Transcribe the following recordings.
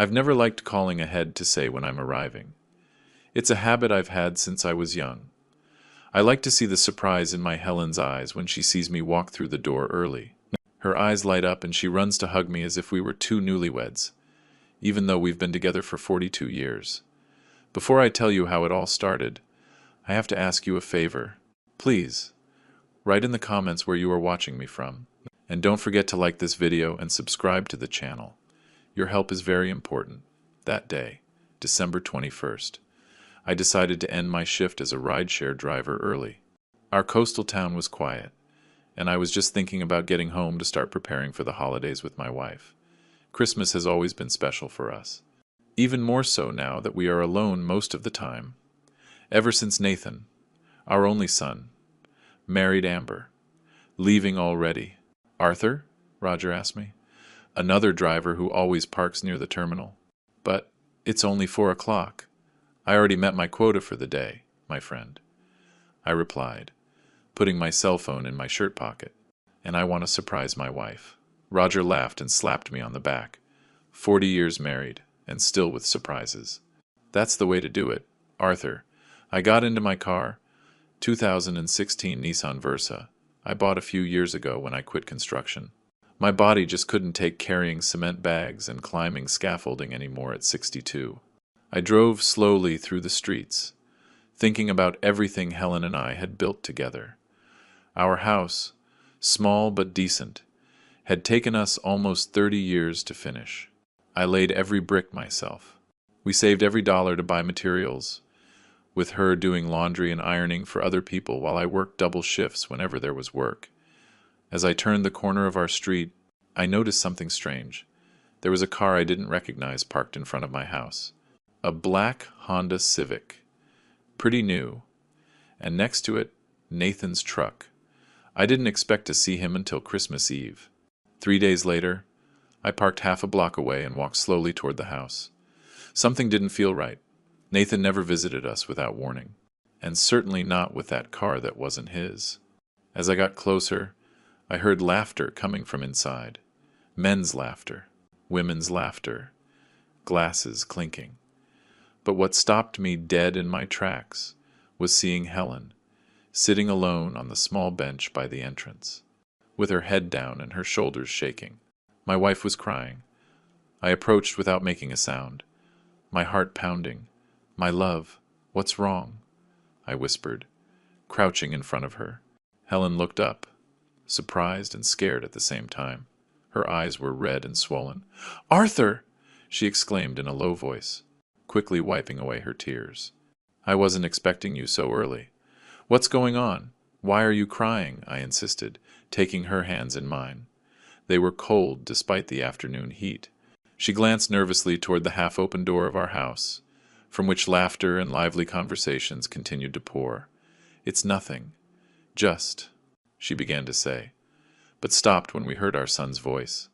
I've never liked calling ahead to say when I'm arriving. It's a habit I've had since I was young. I like to see the surprise in my Helen's eyes when she sees me walk through the door early. Her eyes light up and she runs to hug me as if we were two newlyweds, even though we've been together for 42 years. Before I tell you how it all started, I have to ask you a favor. Please, write in the comments where you are watching me from. And don't forget to like this video and subscribe to the channel. Your help is very important. That day, December 21st, I decided to end my shift as a rideshare driver early. Our coastal town was quiet, and I was just thinking about getting home to start preparing for the holidays with my wife. Christmas has always been special for us, even more so now that we are alone most of the time. Ever since Nathan, our only son, married Amber. Leaving already. Arthur? Roger asked me. Another driver who always parks near the terminal. But it's only 4 o'clock. I already met my quota for the day, my friend. I replied, putting my cell phone in my shirt pocket. And I want to surprise my wife. Roger laughed and slapped me on the back. 40 years married, and still with surprises. That's the way to do it, Arthur. I got into my car, 2016 Nissan Versa. I bought a few years ago when I quit construction. My body just couldn't take carrying cement bags and climbing scaffolding anymore at 62. I drove slowly through the streets, thinking about everything Helen and I had built together. Our house, small but decent, had taken us almost 30 years to finish. I laid every brick myself. We saved every dollar to buy materials, with her doing laundry and ironing for other people while I worked double shifts whenever there was work. As I turned the corner of our street, I noticed something strange. There was a car I didn't recognize parked in front of my house. A black Honda Civic. Pretty new. And next to it, Nathan's truck. I didn't expect to see him until Christmas Eve. 3 days later, I parked half a block away and walked slowly toward the house. Something didn't feel right. Nathan never visited us without warning, and certainly not with that car that wasn't his. As I got closer, I heard laughter coming from inside. Men's laughter, women's laughter, glasses clinking. But what stopped me dead in my tracks was seeing Helen, sitting alone on the small bench by the entrance, with her head down and her shoulders shaking. My wife was crying. I approached without making a sound, my heart pounding. "My love, what's wrong?" I whispered, crouching in front of her. Helen looked up, surprised and scared at the same time. Her eyes were red and swollen. "Arthur!" she exclaimed in a low voice, quickly wiping away her tears. "I wasn't expecting you so early. What's going on? Why are you crying?" I insisted, taking her hands in mine. They were cold despite the afternoon heat. She glanced nervously toward the half-open door of our house, from which laughter and lively conversations continued to pour. "It's nothing. Just," she began to say, but stopped when we heard our son's voice.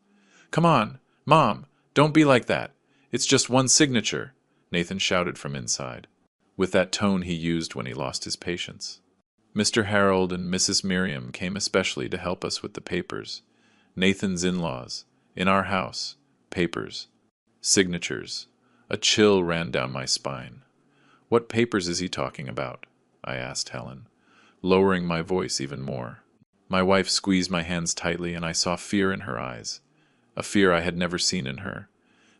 "Come on, Mom, don't be like that. It's just one signature," Nathan shouted from inside, with that tone he used when he lost his patience. Mr. Harold and Mrs. Miriam came especially to help us with the papers. Nathan's in-laws, in our house, papers, signatures. A chill ran down my spine. "What papers is he talking about?" I asked Helen, lowering my voice even more. My wife squeezed my hands tightly, and I saw fear in her eyes, a fear I had never seen in her.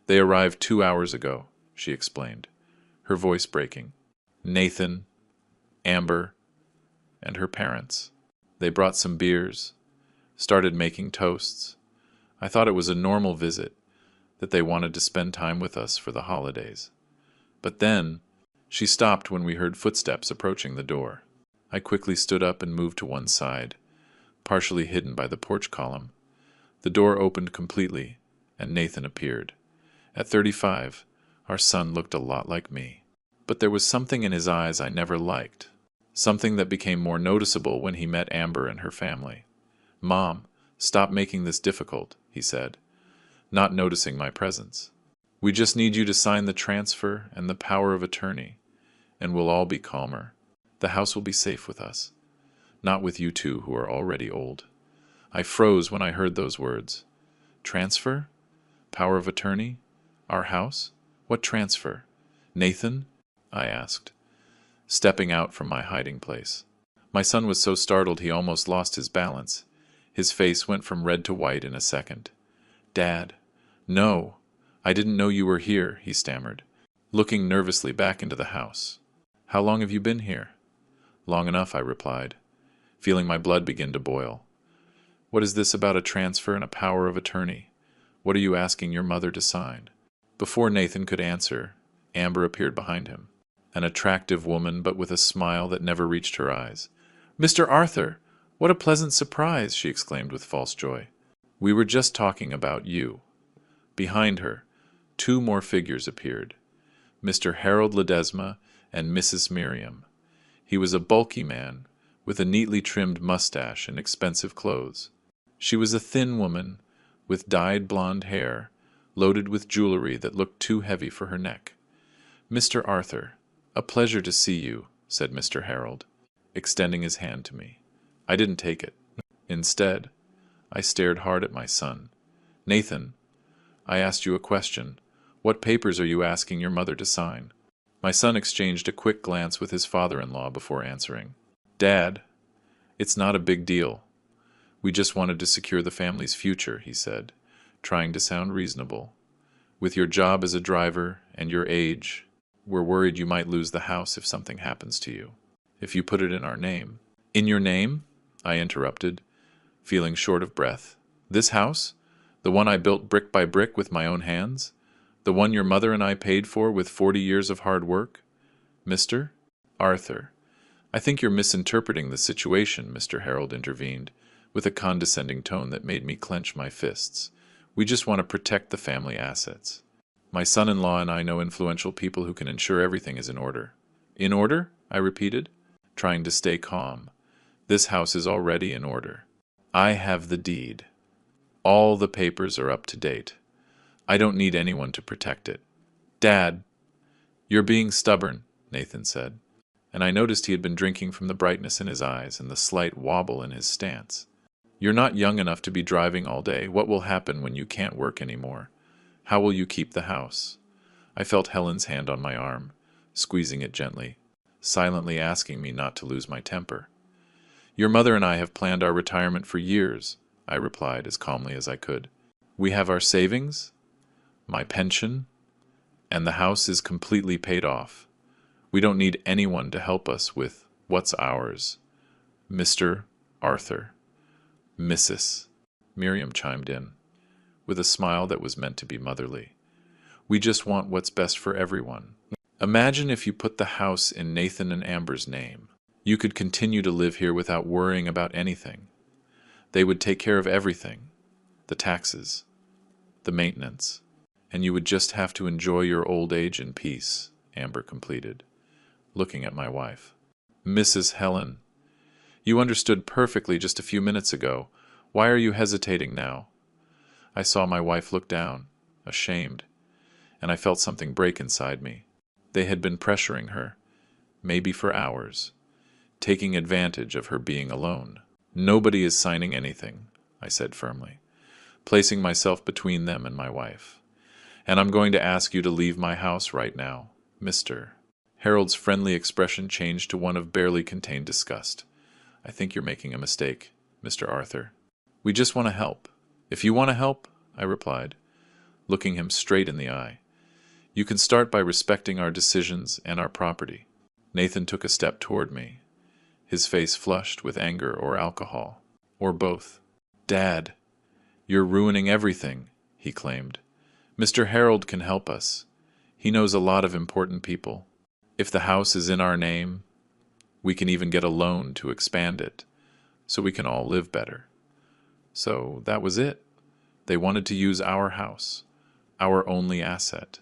"They arrived 2 hours ago," she explained, her voice breaking. "Nathan, Amber, and her parents. They brought some beers, started making toasts. I thought it was a normal visit, that they wanted to spend time with us for the holidays. But then, she stopped when we heard footsteps approaching the door. I quickly stood up and moved to one side, partially hidden by the porch column. The door opened completely, and Nathan appeared. At 35, our son looked a lot like me. But there was something in his eyes I never liked, something that became more noticeable when he met Amber and her family. "Mom, stop making this difficult," he said, not noticing my presence. "We just need you to sign the transfer and the power of attorney, and we'll all be calmer. The house will be safe with us, not with you two who are already old." I froze when I heard those words. Transfer? Power of attorney? Our house? What transfer? Nathan? I asked, stepping out from my hiding place. My son was so startled he almost lost his balance. His face went from red to white in a second. Dad, no, I didn't know you were here, he stammered, looking nervously back into the house. How long have you been here? Long enough, I replied, feeling my blood begin to boil. What is this about a transfer and a power of attorney? What are you asking your mother to sign? Before Nathan could answer, Amber appeared behind him, an attractive woman but with a smile that never reached her eyes. Mr. Arthur, what a pleasant surprise, she exclaimed with false joy. We were just talking about you. Behind her, two more figures appeared, Mr. Harold Ledesma and Mrs. Miriam. He was a bulky man, with a neatly trimmed mustache and expensive clothes. She was a thin woman, with dyed blonde hair, loaded with jewelry that looked too heavy for her neck. Mr. Arthur, a pleasure to see you, said Mr. Harold, extending his hand to me. I didn't take it. Instead, I stared hard at my son. Nathan, I asked you a question. What papers are you asking your mother to sign? My son exchanged a quick glance with his father-in-law before answering. Dad, it's not a big deal. We just wanted to secure the family's future, he said, trying to sound reasonable. With your job as a driver and your age, we're worried you might lose the house if something happens to you. If you put it in our name. In your name? I interrupted, feeling short of breath. This house? The one I built brick by brick with my own hands? The one your mother and I paid for with 40 years of hard work? Mr. Arthur, I think you're misinterpreting the situation, Mr. Harold intervened, with a condescending tone that made me clench my fists. We just want to protect the family assets. My son-in-law and I know influential people who can ensure everything is in order. In order? I repeated, trying to stay calm. This house is already in order. I have the deed. All the papers are up to date. I don't need anyone to protect it. Dad, you're being stubborn, Nathan said, and I noticed he had been drinking from the brightness in his eyes and the slight wobble in his stance. You're not young enough to be driving all day. What will happen when you can't work anymore? How will you keep the house? I felt Helen's hand on my arm, squeezing it gently, silently asking me not to lose my temper. Your mother and I have planned our retirement for years, I replied as calmly as I could. We have our savings, my pension, and the house is completely paid off. We don't need anyone to help us with what's ours. Mr. Arthur. Mrs. Miriam chimed in, with a smile that was meant to be motherly. We just want what's best for everyone. Imagine if you put the house in Nathan and Amber's name. You could continue to live here without worrying about anything. They would take care of everything, the taxes, the maintenance, and you would just have to enjoy your old age in peace, Amber completed, looking at my wife. Mrs. Helen, you understood perfectly just a few minutes ago. Why are you hesitating now? I saw my wife look down, ashamed, and I felt something break inside me. They had been pressuring her, maybe for hours, taking advantage of her being alone. Nobody is signing anything, I said firmly, placing myself between them and my wife. And I'm going to ask you to leave my house right now, Mr. Harold's friendly expression changed to one of barely contained disgust. I think you're making a mistake, Mr. Arthur. We just want to help. If you want to help, I replied, looking him straight in the eye, you can start by respecting our decisions and our property. Nathan took a step toward me, his face flushed with anger or alcohol, or both. Dad, you're ruining everything, he claimed. Mr. Harold can help us. He knows a lot of important people. If the house is in our name, we can even get a loan to expand it, so we can all live better. So that was it. They wanted to use our house, our only asset,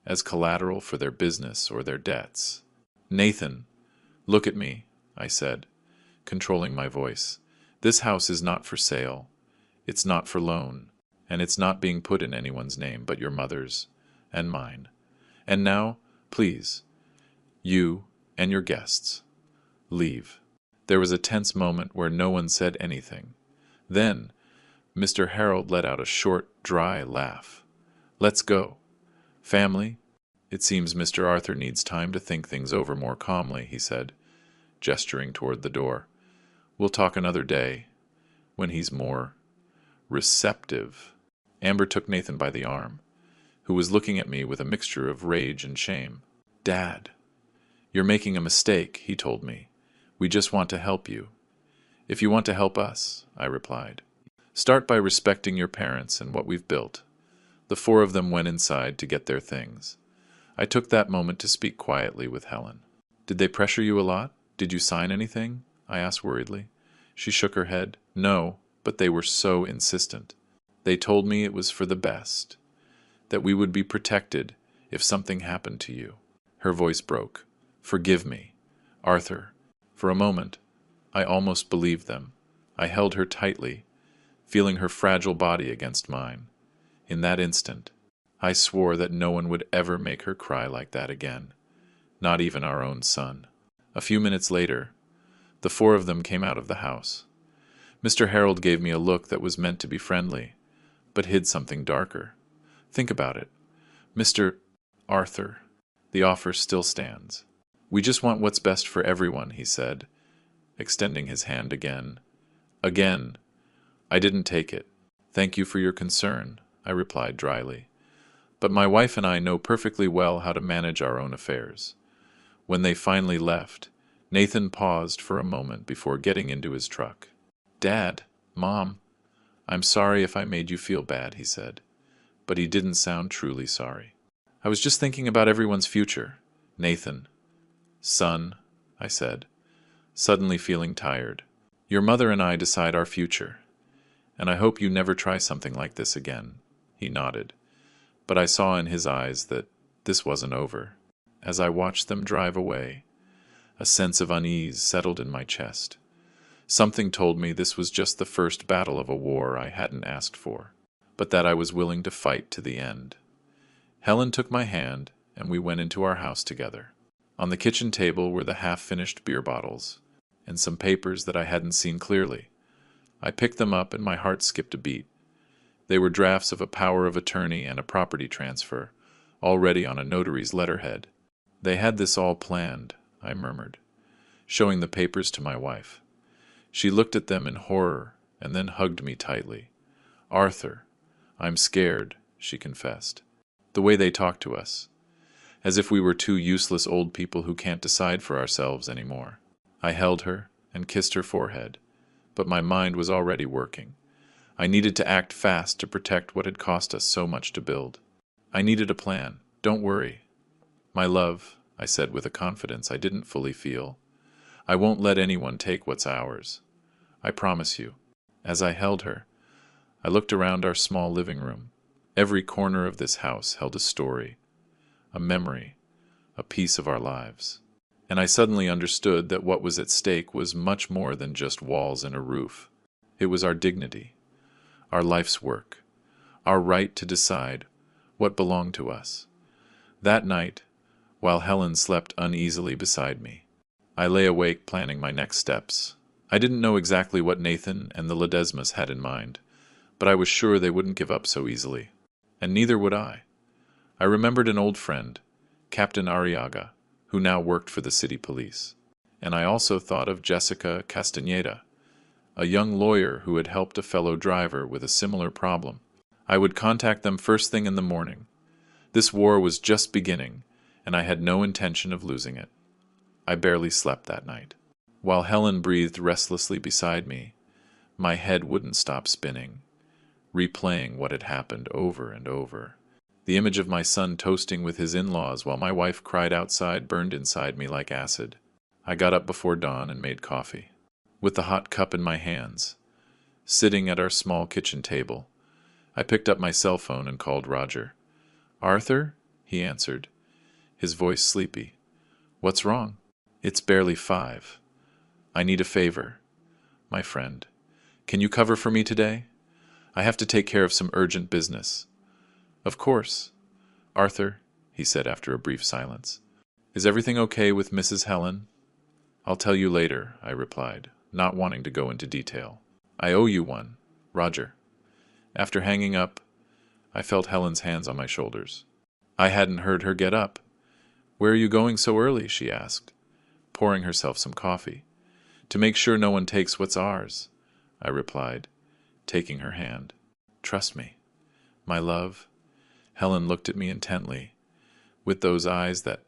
as collateral for their business or their debts. Nathan, look at me, I said, controlling my voice. This house is not for sale. It's not for loan, and it's not being put in anyone's name but your mother's and mine. And now, please, you and your guests, leave. There was a tense moment where no one said anything. Then, Mr. Harold let out a short, dry laugh. Let's go. Family? It seems Mr. Arthur needs time to think things over more calmly, he said, gesturing toward the door. We'll talk another day, when he's more receptive. Amber took Nathan by the arm, who was looking at me with a mixture of rage and shame. Dad, you're making a mistake, he told me. We just want to help you. If you want to help us, I replied. Start by respecting your parents and what we've built. The four of them went inside to get their things. I took that moment to speak quietly with Helen. Did they pressure you a lot? Did you sign anything? I asked worriedly. She shook her head. No, but they were so insistent. They told me it was for the best, that we would be protected if something happened to you. Her voice broke. Forgive me, Arthur. For a moment, I almost believed them. I held her tightly, feeling her fragile body against mine. In that instant, I swore that no one would ever make her cry like that again, not even our own son. A few minutes later, the four of them came out of the house. Mr. Harold gave me a look that was meant to be friendly, but hid something darker. Think about it. Mr. Arthur, the offer still stands. We just want what's best for everyone, he said, extending his hand again. Again. I didn't take it. Thank you for your concern, I replied dryly. But my wife and I know perfectly well how to manage our own affairs. When they finally left, Nathan paused for a moment before getting into his truck. Dad, Mom, I'm sorry if I made you feel bad, he said. But he didn't sound truly sorry. I was just thinking about everyone's future. Nathan. Son, I said, suddenly feeling tired. Your mother and I decide our future, and I hope you never try something like this again. He nodded, but I saw in his eyes that this wasn't over. As I watched them drive away, a sense of unease settled in my chest. Something told me this was just the first battle of a war I hadn't asked for, but that I was willing to fight to the end. Helen took my hand, and we went into our house together. On the kitchen table were the half-finished beer bottles, and some papers that I hadn't seen clearly. I picked them up, and my heart skipped a beat. They were drafts of a power of attorney and a property transfer, already on a notary's letterhead. They had this all planned, I murmured, showing the papers to my wife. She looked at them in horror and then hugged me tightly. Arthur, I'm scared, she confessed. The way they talk to us, as if we were two useless old people who can't decide for ourselves anymore. I held her and kissed her forehead, but my mind was already working. I needed to act fast to protect what had cost us so much to build. I needed a plan. Don't worry. My love, I said with a confidence I didn't fully feel. I won't let anyone take what's ours. I promise you. As I held her, I looked around our small living room. Every corner of this house held a story, a memory, a piece of our lives. And I suddenly understood that what was at stake was much more than just walls and a roof. It was our dignity, our life's work, our right to decide what belonged to us. That night, while Helen slept uneasily beside me, I lay awake planning my next steps. I didn't know exactly what Nathan and the Ledesmas had in mind, but I was sure they wouldn't give up so easily. And neither would I. I remembered an old friend, Captain Arriaga, who now worked for the city police. And I also thought of Jessica Castaneda, a young lawyer who had helped a fellow driver with a similar problem. I would contact them first thing in the morning. This war was just beginning, and I had no intention of losing it. I barely slept that night. While Helen breathed restlessly beside me, my head wouldn't stop spinning, replaying what had happened over and over. The image of my son toasting with his in-laws while my wife cried outside burned inside me like acid. I got up before dawn and made coffee. With the hot cup in my hands, sitting at our small kitchen table, I picked up my cell phone and called Roger. Arthur? He answered, his voice sleepy. What's wrong? It's barely 5. I need a favor. My friend, can you cover for me today? I have to take care of some urgent business. Of course. Arthur, he said after a brief silence. Is everything okay with Mrs. Helen? I'll tell you later, I replied, not wanting to go into detail. I owe you one, Roger. After hanging up, I felt Helen's hands on my shoulders. I hadn't heard her get up. "Where are you going so early?" she asked, pouring herself some coffee. "To make sure no one takes what's ours," I replied, taking her hand. "Trust me, my love." Helen looked at me intently, with those eyes that,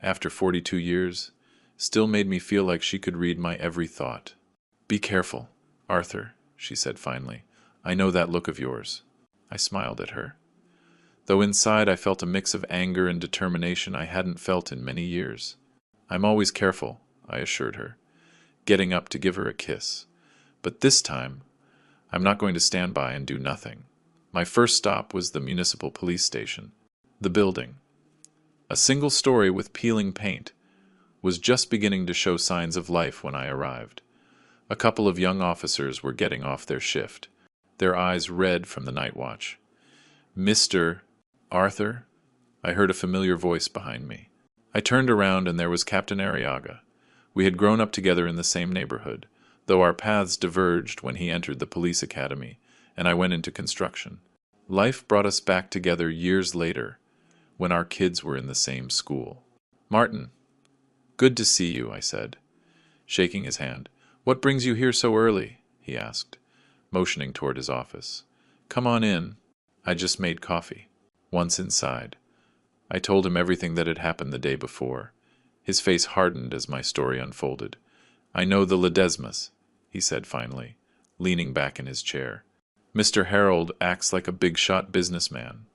after 42 years, still made me feel like she could read my every thought. "Be careful, Arthur," she said finally. "I know that look of yours." I smiled at her, though inside I felt a mix of anger and determination I hadn't felt in many years. "I'm always careful," I assured her, getting up to give her a kiss. "But this time, I'm not going to stand by and do nothing." My first stop was the municipal police station. The building, a single story with peeling paint, was just beginning to show signs of life when I arrived. A couple of young officers were getting off their shift, their eyes red from the night watch. "Mr. Arthur?" I heard a familiar voice behind me. I turned around and there was Captain Arriaga. We had grown up together in the same neighborhood, though our paths diverged when he entered the police academy and I went into construction. Life brought us back together years later, when our kids were in the same school. "Martin, good to see you," I said, shaking his hand. "What brings you here so early?" he asked, motioning toward his office. "Come on in. I just made coffee." Once inside, I told him everything that had happened the day before. His face hardened as my story unfolded. "I know the Ledesmas," he said finally, leaning back in his chair. "Mr. Harold acts like a big-shot businessman,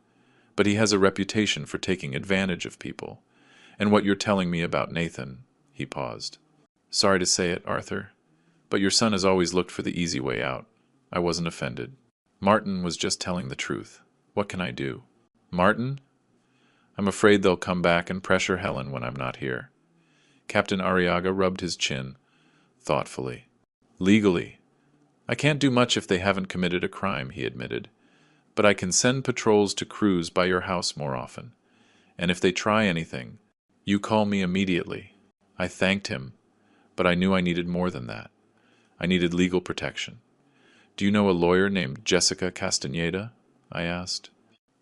but he has a reputation for taking advantage of people. And what you're telling me about Nathan," he paused. "Sorry to say it, Arthur, but your son has always looked for the easy way out." I wasn't offended. Martin was just telling the truth. What can I do? "Martin? I'm afraid they'll come back and pressure Helen when I'm not here." Captain Arriaga rubbed his chin, thoughtfully. "Legally, I can't do much if they haven't committed a crime," he admitted. "But I can send patrols to cruise by your house more often. And if they try anything, you call me immediately." I thanked him, but I knew I needed more than that. I needed legal protection. "Do you know a lawyer named Jessica Castañeda?" I asked.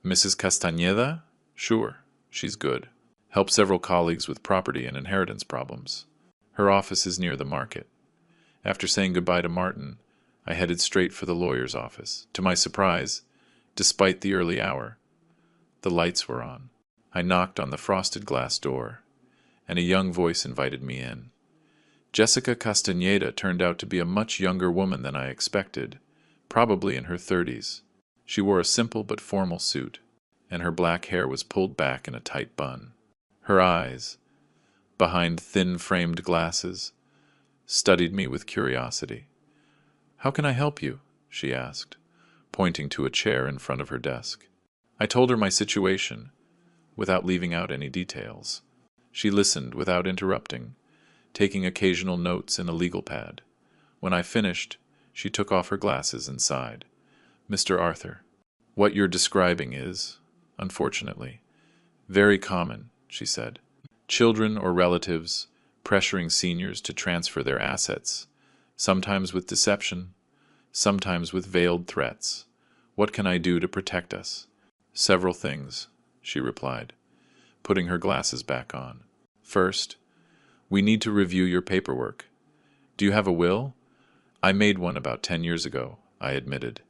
"Mrs. Castañeda? Sure, she's good. Helped several colleagues with property and inheritance problems. Her office is near the market." After saying goodbye to Martin, I headed straight for the lawyer's office. To my surprise, despite the early hour, the lights were on. I knocked on the frosted glass door, and a young voice invited me in. Jessica Castañeda turned out to be a much younger woman than I expected, probably in her 30s. She wore a simple but formal suit, and her black hair was pulled back in a tight bun. Her eyes, behind thin-framed glasses, studied me with curiosity. "How can I help you?" she asked, pointing to a chair in front of her desk. I told her my situation, without leaving out any details. She listened without interrupting, taking occasional notes in a legal pad. When I finished, she took off her glasses and sighed. "Mr. Arthur, what you're describing is, unfortunately, very common," she said. "Children or relatives pressuring seniors to transfer their assets, sometimes with deception, sometimes with veiled threats. What can I do to protect us?" "Several things," she replied, putting her glasses back on. "First, we need to review your paperwork. Do you have a will?" "I made one about 10 years ago," I admitted.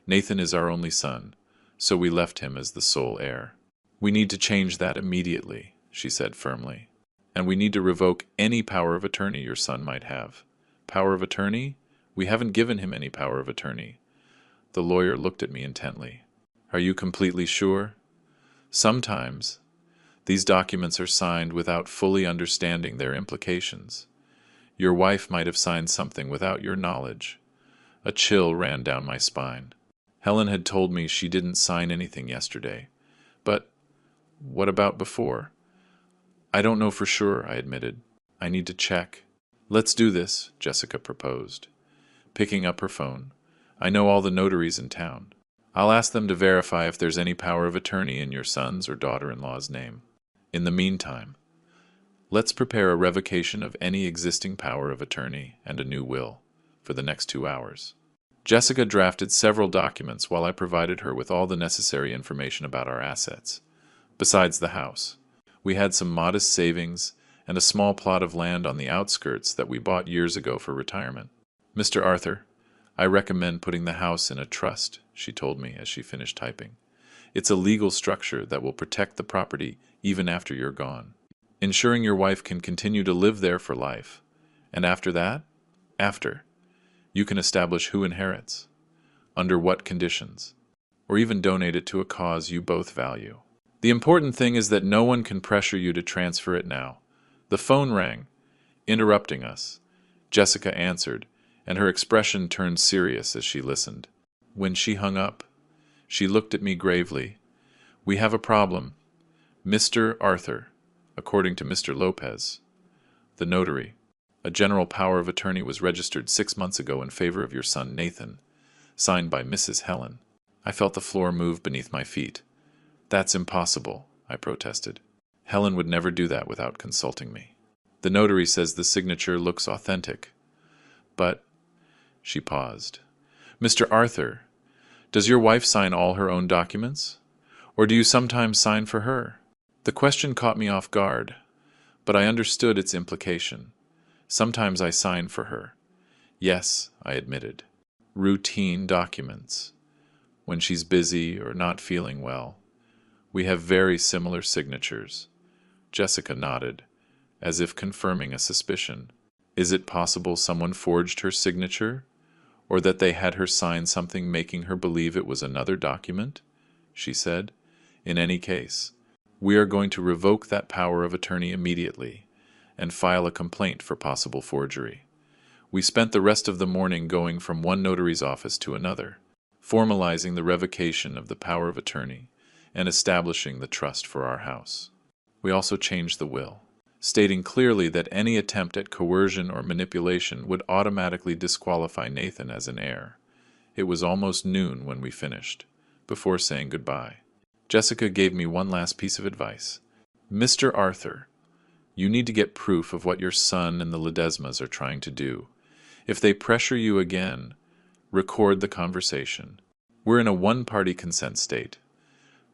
"Nathan is our only son, so we left him as the sole heir." "We need to change that immediately," she said firmly. "And we need to revoke any power of attorney your son might have." "Power of attorney? We haven't given him any power of attorney." The lawyer looked at me intently. "Are you completely sure?" "Sometimes. These documents are signed without fully understanding their implications. Your wife might have signed something without your knowledge." A chill ran down my spine. Helen had told me she didn't sign anything yesterday. But what about before? "I don't know for sure," I admitted. "I need to check." "Let's do this," Jessica proposed, picking up her phone. "I know all the notaries in town. I'll ask them to verify if there's any power of attorney in your son's or daughter-in-law's name. In the meantime, let's prepare a revocation of any existing power of attorney and a new will for the next 2 hours." Jessica drafted several documents while I provided her with all the necessary information about our assets. besides the house. We had some modest savings and a small plot of land on the outskirts that we bought years ago for retirement. Mr. Arthur, I recommend putting the house in a trust, she told me as she finished typing. It's a legal structure that will protect the property even after you're gone, ensuring your wife can continue to live there for life. And after that, you can establish who inherits, under what conditions, or even donate it to a cause you both value. The important thing is that no one can pressure you to transfer it now. The phone rang, interrupting us. Jessica answered, and her expression turned serious as she listened. When she hung up, she looked at me gravely. We have a problem. Mr. Arthur, according to Mr. Lopez, the notary, a general power of attorney was registered 6 months ago in favor of your son Nathan, signed by Mrs. Helen. I felt the floor move beneath my feet. That's impossible, I protested. Helen would never do that without consulting me. The notary says the signature looks authentic. But, she paused. Mr. Arthur, does your wife sign all her own documents? Or do you sometimes sign for her? The question caught me off guard, but I understood its implication. Sometimes I sign for her. Yes, I admitted. Routine documents. When she's busy or not feeling well. We have very similar signatures. Jessica nodded, as if confirming a suspicion. Is it possible someone forged her signature? Or that they had her sign something making her believe it was another document? She said. In any case, we are going to revoke that power of attorney immediately and file a complaint for possible forgery. We spent the rest of the morning going from one notary's office to another, formalizing the revocation of the power of attorney and establishing the trust for our house. We also changed the will, stating clearly that any attempt at coercion or manipulation would automatically disqualify Nathan as an heir. It was almost noon when we finished, before saying goodbye. Jessica gave me one last piece of advice. Mr. Arthur, you need to get proof of what your son and the Ledesmas are trying to do. If they pressure you again, record the conversation. We're in a one-party consent state,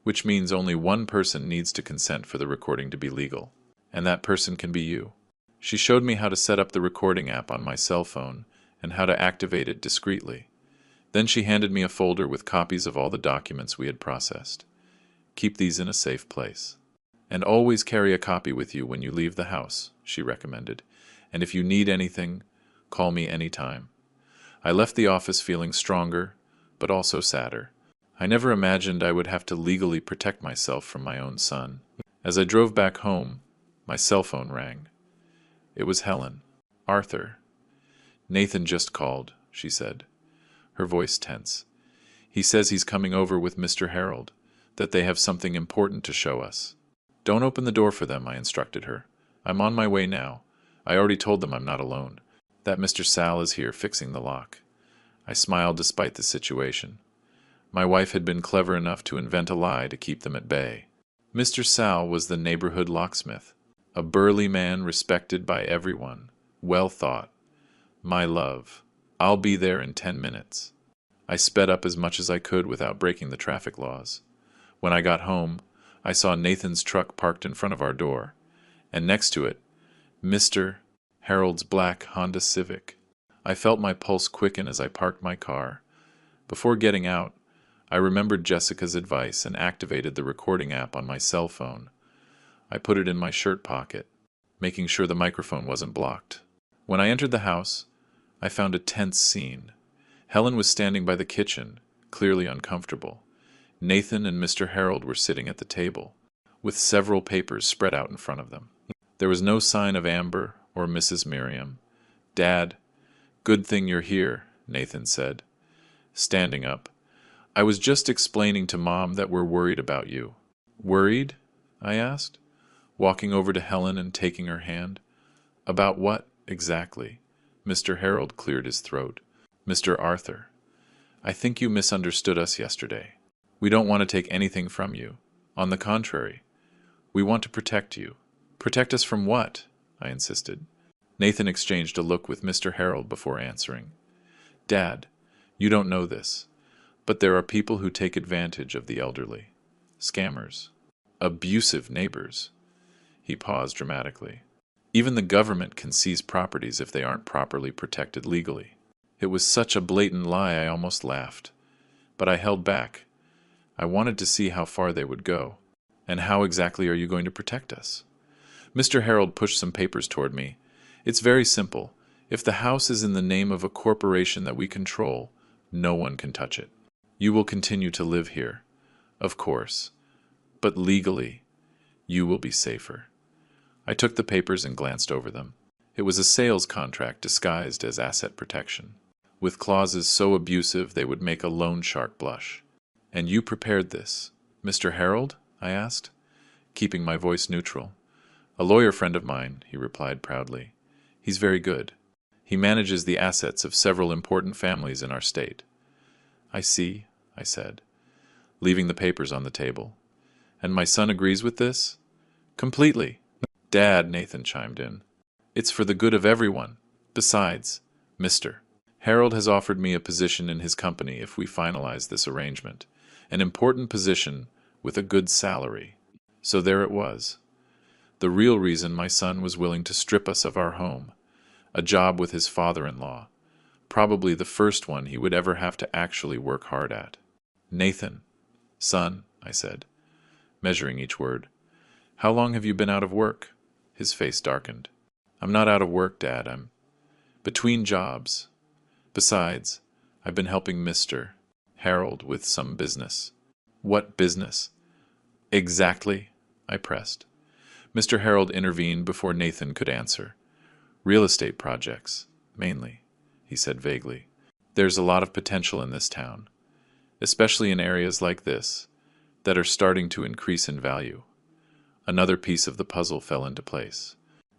which means only one person needs to consent for the recording to be legal, and that person can be you. She showed me how to set up the recording app on my cell phone and how to activate it discreetly. Then she handed me a folder with copies of all the documents we had processed. Keep these in a safe place. And always carry a copy with you when you leave the house, she recommended. And if you need anything, call me anytime. I left the office feeling stronger, but also sadder. I never imagined I would have to legally protect myself from my own son. As I drove back home, my cell phone rang. It was Helen. Arthur. Nathan just called, she said, her voice tense. He says he's coming over with Mr. Harold, that they have something important to show us. Don't open the door for them, I instructed her. I'm on my way now. I already told them I'm not alone. That Mr. Sal is here fixing the lock. I smiled despite the situation. My wife had been clever enough to invent a lie to keep them at bay. Mr. Sal was the neighborhood locksmith, a burly man respected by everyone, well thought. My love, I'll be there in 10 minutes. I sped up as much as I could without breaking the traffic laws. When I got home, I saw Nathan's truck parked in front of our door, and next to it, Mr. Harold's black Honda Civic. I felt my pulse quicken as I parked my car. Before getting out, I remembered Jessica's advice and activated the recording app on my cell phone. I put it in my shirt pocket, making sure the microphone wasn't blocked. When I entered the house, I found a tense scene. Helen was standing by the kitchen, clearly uncomfortable. Nathan and Mr. Harold were sitting at the table, with several papers spread out in front of them. There was no sign of Amber or Mrs. Miriam. Dad, good thing you're here, Nathan said, standing up. I was just explaining to Mom that we're worried about you. Worried? I asked, walking over to Helen and taking her hand. About what, exactly? Mr. Harold cleared his throat. Mr. Arthur, I think you misunderstood us yesterday. We don't want to take anything from you. On the contrary, we want to protect you. Protect us from what? I insisted. Nathan exchanged a look with Mr. Harold before answering. Dad, you don't know this, but there are people who take advantage of the elderly. Scammers. Abusive neighbors. He paused dramatically. Even the government can seize properties if they aren't properly protected legally. It was such a blatant lie I almost laughed. But I held back. I wanted to see how far they would go. And how exactly are you going to protect us? Mr. Harold pushed some papers toward me. It's very simple. If the house is in the name of a corporation that we control, no one can touch it. You will continue to live here, of course, but legally, you will be safer. I took the papers and glanced over them. It was a sales contract disguised as asset protection, with clauses so abusive they would make a loan shark blush. And you prepared this, Mr. Harold? I asked, keeping my voice neutral. A lawyer friend of mine, he replied proudly. He's very good. He manages the assets of several important families in our state. I see, I said, leaving the papers on the table. And my son agrees with this? Completely. Dad, Nathan chimed in. It's for the good of everyone. Besides, Mr. Harold has offered me a position in his company if we finalize this arrangement. An important position with a good salary. So there it was. The real reason my son was willing to strip us of our home. A job with his father-in-law. Probably the first one he would ever have to actually work hard at. Nathan. Son, I said, measuring each word. How long have you been out of work? His face darkened. I'm not out of work, Dad. I'm between jobs. Besides, I've been helping Mr. Harold with some business. What business? Exactly, I pressed. Mr. Harold intervened before Nathan could answer. Real estate projects, mainly, he said vaguely. There's a lot of potential in this town, especially in areas like this, that are starting to increase in value. Another piece of the puzzle fell into place.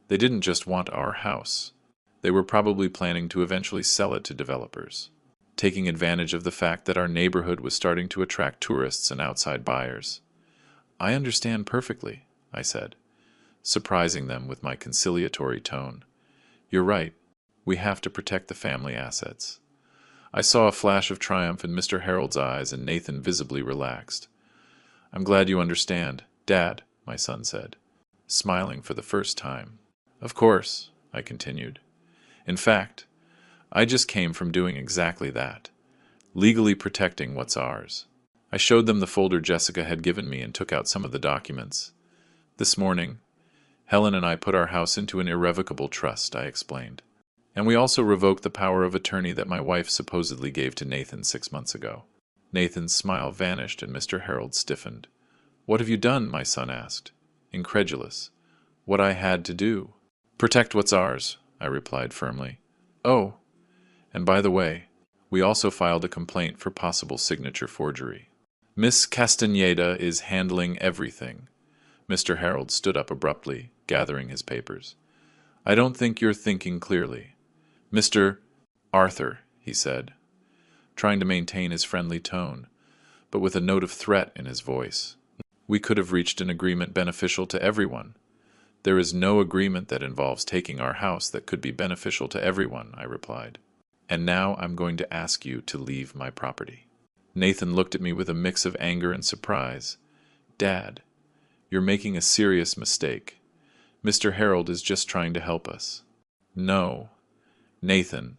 They didn't just want our house. They were probably planning to eventually sell it to developers, taking advantage of the fact that our neighborhood was starting to attract tourists and outside buyers. I understand perfectly, I said, surprising them with my conciliatory tone. You're right. We have to protect the family assets. I saw a flash of triumph in Mr. Harold's eyes, and Nathan visibly relaxed. I'm glad you understand, Dad, my son said, smiling for the first time. Of course, I continued. In fact, I just came from doing exactly that, legally protecting what's ours. I showed them the folder Jessica had given me and took out some of the documents. This morning, Helen and I put our house into an irrevocable trust, I explained. And we also revoked the power of attorney that my wife supposedly gave to Nathan 6 months ago. Nathan's smile vanished and Mr. Harold stiffened. What have you done? My son asked, incredulous. What I had to do. Protect what's ours, I replied firmly. Oh, and by the way, we also filed a complaint for possible signature forgery. Miss Castaneda is handling everything. Mr. Harold stood up abruptly, gathering his papers. I don't think you're thinking clearly. Mr. Arthur, he said, trying to maintain his friendly tone, but with a note of threat in his voice. We could have reached an agreement beneficial to everyone. There is no agreement that involves taking our house that could be beneficial to everyone, I replied. And now I'm going to ask you to leave my property. Nathan looked at me with a mix of anger and surprise. Dad, you're making a serious mistake. Mr. Harold is just trying to help us. No. Nathan,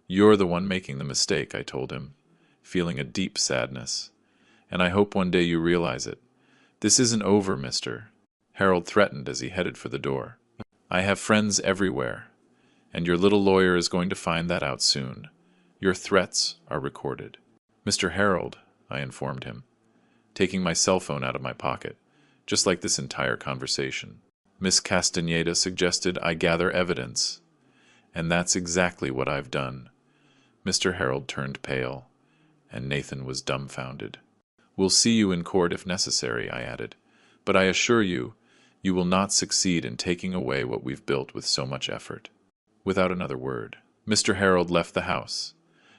you're the one making the mistake, I told him, feeling a deep sadness. And I hope one day you realize it. This isn't over, Mr. Harold threatened as he headed for the door. I have friends everywhere, and your little lawyer is going to find that out soon. Your threats are recorded. Mr. Harold, I informed him, taking my cell phone out of my pocket, just like this entire conversation. Miss Castaneda suggested I gather evidence, and that's exactly what I've done. Mr. Harold turned pale, and Nathan was dumbfounded. We'll see you in court if necessary, I added, but I assure you, you will not succeed in taking away what we've built with so much effort. Without another word, Mr. Harold left the house.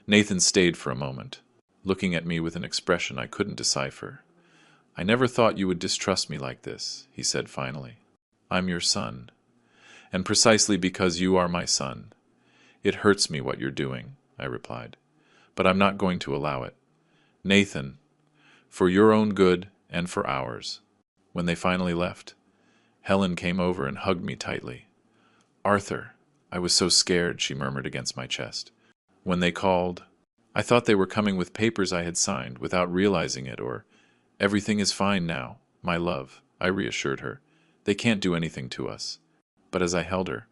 Nathan stayed for a moment, looking at me with an expression I couldn't decipher. I never thought you would distrust me like this, he said finally. I'm your son, and precisely because you are my son. It hurts me what you're doing, I replied, but I'm not going to allow it. Nathan, for your own good and for ours, When they finally left, Helen came over and hugged me tightly. "Arthur, I was so scared," she murmured against my chest. "When they called, I thought they were coming with papers I had signed without realizing it, or, 'Everything is fine now, my love,' I reassured her. 'They can't do anything to us.' But as I held her,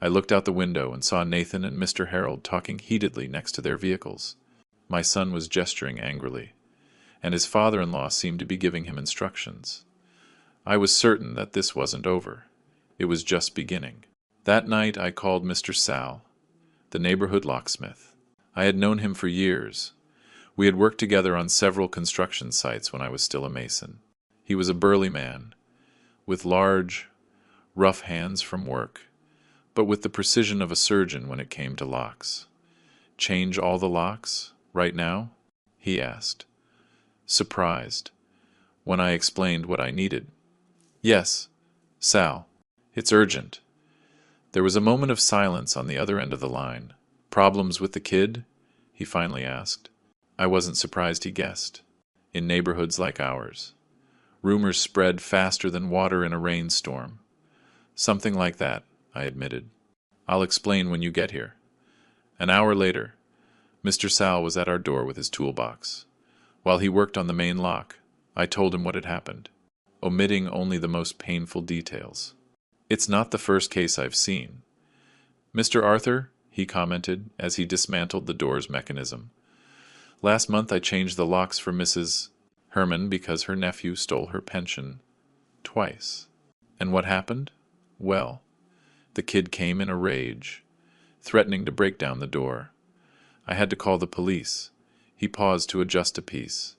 I looked out the window and saw Nathan and Mr. Harold talking heatedly next to their vehicles. My son was gesturing angrily, and his father-in-law seemed to be giving him instructions. I was certain that this wasn't over. It was just beginning. That night I called Mr. Sal, the neighborhood locksmith. I had known him for years. We had worked together on several construction sites when I was still a mason. He was a burly man, with large, rough hands from work, but with the precision of a surgeon when it came to locks. "Change all the locks, right now?" he asked, surprised, when I explained what I needed. "Yes, Sal. It's urgent." There was a moment of silence on the other end of the line. "Problems with the kid?" he finally asked. I wasn't surprised he guessed. In neighborhoods like ours, rumors spread faster than water in a rainstorm. "Something like that," I admitted. "I'll explain when you get here." An hour later, Mr. Sal was at our door with his toolbox. While he worked on the main lock, I told him what had happened, omitting only the most painful details. "It's not the first case I've seen." "Mr. Arthur," he commented as he dismantled the door's mechanism, "last month I changed the locks for Mrs. Herman because her nephew stole her pension twice. And what happened? Well, the kid came in a rage, threatening to break down the door. I had to call the police." He paused to adjust a piece.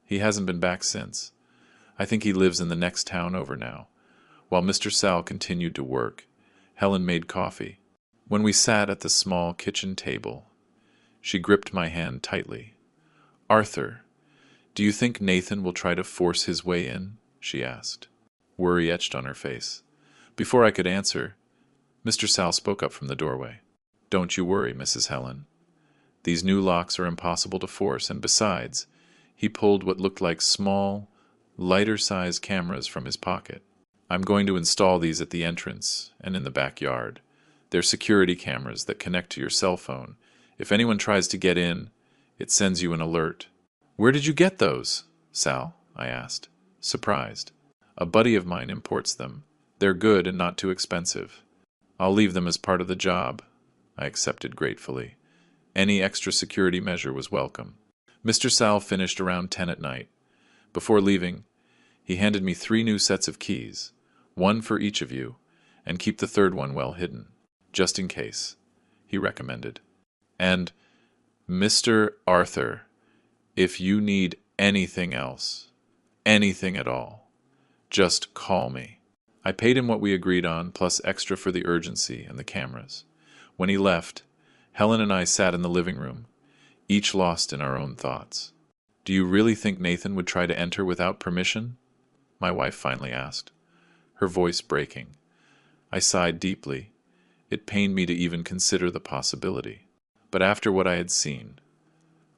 "He hasn't been back since. I think he lives in the next town over now." While Mr. Sal continued to work, Helen made coffee. When we sat at the small kitchen table, she gripped my hand tightly. "Arthur, do you think Nathan will try to force his way in?" she asked. Worry etched on her face. Before I could answer, Mr. Sal spoke up from the doorway. "Don't you worry, Mrs. Helen. These new locks are impossible to force, and besides," he pulled what looked like small, lighter-sized cameras from his pocket. "I'm going to install these at the entrance and in the backyard. They're security cameras that connect to your cell phone. If anyone tries to get in, it sends you an alert." "Where did you get those, Sal?" I asked, surprised. "A buddy of mine imports them. They're good and not too expensive." "I'll leave them as part of the job," I accepted gratefully. Any extra security measure was welcome. Mr. Sal finished around 10 at night. Before leaving, he handed me 3 new sets of keys, one for each of you, and keep the third one well hidden, just in case, he recommended. "And, Mr. Arthur, if you need anything else, anything at all, just call me." I paid him what we agreed on, plus extra for the urgency and the cameras. When he left, Helen and I sat in the living room, each lost in our own thoughts. "Do you really think Nathan would try to enter without permission?" my wife finally asked, her voice breaking. I sighed deeply. It pained me to even consider the possibility. But after what I had seen,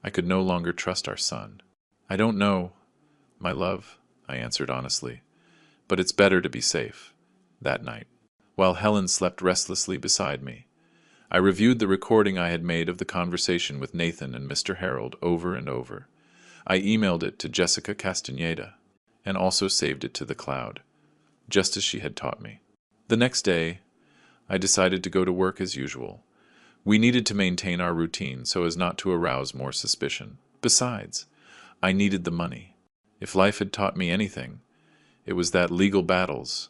I could no longer trust our son. "I don't know, my love," I answered honestly, "but it's better to be safe." That night, while Helen slept restlessly beside me, I reviewed the recording I had made of the conversation with Nathan and Mr. Harold over and over. I emailed it to Jessica Castaneda, and also saved it to the cloud, just as she had taught me. The next day, I decided to go to work as usual. We needed to maintain our routine so as not to arouse more suspicion. Besides, I needed the money. If life had taught me anything, it was that legal battles,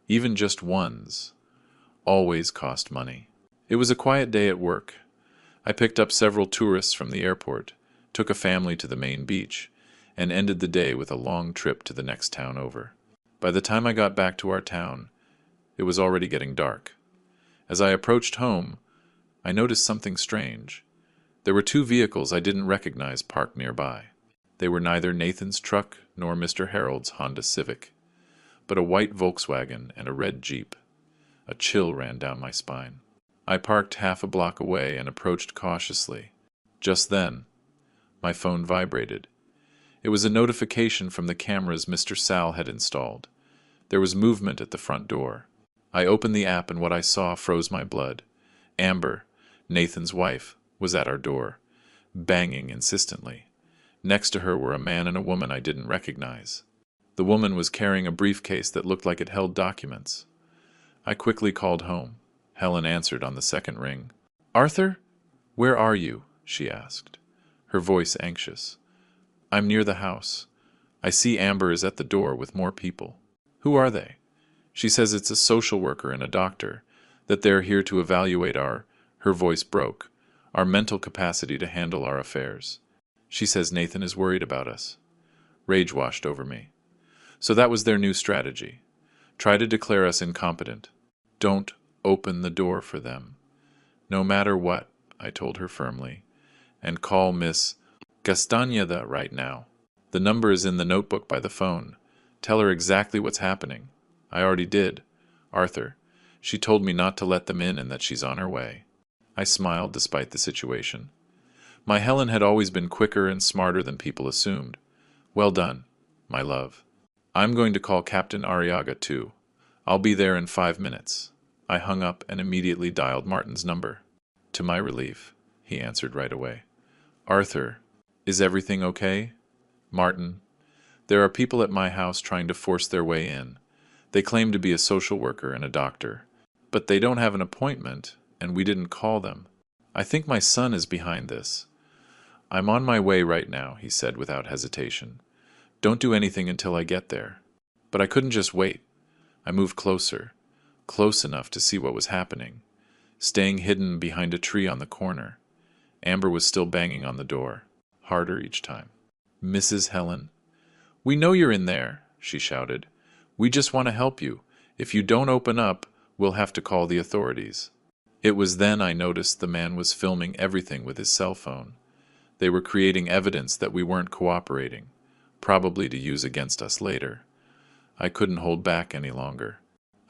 even just ones, always cost money. It was a quiet day at work. I picked up several tourists from the airport, took a family to the main beach, and ended the day with a long trip to the next town over. By the time I got back to our town, it was already getting dark. As I approached home, I noticed something strange. There were 2 vehicles I didn't recognize parked nearby. They were neither Nathan's truck nor Mr. Harold's Honda Civic, but a white Volkswagen and a red Jeep. A chill ran down my spine. I parked half a block away and approached cautiously. Just then, my phone vibrated. It was a notification from the cameras Mr. Sal had installed. There was movement at the front door. I opened the app and what I saw froze my blood. Amber, Nathan's wife, was at our door, banging insistently. Next to her were a man and a woman I didn't recognize. The woman was carrying a briefcase that looked like it held documents. I quickly called home. Helen answered on the second ring. "Arthur? Where are you?" she asked, her voice anxious. "I'm near the house. I see Amber is at the door with more people." "Who are they?" "She says it's a social worker and a doctor, that they're here to evaluate her voice broke, our mental capacity to handle our affairs. She says Nathan is worried about us." Rage washed over me. So that was their new strategy. Try to declare us incompetent. Don't open the door for them. No matter what, I told her firmly. And call Miss Castañeda right now. The number is in the notebook by the phone. Tell her exactly what's happening. I already did. Arthur. She told me not to let them in and that she's on her way. I smiled despite the situation. My Helen had always been quicker and smarter than people assumed. Well done, my love. I'm going to call Captain Arriaga, too. I'll be there in 5 minutes. I hung up and immediately dialed Martin's number. To my relief, he answered right away. Arthur, is everything okay? Martin, there are people at my house trying to force their way in. They claim to be a social worker and a doctor. But they don't have an appointment, and we didn't call them. I think my son is behind this. I'm on my way right now, he said without hesitation. Don't do anything until I get there. But I couldn't just wait. I moved closer, close enough to see what was happening, staying hidden behind a tree on the corner. Amber was still banging on the door, harder each time. Mrs. Helen, we know you're in there, she shouted. We just want to help you. If you don't open up, we'll have to call the authorities. It was then I noticed the man was filming everything with his cell phone. They were creating evidence that we weren't cooperating, probably to use against us later. I couldn't hold back any longer.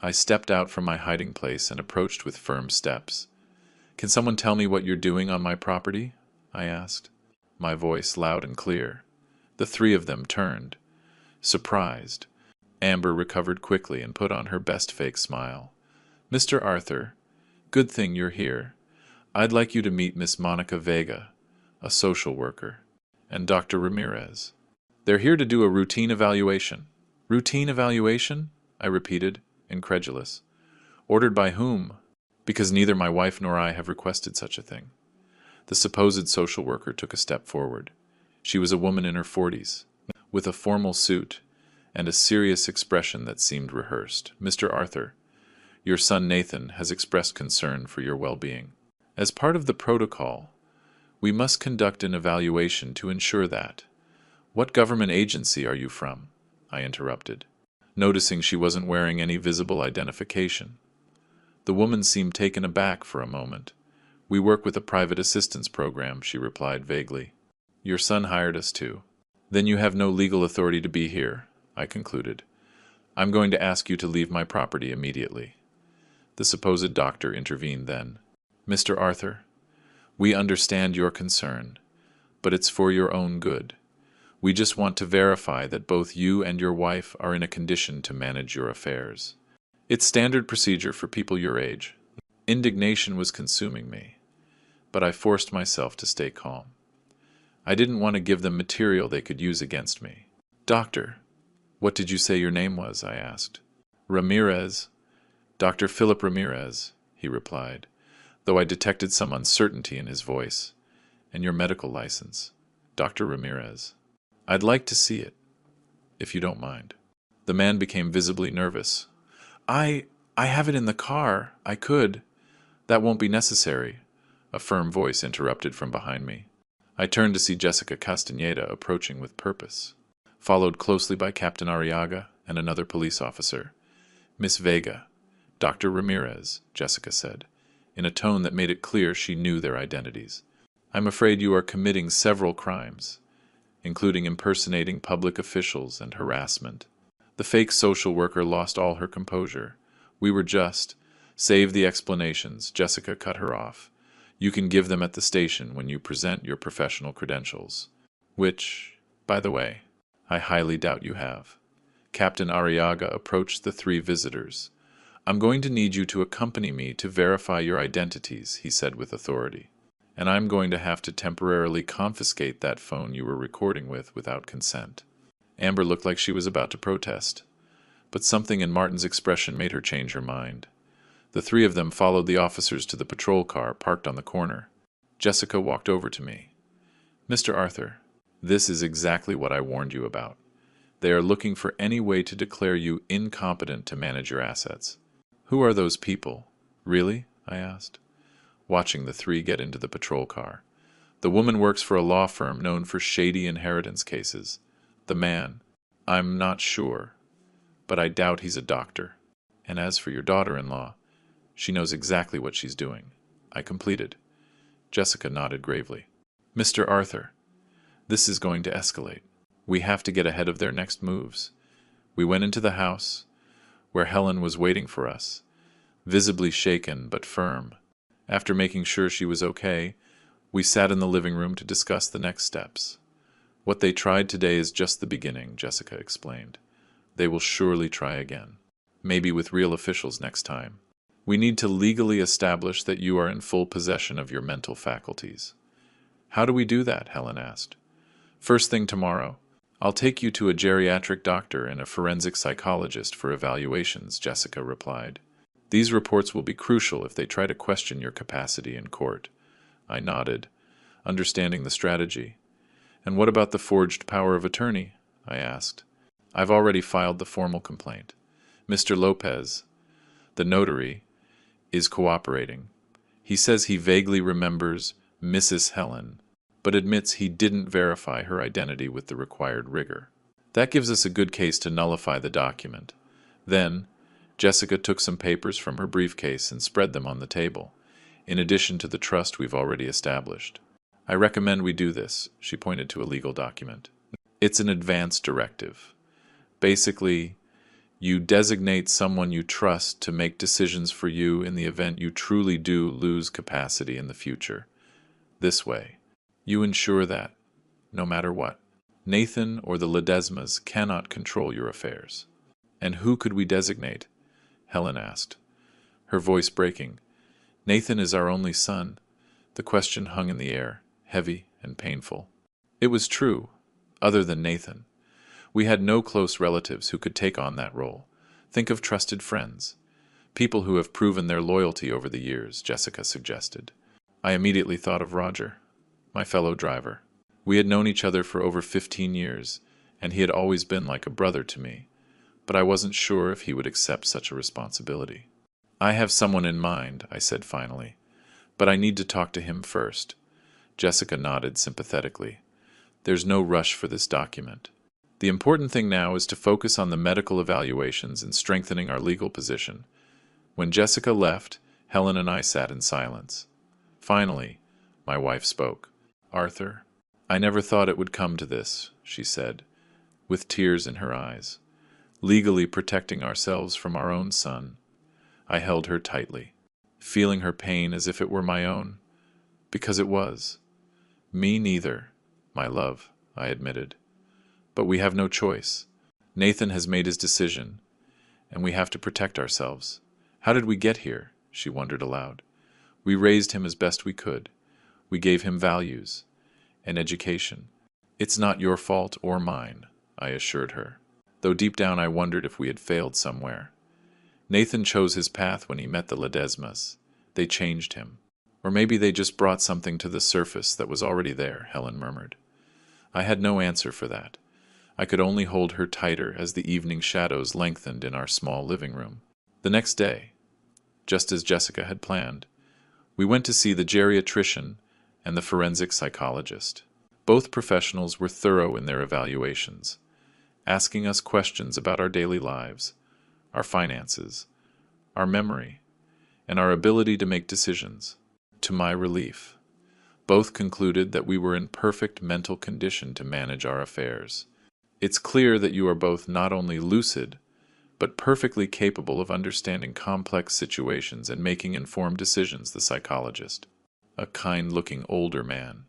I stepped out from my hiding place and approached with firm steps. Can someone tell me what you're doing on my property? I asked, my voice loud and clear. The three of them turned, surprised. Amber recovered quickly and put on her best fake smile. Mr. Arthur, good thing you're here. I'd like you to meet Miss Monica Vega, a social worker, and Dr. Ramirez. They're here to do a routine evaluation. Routine evaluation? I repeated, incredulous. Ordered by whom? Because neither my wife nor I have requested such a thing. The supposed social worker took a step forward. She was a woman in her 40s, with a formal suit and a serious expression that seemed rehearsed. Mr. Arthur, your son Nathan has expressed concern for your well-being. As part of the protocol, we must conduct an evaluation to ensure that. What government agency are you from? I interrupted, noticing she wasn't wearing any visible identification. The woman seemed taken aback for a moment. We work with a private assistance program, she replied vaguely. Your son hired us to. Then you have no legal authority to be here, I concluded. I'm going to ask you to leave my property immediately. The supposed doctor intervened then. Mr. Arthur, we understand your concern, but it's for your own good. We just want to verify that both you and your wife are in a condition to manage your affairs. It's standard procedure for people your age. Indignation was consuming me, but I forced myself to stay calm. I didn't want to give them material they could use against me. Doctor, what did you say your name was? I asked. Ramirez. Dr. Philip Ramirez, he replied, though I detected some uncertainty in his voice. And your medical license, Dr. Ramirez. I'd like to see it, if you don't mind. The man became visibly nervous. I have it in the car. I could. That won't be necessary, a firm voice interrupted from behind me. I turned to see Jessica Castañeda approaching with purpose, followed closely by Captain Arriaga and another police officer. Miss Vega, Dr. Ramirez, Jessica said, in a tone that made it clear she knew their identities. I'm afraid you are committing several crimes, including impersonating public officials and harassment. The fake social worker lost all her composure. We were just. Save the explanations, Jessica cut her off. You can give them at the station when you present your professional credentials. Which, By the way, I highly doubt you have. Captain Arriaga approached the three visitors. I'm going to need you to accompany me to verify your identities, he said with authority. And I'm going to have to temporarily confiscate that phone you were recording with without consent. Amber looked like she was about to protest, but something in Martin's expression made her change her mind. The three of them followed the officers to the patrol car parked on the corner. Jessica walked over to me. Mr. Arthur, this is exactly what I warned you about. They are looking for any way to declare you incompetent to manage your assets. Who are those people? Really? I asked, watching the three get into the patrol car. The woman works for a law firm known for shady inheritance cases. The man, I'm not sure, but I doubt he's a doctor. And as for your daughter-in-law, she knows exactly what she's doing. I completed. Jessica nodded gravely. Mr. Arthur, this is going to escalate. We have to get ahead of their next moves. We went into the house, where Helen was waiting for us, visibly shaken but firm. After making sure she was okay, we sat in the living room to discuss the next steps. What they tried today is just the beginning, Jessica explained. They will surely try again, maybe with real officials next time. We need to legally establish that you are in full possession of your mental faculties. How do we do that? Helen asked. First thing tomorrow. I'll take you to a geriatric doctor and a forensic psychologist for evaluations, Jessica replied. These reports will be crucial if they try to question your capacity in court. I nodded, understanding the strategy. And what about the forged power of attorney? I asked. I've already filed the formal complaint. Mr. Lopez, the notary, is cooperating. He says he vaguely remembers Mrs. Helen, but admits he didn't verify her identity with the required rigor. That gives us a good case to nullify the document. Then, Jessica took some papers from her briefcase and spread them on the table, in addition to the trust we've already established. I recommend we do this, she pointed to a legal document. It's an advance directive. Basically, you designate someone you trust to make decisions for you in the event you truly do lose capacity in the future. This way, you ensure that, no matter what, Nathan or the Ledesmas cannot control your affairs. And who could we designate? Helen asked, her voice breaking. Nathan is our only son. The question hung in the air, heavy and painful. It was true, other than Nathan. We had no close relatives who could take on that role. Think of trusted friends. People who have proven their loyalty over the years, Jessica suggested. I immediately thought of Roger, my fellow driver. We had known each other for over 15 years, and he had always been like a brother to me, but I wasn't sure if he would accept such a responsibility. I have someone in mind, I said finally, but I need to talk to him first. Jessica nodded sympathetically. There's no rush for this document. The important thing now is to focus on the medical evaluations and strengthening our legal position. When Jessica left, Helen and I sat in silence. Finally, my wife spoke. Arthur, I never thought it would come to this, she said, with tears in her eyes. Legally protecting ourselves from our own son. I held her tightly, feeling her pain as if it were my own, because it was. Me neither, my love, I admitted. But we have no choice. Nathan has made his decision, and we have to protect ourselves. How did we get here? She wondered aloud. We raised him as best we could. We gave him values and education. It's not your fault or mine, I assured her, though deep down I wondered if we had failed somewhere. Nathan chose his path when he met the Ledesmas. They changed him. Or maybe they just brought something to the surface that was already there, Helen murmured. I had no answer for that. I could only hold her tighter as the evening shadows lengthened in our small living room. The next day, just as Jessica had planned, we went to see the geriatrician and the forensic psychologist. Both professionals were thorough in their evaluations, asking us questions about our daily lives, our finances, our memory, and our ability to make decisions. To my relief, both concluded that we were in perfect mental condition to manage our affairs. It's clear that you are both not only lucid, but perfectly capable of understanding complex situations and making informed decisions, the psychologist, a kind-looking older man,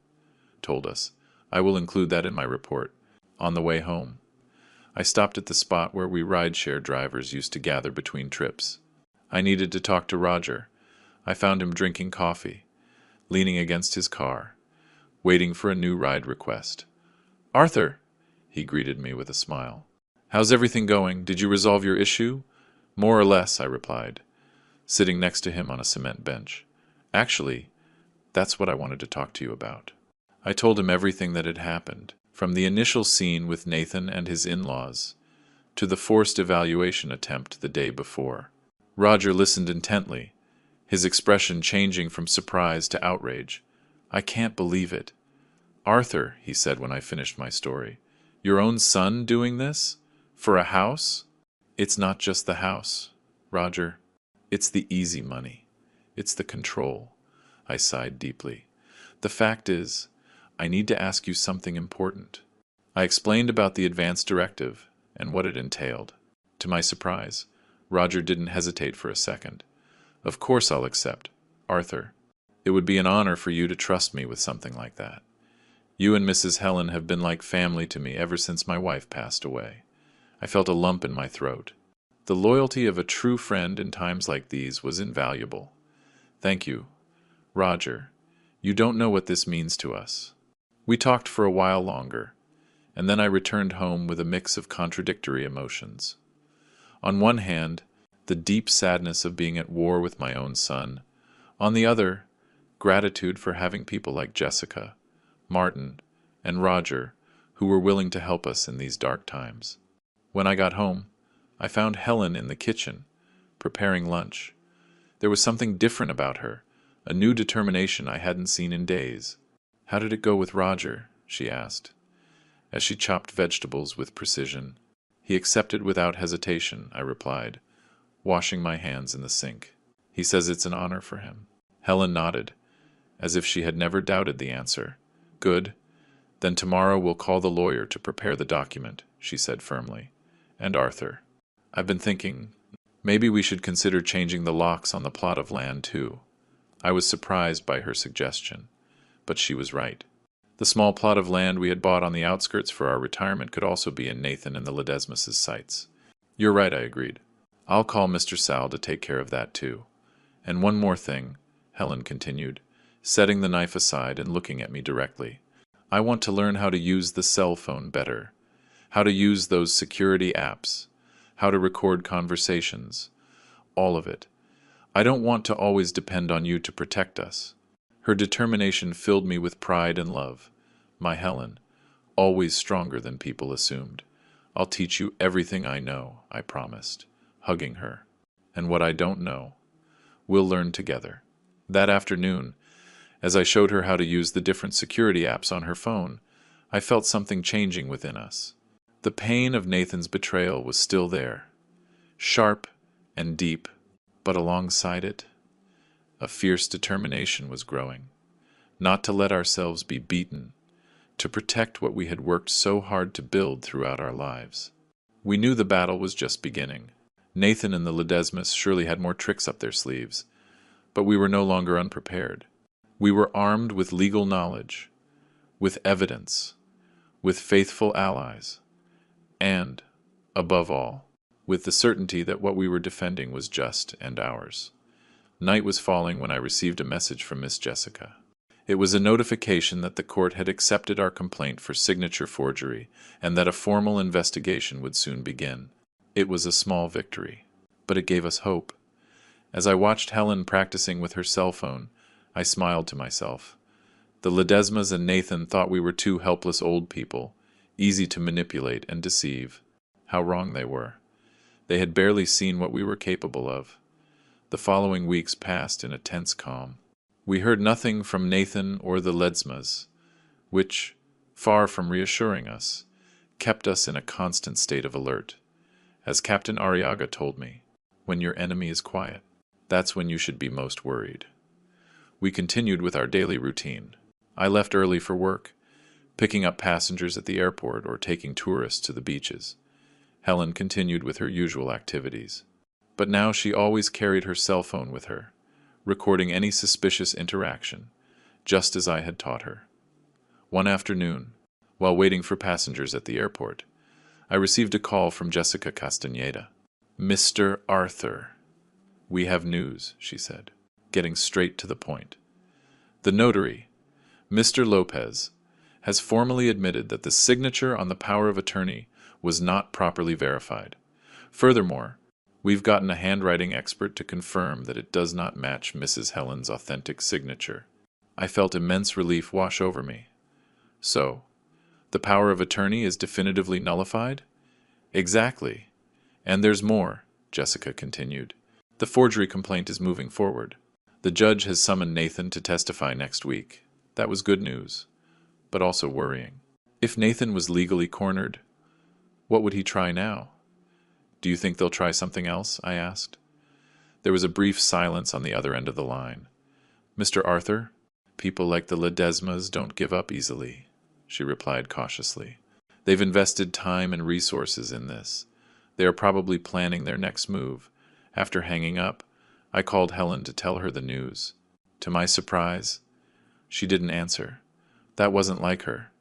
told us. I will include that in my report. On the way home, I stopped at the spot where we rideshare drivers used to gather between trips. I needed to talk to Roger. I found him drinking coffee, leaning against his car, waiting for a new ride request. "Arthur," he greeted me with a smile. "How's everything going? Did you resolve your issue?" "More or less," I replied, sitting next to him on a cement bench. "Actually, that's what I wanted to talk to you about." I told him everything that had happened, from the initial scene with Nathan and his in-laws to the forced evaluation attempt the day before. Roger listened intently, his expression changing from surprise to outrage. "I can't believe it. Arthur," he said when I finished my story, "your own son doing this? For a house?" "It's not just the house, Roger. It's the easy money. It's the control." I sighed deeply. "The fact is, I need to ask you something important." I explained about the advance directive and what it entailed. To my surprise, Roger didn't hesitate for a second. "Of course I'll accept, Arthur. It would be an honor for you to trust me with something like that. You and Mrs. Helen have been like family to me ever since my wife passed away." I felt a lump in my throat. The loyalty of a true friend in times like these was invaluable. "Thank you, Roger. You don't know what this means to us." We talked for a while longer, and then I returned home with a mix of contradictory emotions. On one hand, the deep sadness of being at war with my own son. On the other, gratitude for having people like Jessica, Martin, and Roger who were willing to help us in these dark times. When I got home, I found Helen in the kitchen, preparing lunch. There was something different about her, a new determination I hadn't seen in days. "How did it go with Roger?" she asked, as she chopped vegetables with precision. "He accepted without hesitation," I replied, washing my hands in the sink. "He says it's an honor for him." Helen nodded, as if she had never doubted the answer. "Good. Then tomorrow we'll call the lawyer to prepare the document," she said firmly. "And Arthur, I've been thinking, maybe we should consider changing the locks on the plot of land too." I was surprised by her suggestion, but she was right. The small plot of land we had bought on the outskirts for our retirement could also be in Nathan and the Ledesmas' sights. "You're right," I agreed. "I'll call Mr. Sal to take care of that too. And one more thing," Helen continued, setting the knife aside and looking at me directly. "I want to learn how to use the cell phone better, how to use those security apps, how to record conversations, all of it. I don't want to always depend on you to protect us." Her determination filled me with pride and love. My Helen, always stronger than people assumed. "I'll teach you everything I know," I promised, hugging her. "And what I don't know, we'll learn together." That afternoon, as I showed her how to use the different security apps on her phone, I felt something changing within us. The pain of Nathan's betrayal was still there, sharp and deep, but alongside it, a fierce determination was growing. Not to let ourselves be beaten, to protect what we had worked so hard to build throughout our lives. We knew the battle was just beginning. Nathan and the Ledesmas surely had more tricks up their sleeves, but we were no longer unprepared. We were armed with legal knowledge, with evidence, with faithful allies, and, above all, with the certainty that what we were defending was just and ours. Night was falling when I received a message from Miss Jessica. It was a notification that the court had accepted our complaint for signature forgery and that a formal investigation would soon begin. It was a small victory, but it gave us hope. As I watched Helen practicing with her cell phone, I smiled to myself. The Ledesmas and Nathan thought we were two helpless old people, easy to manipulate and deceive. How wrong they were. They had barely seen what we were capable of. The following weeks passed in a tense calm. We heard nothing from Nathan or the Ledesmas, which, far from reassuring us, kept us in a constant state of alert. As Captain Arriaga told me, when your enemy is quiet, that's when you should be most worried. We continued with our daily routine. I left early for work, picking up passengers at the airport or taking tourists to the beaches. Helen continued with her usual activities. But now she always carried her cell phone with her, recording any suspicious interaction, just as I had taught her. One afternoon, While waiting for passengers at the airport, I received a call from Jessica Castañeda. "Mr. Arthur, we have news," she said, getting straight to the point. "The notary, Mr. Lopez, has formally admitted that the signature on the power of attorney was not properly verified. Furthermore, we've gotten a handwriting expert to confirm that it does not match Mrs. Helen's authentic signature." I felt immense relief wash over me. "So, the power of attorney is definitively nullified?" "Exactly. And there's more," Jessica continued. "The forgery complaint is moving forward. The judge has summoned Nathan to testify next week. That was good news, but also worrying. If Nathan was legally cornered, what would he try now?" "Do you think they'll try something else?" I asked. There was a brief silence on the other end of the line. "Mr. Arthur, people like the Ledesmas don't give up easily," she replied cautiously. "They've invested time and resources in this. They are probably planning their next move." After hanging up, I called Helen to tell her the news. To my surprise, she didn't answer. That wasn't like her,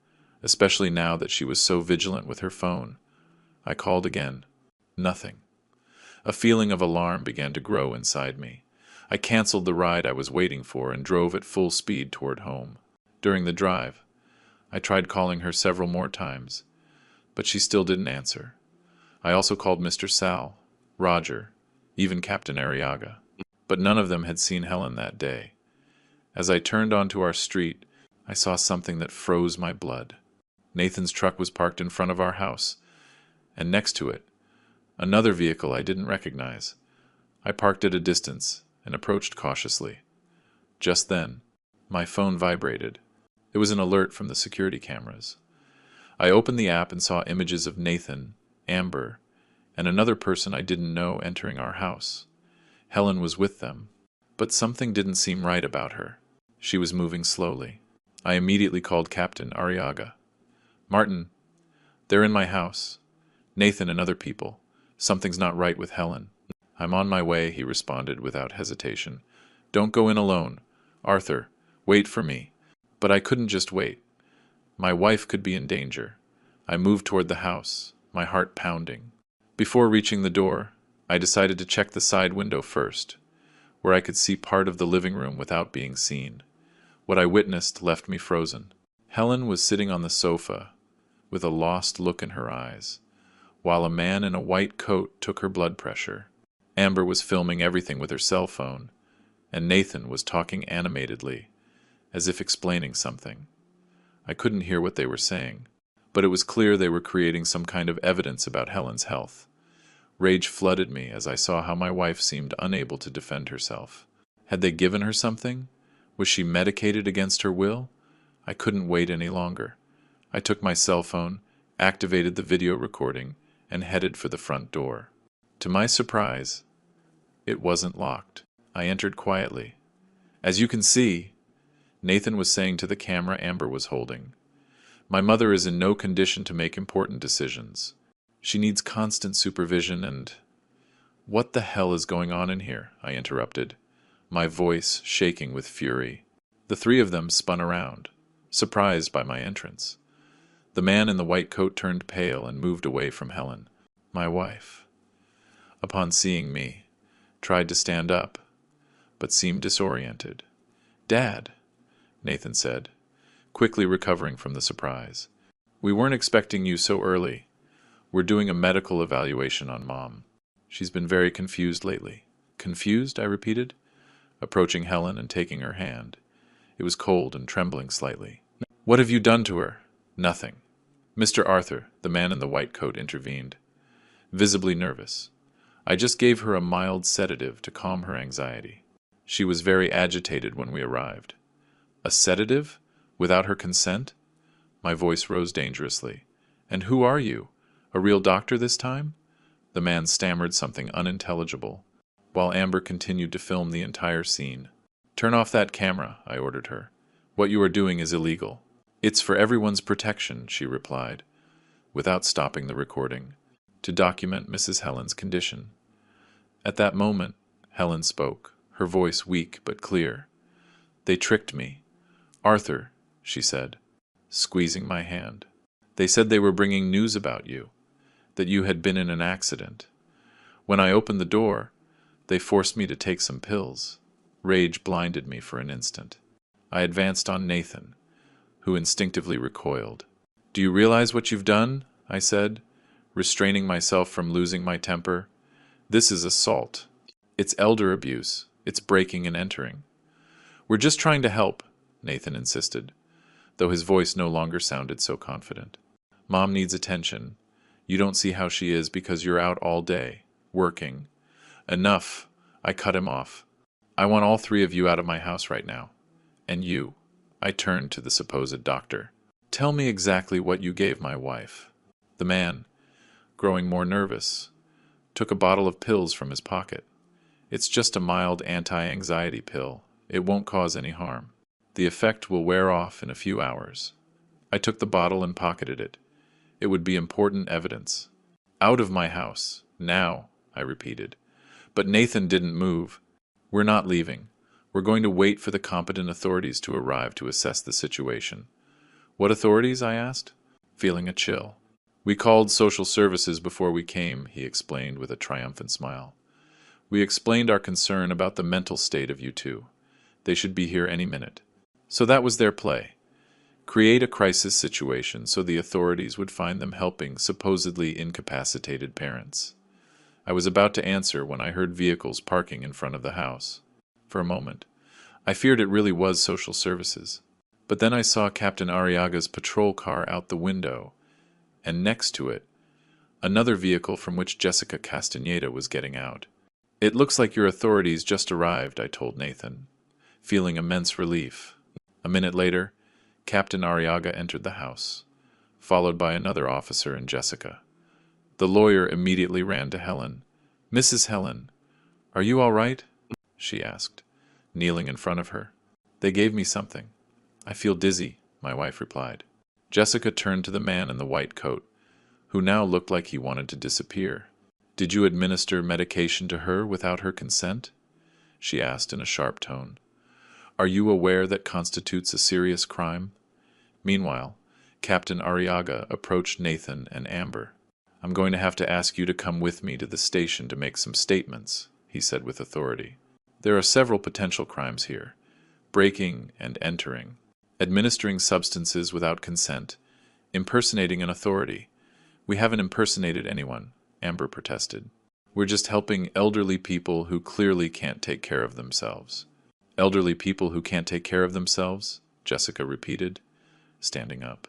especially now that she was so vigilant with her phone. I called again. Nothing. A feeling of alarm began to grow inside me. I canceled the ride I was waiting for and drove at full speed toward home. During the drive, I tried calling her several more times, but she still didn't answer. I also called Mr. Sal, Roger, even Captain Arriaga, but none of them had seen Helen that day. As I turned onto our street, I saw something that froze my blood. Nathan's truck was parked in front of our house, and next to it, another vehicle I didn't recognize. I parked at a distance and approached cautiously. Just then, my phone vibrated. It was an alert from the security cameras. I opened the app and saw images of Nathan, Amber, and another person I didn't know entering our house. Helen was with them, but something didn't seem right about her. She was moving slowly. I immediately called Captain Arriaga. "Martin, they're in my house. Nathan and other people. Something's not right with Helen." "I'm on my way," he responded without hesitation. "Don't go in alone. Arthur, wait for me." But I couldn't just wait. My wife could be in danger. I moved toward the house, my heart pounding. Before reaching the door, I decided to check the side window first, where I could see part of the living room without being seen. What I witnessed left me frozen. Helen was sitting on the sofa, with a lost look in her eyes, while a man in a white coat took her blood pressure. Amber was filming everything with her cell phone, and Nathan was talking animatedly, as if explaining something. I couldn't hear what they were saying, but it was clear they were creating some kind of evidence about Helen's health. Rage flooded me as I saw how my wife seemed unable to defend herself. Had they given her something? Was she medicated against her will? I couldn't wait any longer. I took my cell phone, activated the video recording, and headed for the front door. To my surprise, it wasn't locked. I entered quietly. "As you can see," Nathan was saying to the camera Amber was holding, "my mother is in no condition to make important decisions. She needs constant supervision and—" "What the hell is going on in here?" I interrupted, my voice shaking with fury. The three of them spun around, surprised by my entrance. The man in the white coat turned pale and moved away from Helen. My wife, upon seeing me, tried to stand up, but seemed disoriented. "Dad," Nathan said, quickly recovering from the surprise. "We weren't expecting you so early. We're doing a medical evaluation on Mom. She's been very confused lately." "Confused?" I repeated, approaching Helen and taking her hand. It was cold and trembling slightly. "What have you done to her?" "Nothing." Mr. Arthur, the man in the white coat, intervened, visibly nervous. "I just gave her a mild sedative to calm her anxiety. She was very agitated when we arrived." "A sedative? Without her consent?" My voice rose dangerously. "And who are you? A real doctor this time?" The man stammered something unintelligible, while Amber continued to film the entire scene. "Turn off that camera," I ordered her. "What you are doing is illegal." "It's for everyone's protection," she replied, without stopping the recording, "to document Mrs. Helen's condition." At that moment, Helen spoke, her voice weak but clear. "They tricked me. Arthur," she said, squeezing my hand. They said they were bringing news about you, that you had been in an accident. When I opened the door, they forced me to take some pills. Rage blinded me for an instant. I advanced on Nathan, who instinctively recoiled. "Do you realize what you've done?" I said, restraining myself from losing my temper. "This is assault. It's elder abuse. It's breaking and entering." "We're just trying to help," Nathan insisted, though his voice no longer sounded so confident. "Mom needs attention. You don't see how she is because you're out all day, working." "Enough," I cut him off. "I want all three of you out of my house right now. And you," I turned to the supposed doctor. "Tell me exactly what you gave my wife." The man, growing more nervous, took a bottle of pills from his pocket. "It's just a mild anti-anxiety pill. It won't cause any harm. The effect will wear off in a few hours." I took the bottle and pocketed it. It would be important evidence. "Out of my house. Now," I repeated. But Nathan didn't move. "We're not leaving. We're going to wait for the competent authorities to arrive to assess the situation." "What authorities?" I asked, feeling a chill. "We called social services before we came," he explained with a triumphant smile. "We explained our concern about the mental state of you two. They should be here any minute." So that was their play. Create a crisis situation so the authorities would find them helping supposedly incapacitated parents. I was about to answer when I heard vehicles parking in front of the house. For a moment, I feared it really was social services. But then I saw Captain Arriaga's patrol car out the window, and next to it, another vehicle from which Jessica Castaneda was getting out. "It looks like your authorities just arrived," I told Nathan, feeling immense relief. A minute later, Captain Arriaga entered the house, followed by another officer and Jessica. The lawyer immediately ran to Helen. "Mrs. Helen, are you all right?" she asked, kneeling in front of her. "They gave me something. I feel dizzy," my wife replied. Jessica turned to the man in the white coat, who now looked like he wanted to disappear. "Did you administer medication to her without her consent?" she asked in a sharp tone. "Are you aware that constitutes a serious crime?" Meanwhile, Captain Arriaga approached Nathan and Amber. "I'm going to have to ask you to come with me to the station to make some statements," he said with authority. "There are several potential crimes here: breaking and entering, administering substances without consent, impersonating an authority." "We haven't impersonated anyone," Amber protested. "We're just helping elderly people who clearly can't take care of themselves." "Elderly people who can't take care of themselves?" Jessica repeated, standing up.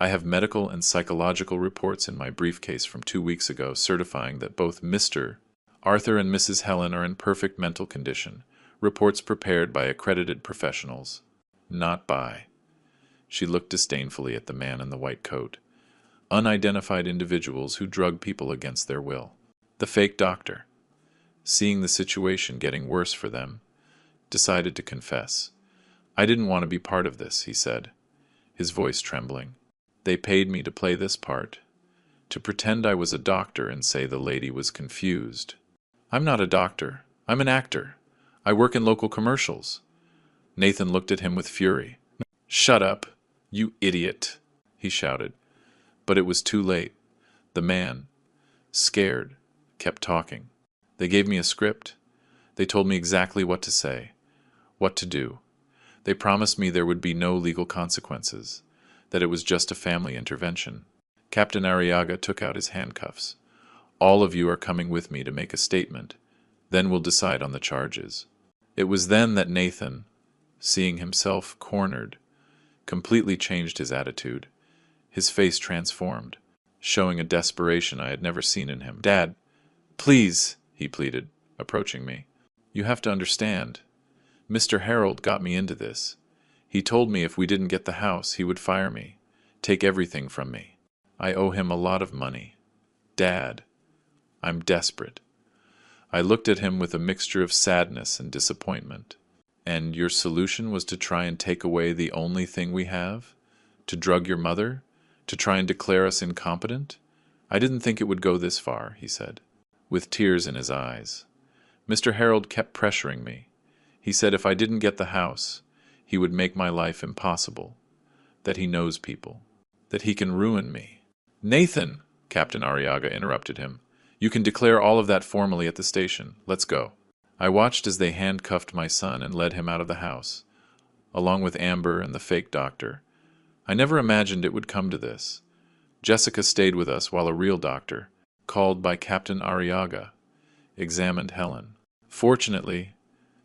"I have medical and psychological reports in my briefcase from 2 weeks ago certifying that both Mr. Arthur and Mrs. Helen are in perfect mental condition. Reports prepared by accredited professionals." "Not by." She looked disdainfully at the man in the white coat. "Unidentified individuals who drug people against their will." The fake doctor, seeing the situation getting worse for them, decided to confess. "I didn't want to be part of this," he said, his voice trembling. "They paid me to play this part, to pretend I was a doctor and say the lady was confused." "I'm not a doctor. I'm an actor. I work in local commercials." Nathan looked at him with fury. "Shut up, you idiot," he shouted. But it was too late. The man, scared, kept talking. "They gave me a script. They told me exactly what to say, what to do. They promised me there would be no legal consequences, that it was just a family intervention." Captain Arriaga took out his handcuffs. "All of you are coming with me to make a statement. Then we'll decide on the charges." It was then that Nathan, seeing himself cornered, completely changed his attitude. His face transformed, showing a desperation I had never seen in him. "Dad, please," he pleaded, approaching me. "You have to understand. Mr. Harold got me into this. He told me if we didn't get the house, he would fire me, take everything from me. I owe him a lot of money. Dad, I'm desperate." I looked at him with a mixture of sadness and disappointment. "And your solution was to try and take away the only thing we have? To drug your mother? To try and declare us incompetent? I didn't think it would go this far," he said, with tears in his eyes. "Mr. Harold kept pressuring me. He said if I didn't get the house, he would make my life impossible, that he knows people." that he can ruin me. Nathan, Captain Arriaga interrupted him. You can declare all of that formally at the station. Let's go. I watched as they handcuffed my son and led him out of the house, along with Amber and the fake doctor. I never imagined it would come to this. Jessica stayed with us while a real doctor, called by Captain Arriaga, examined Helen. Fortunately,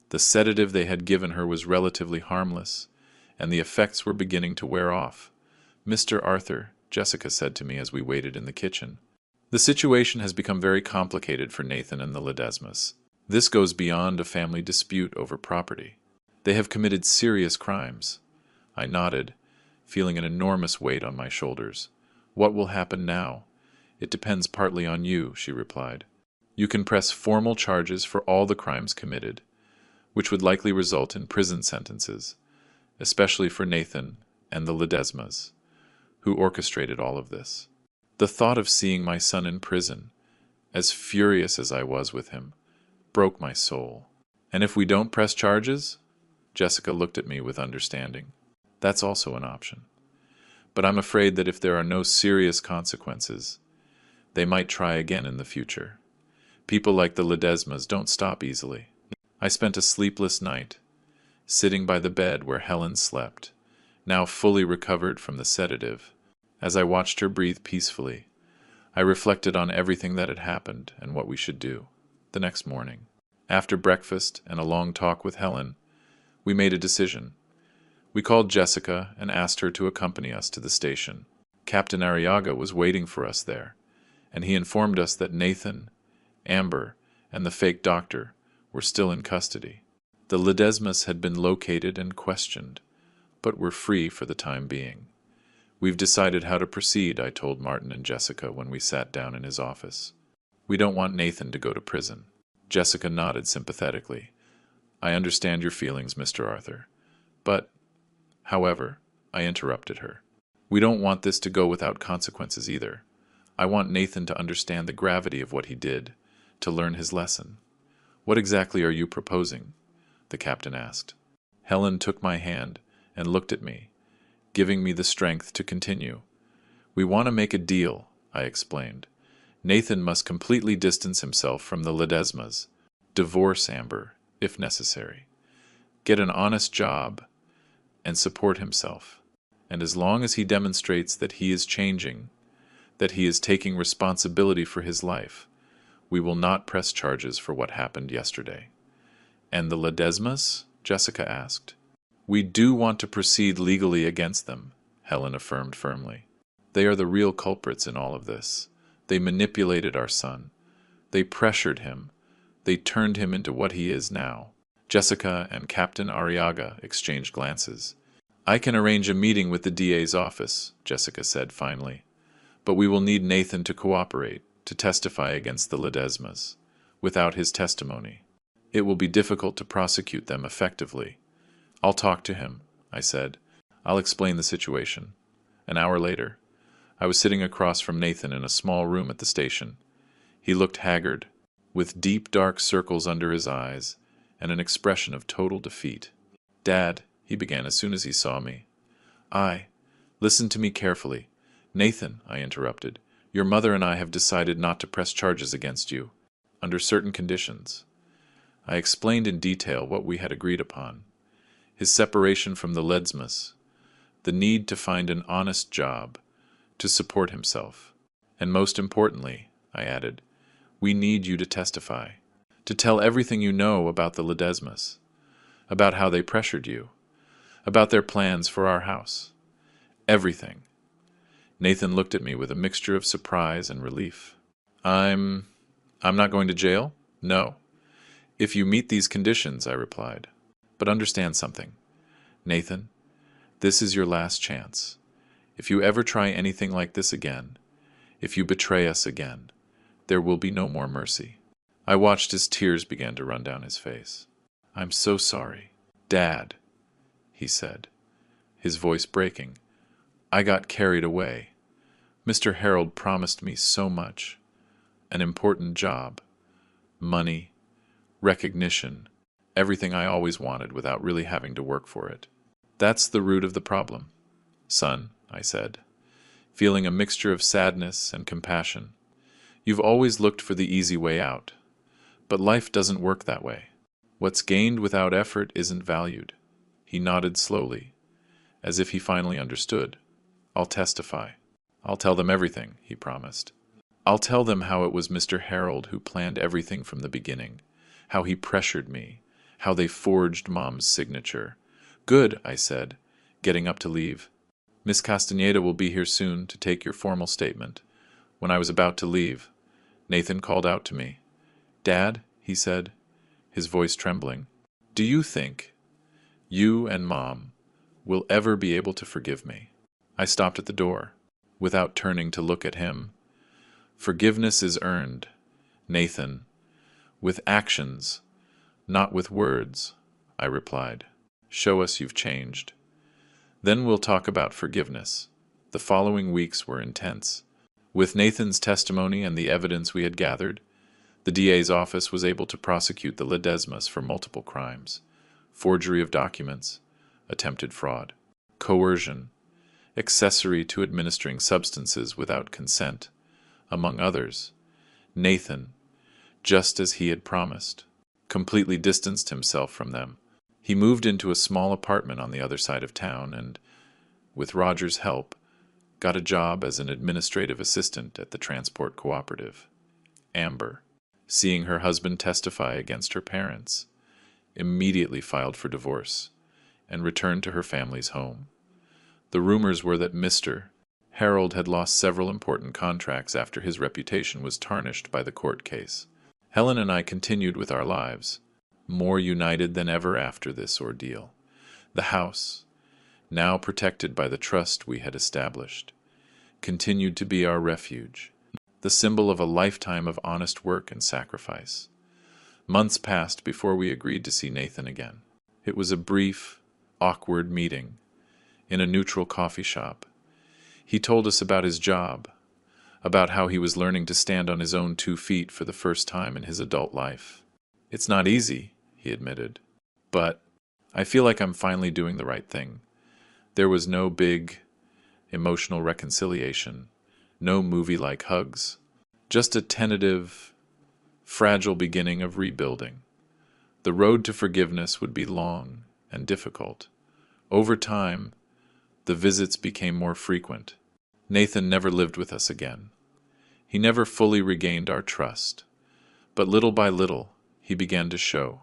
the sedative they had given her was relatively harmless, and the effects were beginning to wear off. Mr. Arthur, Jessica said to me as we waited in the kitchen, the situation has become very complicated for Nathan and the Ledesmas. This goes beyond a family dispute over property. They have committed serious crimes. I nodded, feeling an enormous weight on my shoulders. What will happen now? It depends partly on you, she replied. You can press formal charges for all the crimes committed, which would likely result in prison sentences, especially for Nathan and the Ledesmas, who orchestrated all of this. The thought of seeing my son in prison, as furious as I was with him, broke my soul. And if we don't press charges? Jessica looked at me with understanding. That's also an option. But I'm afraid that if there are no serious consequences, they might try again in the future. People like the Ledesmas don't stop easily. I spent a sleepless night, sitting by the bed where Helen slept, now fully recovered from the sedative. As I watched her breathe peacefully, I reflected on everything that had happened and what we should do. The next morning, after breakfast and a long talk with Helen, we made a decision. We called Jessica and asked her to accompany us to the station. Captain Arriaga was waiting for us there, and he informed us that Nathan, Amber, and the fake doctor were still in custody. The Ledesmas had been located and questioned, but were free for the time being. We've decided how to proceed, I told Martin and Jessica when we sat down in his office. We don't want Nathan to go to prison. Jessica nodded sympathetically. I understand your feelings, Mr. Arthur. But, however, I interrupted her. We don't want this to go without consequences either. I want Nathan to understand the gravity of what he did, to learn his lesson. What exactly are you proposing? The captain asked. Helen took my hand and looked at me, giving me the strength to continue. We want to make a deal, I explained. Nathan must completely distance himself from the Ledesmas, divorce Amber, if necessary, get an honest job, and support himself. And as long as he demonstrates that he is changing, that he is taking responsibility for his life, we will not press charges for what happened yesterday. And the Ledesmas? Jessica asked. We do want to proceed legally against them, Helen affirmed firmly. They are the real culprits in all of this. They manipulated our son. They pressured him. They turned him into what he is now. Jessica and Captain Arriaga exchanged glances. I can arrange a meeting with the DA's office, Jessica said finally. But we will need Nathan to cooperate, to testify against the Ledesmas. Without his testimony, it will be difficult to prosecute them effectively. I'll talk to him, I said. I'll explain the situation. An hour later, I was sitting across from Nathan in a small room at the station. He looked haggard, with deep dark circles under his eyes and an expression of total defeat. Dad, he began as soon as he saw me. Listen to me carefully. Nathan, I interrupted, your mother and I have decided not to press charges against you, under certain conditions. I explained in detail what we had agreed upon. His separation from the Ledesmas, the need to find an honest job, to support himself. And most importantly, I added, we need you to testify, to tell everything you know about the Ledesmas, about how they pressured you, about their plans for our house. Everything. Nathan looked at me with a mixture of surprise and relief. I'm not going to jail? No. If you meet these conditions, I replied. But understand something. Nathan, this is your last chance. If you ever try anything like this again, if you betray us again, there will be no more mercy. I watched as tears began to run down his face. I'm so sorry. Dad, he said, his voice breaking. I got carried away. Mr. Harold promised me so much. An important job, money, recognition, everything I always wanted without really having to work for it. That's the root of the problem. Son, I said, feeling a mixture of sadness and compassion. You've always looked for the easy way out, but life doesn't work that way. What's gained without effort isn't valued. He nodded slowly, as if he finally understood. I'll testify. I'll tell them everything, he promised. I'll tell them how it was Mr. Harold who planned everything from the beginning, how he pressured me, how they forged Mom's signature. Good, I said, getting up to leave. Miss Castaneda will be here soon to take your formal statement. When I was about to leave, Nathan called out to me. Dad, he said, his voice trembling, do you think you and Mom will ever be able to forgive me? I stopped at the door, without turning to look at him. Forgiveness is earned, Nathan, with actions, not with words, I replied. Show us you've changed. Then we'll talk about forgiveness. The following weeks were intense. With Nathan's testimony and the evidence we had gathered, the DA's office was able to prosecute the Ledesmas for multiple crimes: forgery of documents, attempted fraud, coercion, accessory to administering substances without consent, among others. Nathan, just as he had promised, completely distanced himself from them. He moved into a small apartment on the other side of town and, with Roger's help, got a job as an administrative assistant at the transport cooperative. Amber, seeing her husband testify against her parents, immediately filed for divorce and returned to her family's home. The rumors were that Mr. Harold had lost several important contracts after his reputation was tarnished by the court case. Helen and I continued with our lives, more united than ever after this ordeal. The house, now protected by the trust we had established, continued to be our refuge, the symbol of a lifetime of honest work and sacrifice. Months passed before we agreed to see Nathan again. It was a brief, awkward meeting in a neutral coffee shop. He told us about his job, about how he was learning to stand on his own 2 feet for the first time in his adult life. It's not easy, he admitted, but I feel like I'm finally doing the right thing. There was no big, emotional reconciliation, no movie-like hugs, just a tentative, fragile beginning of rebuilding. The road to forgiveness would be long and difficult. Over time, the visits became more frequent. Nathan never lived with us again. He never fully regained our trust, but little by little, he began to show,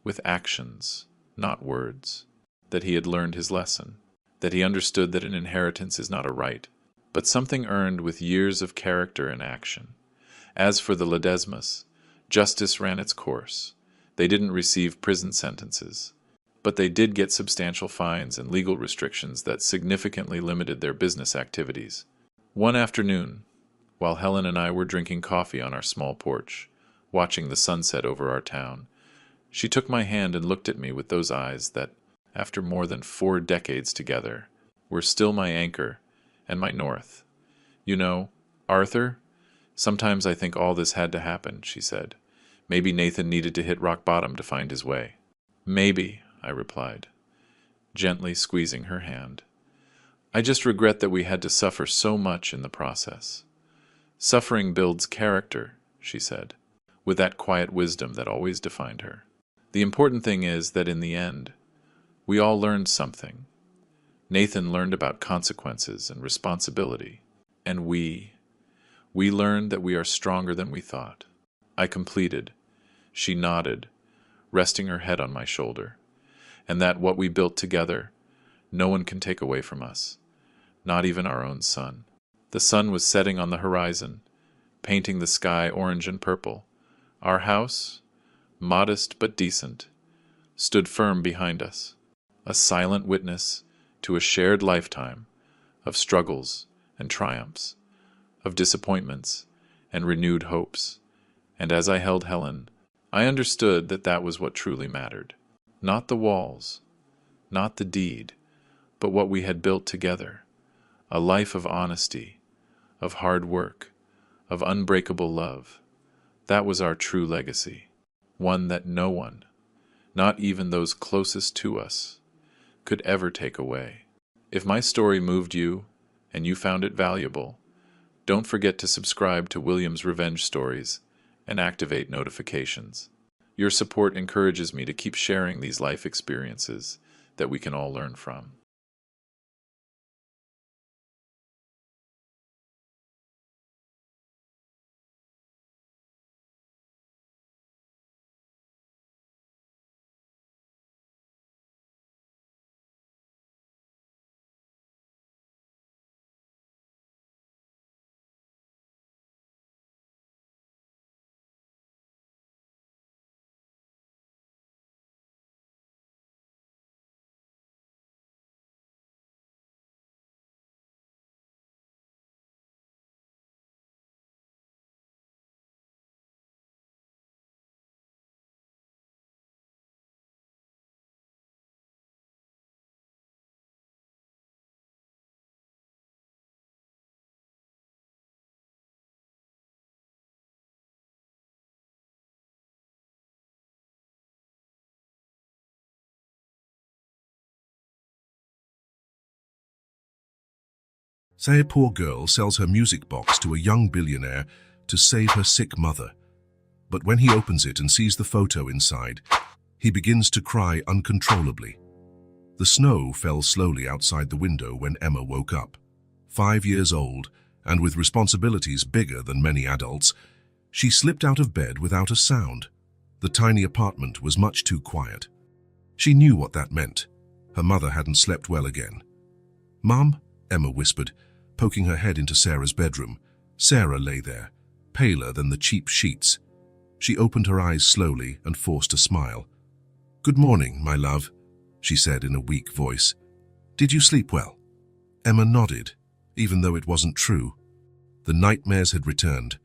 with actions, not words, that he had learned his lesson, that he understood that an inheritance is not a right, but something earned with years of character and action. As for the Ledesmas, justice ran its course. They didn't receive prison sentences, but they did get substantial fines and legal restrictions that significantly limited their business activities. One afternoon, while Helen and I were drinking coffee on our small porch, watching the sunset over our town, she took my hand and looked at me with those eyes that, after more than 4 decades together, were still my anchor and my north. You know, Arthur, sometimes I think all this had to happen, she said. Maybe Nathan needed to hit rock bottom to find his way. Maybe, I replied, gently squeezing her hand. I just regret that we had to suffer so much in the process. Suffering builds character, she said, with that quiet wisdom that always defined her. The important thing is that in the end, we all learned something. Nathan learned about consequences and responsibility, and we learned that we are stronger than we thought. I completed. She nodded, resting her head on my shoulder, and that what we built together, no one can take away from us, not even our own sun. The sun was setting on the horizon, painting the sky orange and purple. Our house, modest but decent, stood firm behind us, a silent witness to a shared lifetime of struggles and triumphs, of disappointments and renewed hopes. And as I held Helen, I understood that that was what truly mattered. Not the walls, not the deed, but what we had built together. A life of honesty, of hard work, of unbreakable love. That was our true legacy. One that no one, not even those closest to us, could ever take away. If my story moved you, and you found it valuable, don't forget to subscribe to William's Revenge Stories and activate notifications. Your support encourages me to keep sharing these life experiences that we can all learn from. Say a poor girl sells her music box to a young billionaire to save her sick mother. But when he opens it and sees the photo inside, he begins to cry uncontrollably. The snow fell slowly outside the window when Emma woke up. 5 years old, and with responsibilities bigger than many adults, she slipped out of bed without a sound. The tiny apartment was much too quiet. She knew what that meant. Her mother hadn't slept well again. "Mum," Emma whispered, poking her head into Sarah's bedroom. Sarah lay there, paler than the cheap sheets. She opened her eyes slowly and forced a smile. "Good morning, my love," she said in a weak voice. "Did you sleep well?" Emma nodded, even though it wasn't true. The nightmares had returned,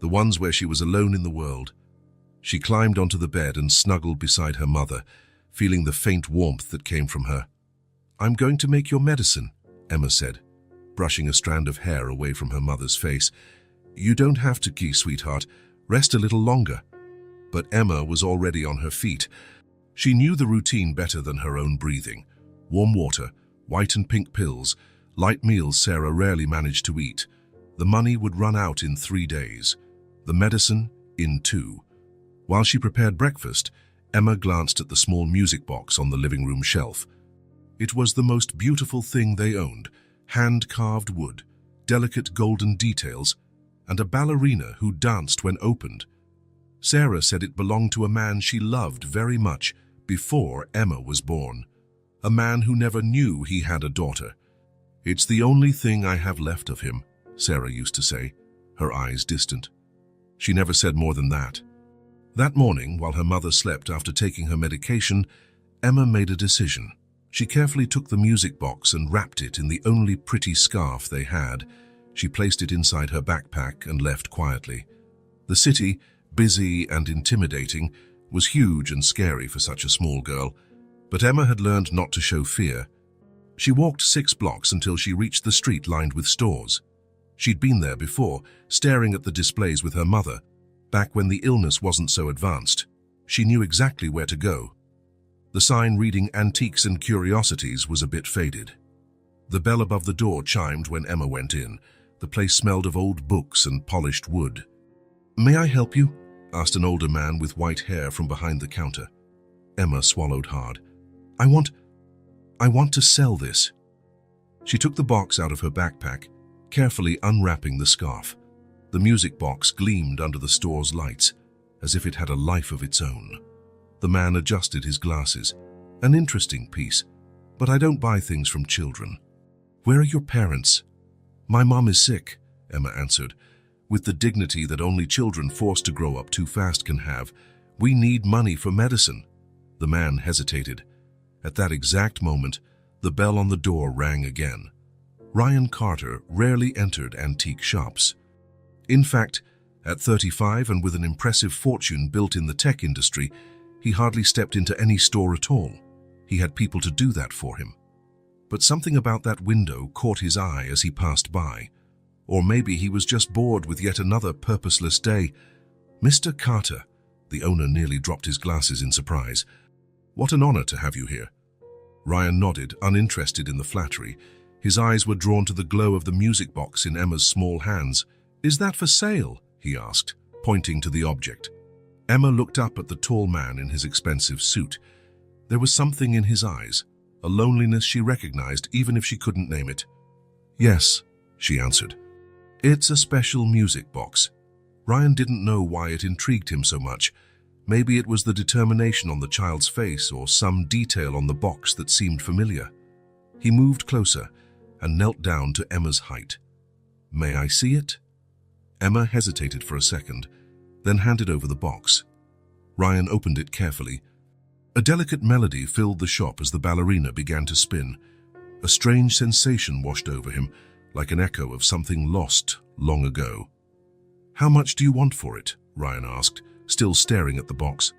the ones where she was alone in the world. She climbed onto the bed and snuggled beside her mother, feeling the faint warmth that came from her. "I'm going to make your medicine," Emma said, brushing a strand of hair away from her mother's face. "You don't have to, sweetheart. Rest a little longer." But Emma was already on her feet. She knew the routine better than her own breathing. Warm water, white and pink pills, light meals Sarah rarely managed to eat. The money would run out in 3 days. The medicine in 2. While she prepared breakfast, Emma glanced at the small music box on the living room shelf. It was the most beautiful thing they owned. Hand-carved wood, delicate golden details, and a ballerina who danced when opened. Sarah said it belonged to a man she loved very much before Emma was born. A man who never knew he had a daughter. "It's the only thing I have left of him," Sarah used to say, her eyes distant. She never said more than that. That morning, while her mother slept after taking her medication, Emma made a decision. She carefully took the music box and wrapped it in the only pretty scarf they had. She placed it inside her backpack and left quietly. The city, busy and intimidating, was huge and scary for such a small girl, but Emma had learned not to show fear. She walked 6 blocks until she reached the street lined with stores. She'd been there before, staring at the displays with her mother, back when the illness wasn't so advanced. She knew exactly where to go. The sign reading "Antiques and Curiosities" was a bit faded. The bell above the door chimed when Emma went in. The place smelled of old books and polished wood. "May I help you?" asked an older man with white hair from behind the counter. Emma swallowed hard. I want to sell this." She took the box out of her backpack, carefully unwrapping the scarf. The music box gleamed under the store's lights, as if it had a life of its own. The man adjusted his glasses. "An interesting piece, but I don't buy things from children." "Where are your parents?" "My mom is sick," Emma answered, with the dignity that only children forced to grow up too fast can have. "We need money for medicine." The man hesitated. At that exact moment, the bell on the door rang again. Ryan Carter rarely entered antique shops. In fact, at 35 and with an impressive fortune built in the tech industry, he hardly stepped into any store at all. He had people to do that for him. But something about that window caught his eye as he passed by. Or maybe he was just bored with yet another purposeless day. "Mr. Carter," the owner nearly dropped his glasses in surprise. "What an honor to have you here." Ryan nodded, uninterested in the flattery. His eyes were drawn to the glow of the music box in Emma's small hands. "Is that for sale?" he asked, pointing to the object. Emma looked up at the tall man in his expensive suit. There was something in his eyes, a loneliness she recognized even if she couldn't name it. "Yes," she answered. "It's a special music box." Ryan didn't know why it intrigued him so much. Maybe it was the determination on the child's face or some detail on the box that seemed familiar. He moved closer and knelt down to Emma's height. "May I see it?" Emma hesitated for a second, then handed over the box. Ryan opened it carefully. A delicate melody filled the shop as the ballerina began to spin. A strange sensation washed over him, like an echo of something lost long ago. "How much do you want for it?" Ryan asked, still staring at the box.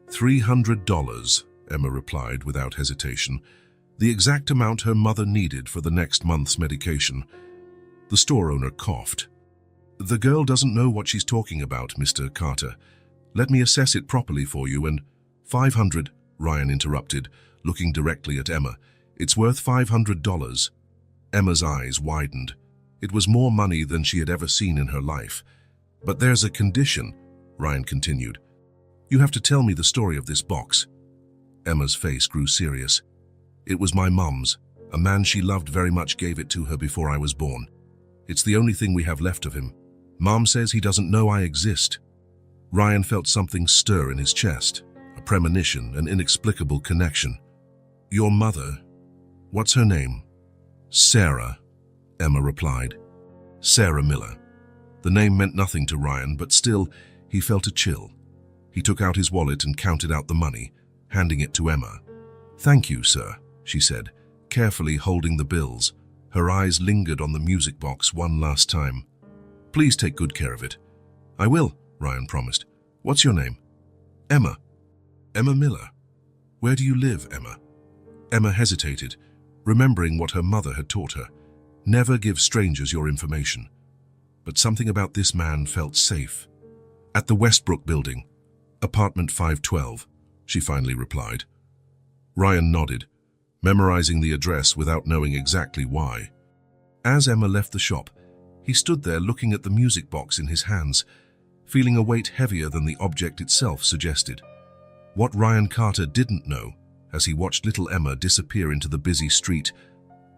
$300, Emma replied without hesitation, the exact amount her mother needed for the next month's medication. The store owner coughed. "The girl doesn't know what she's talking about, Mr. Carter. Let me assess it properly for you and—" "500, Ryan interrupted, looking directly at Emma. "It's worth $500. Emma's eyes widened. It was more money than she had ever seen in her life. "But there's a condition," Ryan continued. "You have to tell me the story of this box." Emma's face grew serious. "It was my mum's. A man she loved very much gave it to her before I was born. It's the only thing we have left of him. Mom says he doesn't know I exist." Ryan felt something stir in his chest, a premonition, an inexplicable connection. "Your mother, what's her name?" "Sarah," Emma replied. Sarah Miller. The name meant nothing to Ryan, but still, he felt a chill. He took out his wallet and counted out the money, handing it to Emma. "Thank you, sir," she said, carefully holding the bills. Her eyes lingered on the music box one last time. "Please take good care of it." "I will," Ryan promised. "What's your name?" "Emma." "Emma Miller. Where do you live, Emma?" Emma hesitated, remembering what her mother had taught her. Never give strangers your information. But something about this man felt safe. "At the Westbrook building, apartment 512, she finally replied. Ryan nodded, memorizing the address without knowing exactly why. As Emma left the shop, he stood there looking at the music box in his hands, feeling a weight heavier than the object itself suggested. What Ryan Carter didn't know, as he watched little Emma disappear into the busy street,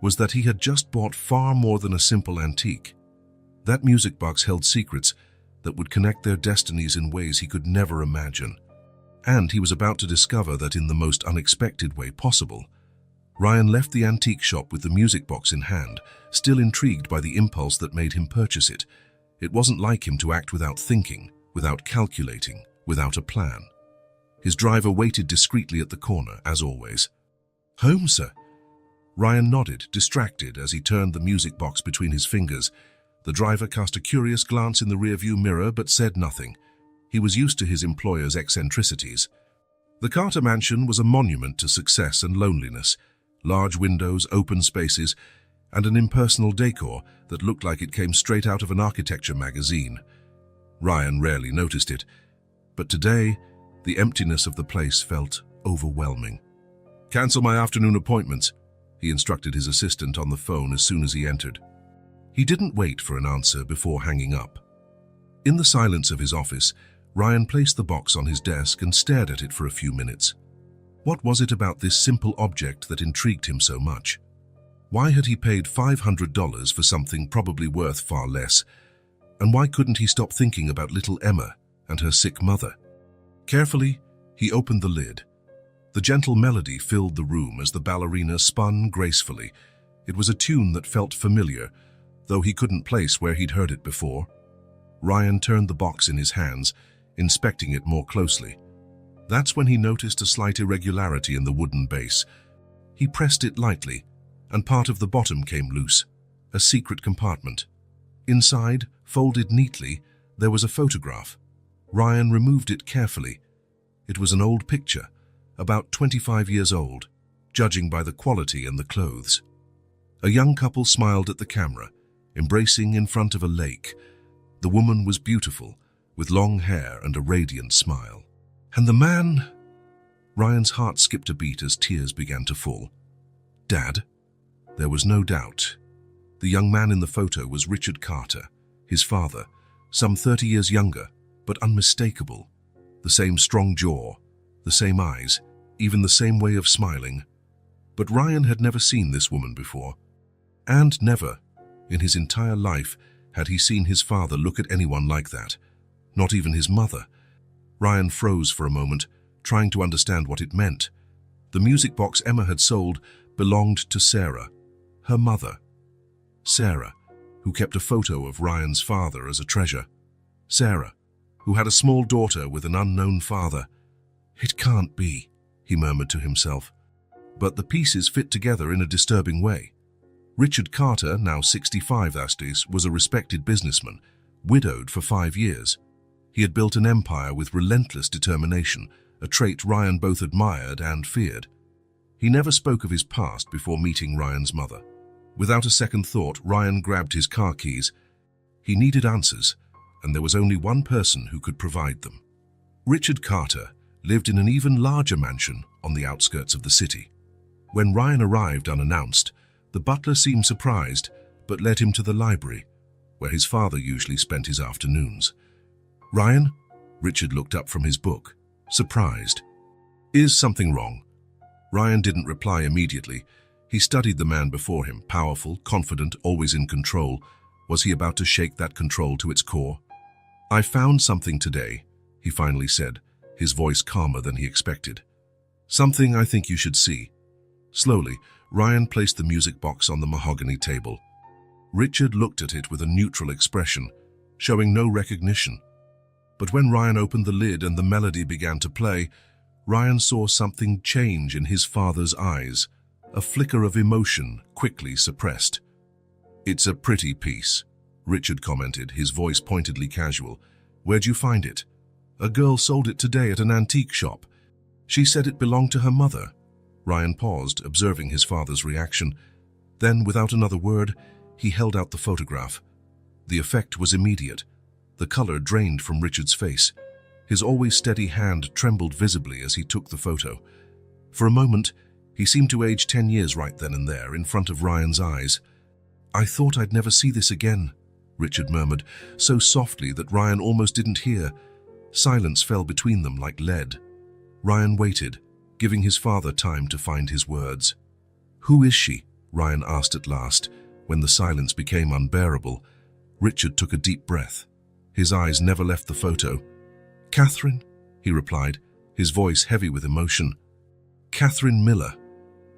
was that he had just bought far more than a simple antique. That music box held secrets that would connect their destinies in ways he could never imagine. And he was about to discover that in the most unexpected way possible. Ryan left the antique shop with the music box in hand, still intrigued by the impulse that made him purchase it. It wasn't like him to act without thinking, without calculating, without a plan. His driver waited discreetly at the corner, as always. "Home, sir?" Ryan nodded, distracted, as he turned the music box between his fingers. The driver cast a curious glance in the rearview mirror but said nothing. He was used to his employer's eccentricities. The Carter mansion was a monument to success and loneliness. Large windows, open spaces, and an impersonal decor that looked like it came straight out of an architecture magazine. Ryan rarely noticed it, but today, the emptiness of the place felt overwhelming. "Cancel my afternoon appointments," he instructed his assistant on the phone as soon as he entered. He didn't wait for an answer before hanging up. In the silence of his office, Ryan placed the box on his desk and stared at it for a few minutes. What was it about this simple object that intrigued him so much? Why had he paid $500 for something probably worth far less? And why couldn't he stop thinking about little Emma and her sick mother? Carefully, he opened the lid. The gentle melody filled the room as the ballerina spun gracefully. It was a tune that felt familiar, though he couldn't place where he'd heard it before. Ryan turned the box in his hands, inspecting it more closely. That's when he noticed a slight irregularity in the wooden base. He pressed it lightly, and part of the bottom came loose, a secret compartment. Inside, folded neatly, there was a photograph. Ryan removed it carefully. It was an old picture, about 25 years old, judging by the quality and the clothes. A young couple smiled at the camera, embracing in front of a lake. The woman was beautiful, with long hair and a radiant smile. And the man... Ryan's heart skipped a beat as tears began to fall. "Dad?" There was no doubt. The young man in the photo was Richard Carter, his father, some 30 years younger, but unmistakable. The same strong jaw, the same eyes, even the same way of smiling. But Ryan had never seen this woman before. And never, in his entire life, had he seen his father look at anyone like that. Not even his mother. Ryan froze for a moment, trying to understand what it meant. The music box Emma had sold belonged to Sarah, her mother. Sarah, who kept a photo of Ryan's father as a treasure. Sarah, who had a small daughter with an unknown father. It can't be, he murmured to himself. But the pieces fit together in a disturbing way. Richard Carter, now 65, was a respected businessman, widowed for 5 years. He had built an empire with relentless determination, a trait Ryan both admired and feared. He never spoke of his past before meeting Ryan's mother. Without a second thought, Ryan grabbed his car keys. He needed answers, and there was only one person who could provide them. Richard Carter lived in an even larger mansion on the outskirts of the city. When Ryan arrived unannounced, the butler seemed surprised, but led him to the library, where his father usually spent his afternoons. "Ryan?" Richard looked up from his book, surprised. "Is something wrong?" Ryan didn't reply immediately. He studied the man before him, powerful, confident, always in control. Was he about to shake that control to its core? "I found something today," he finally said, his voice calmer than he expected. "Something I think you should see." Slowly, Ryan placed the music box on the mahogany table. Richard looked at it with a neutral expression, showing no recognition. But when Ryan opened the lid and the melody began to play, Ryan saw something change in his father's eyes, a flicker of emotion quickly suppressed. "It's a pretty piece," Richard commented, his voice pointedly casual. "Where'd you find it?" "A girl sold it today at an antique shop. She said it belonged to her mother." Ryan paused, observing his father's reaction. Then, without another word, he held out the photograph. The effect was immediate. The color drained from Richard's face. His always steady hand trembled visibly as he took the photo. For a moment, he seemed to age 10 years right then and there, in front of Ryan's eyes. "I thought I'd never see this again," Richard murmured, so softly that Ryan almost didn't hear. Silence fell between them like lead. Ryan waited, giving his father time to find his words. "Who is she?" Ryan asked at last, when the silence became unbearable. Richard took a deep breath. His eyes never left the photo. "Catherine," he replied, his voice heavy with emotion. "Catherine Miller."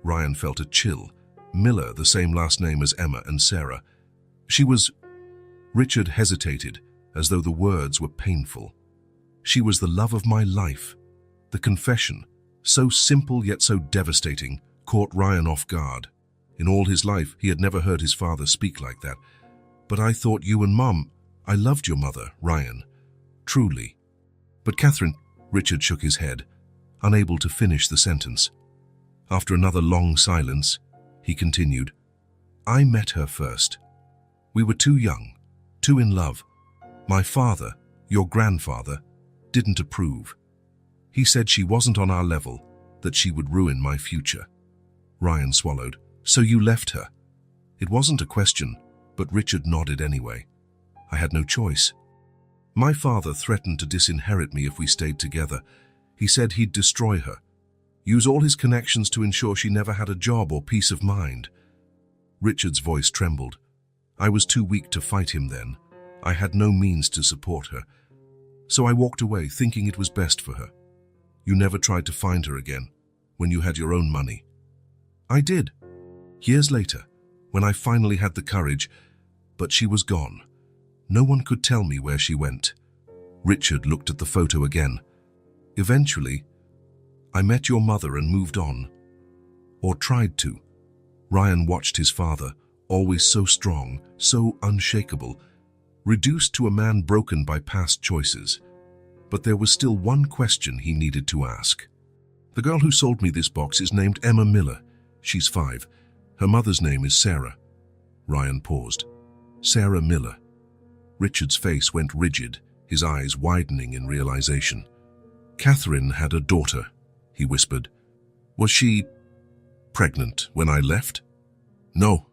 Ryan felt a chill. Miller, the same last name as Emma and Sarah. She was... Richard hesitated, as though the words were painful. "She was the love of my life." The confession, so simple yet so devastating, caught Ryan off guard. In all his life, he had never heard his father speak like that. "But I thought you and Mom..." "I loved your mother, Ryan. Truly." "But Catherine..." Richard shook his head, unable to finish the sentence. After another long silence, he continued, "I met her first. We were too young, too in love. My father, your grandfather, didn't approve. He said she wasn't on our level, that she would ruin my future." Ryan swallowed. "So you left her?" It wasn't a question, but Richard nodded anyway. "I had no choice. My father threatened to disinherit me if we stayed together. He said he'd destroy her, use all his connections to ensure she never had a job or peace of mind." Richard's voice trembled. "I was too weak to fight him then. I had no means to support her. So I walked away, thinking it was best for her. You never tried to find her again, when you had your own money." "I did. Years later, when I finally had the courage, but she was gone. No one could tell me where she went." Richard looked at the photo again. "Eventually, I met your mother and moved on. Or tried to." Ryan watched his father, always so strong, so unshakable, reduced to a man broken by past choices. But there was still one question he needed to ask. "The girl who sold me this box is named Emma Miller. She's 5. Her mother's name is Sarah." Ryan paused. "Sarah Miller." Richard's face went rigid, his eyes widening in realization. "Catherine had a daughter," he whispered. "Was she pregnant when I left?" No,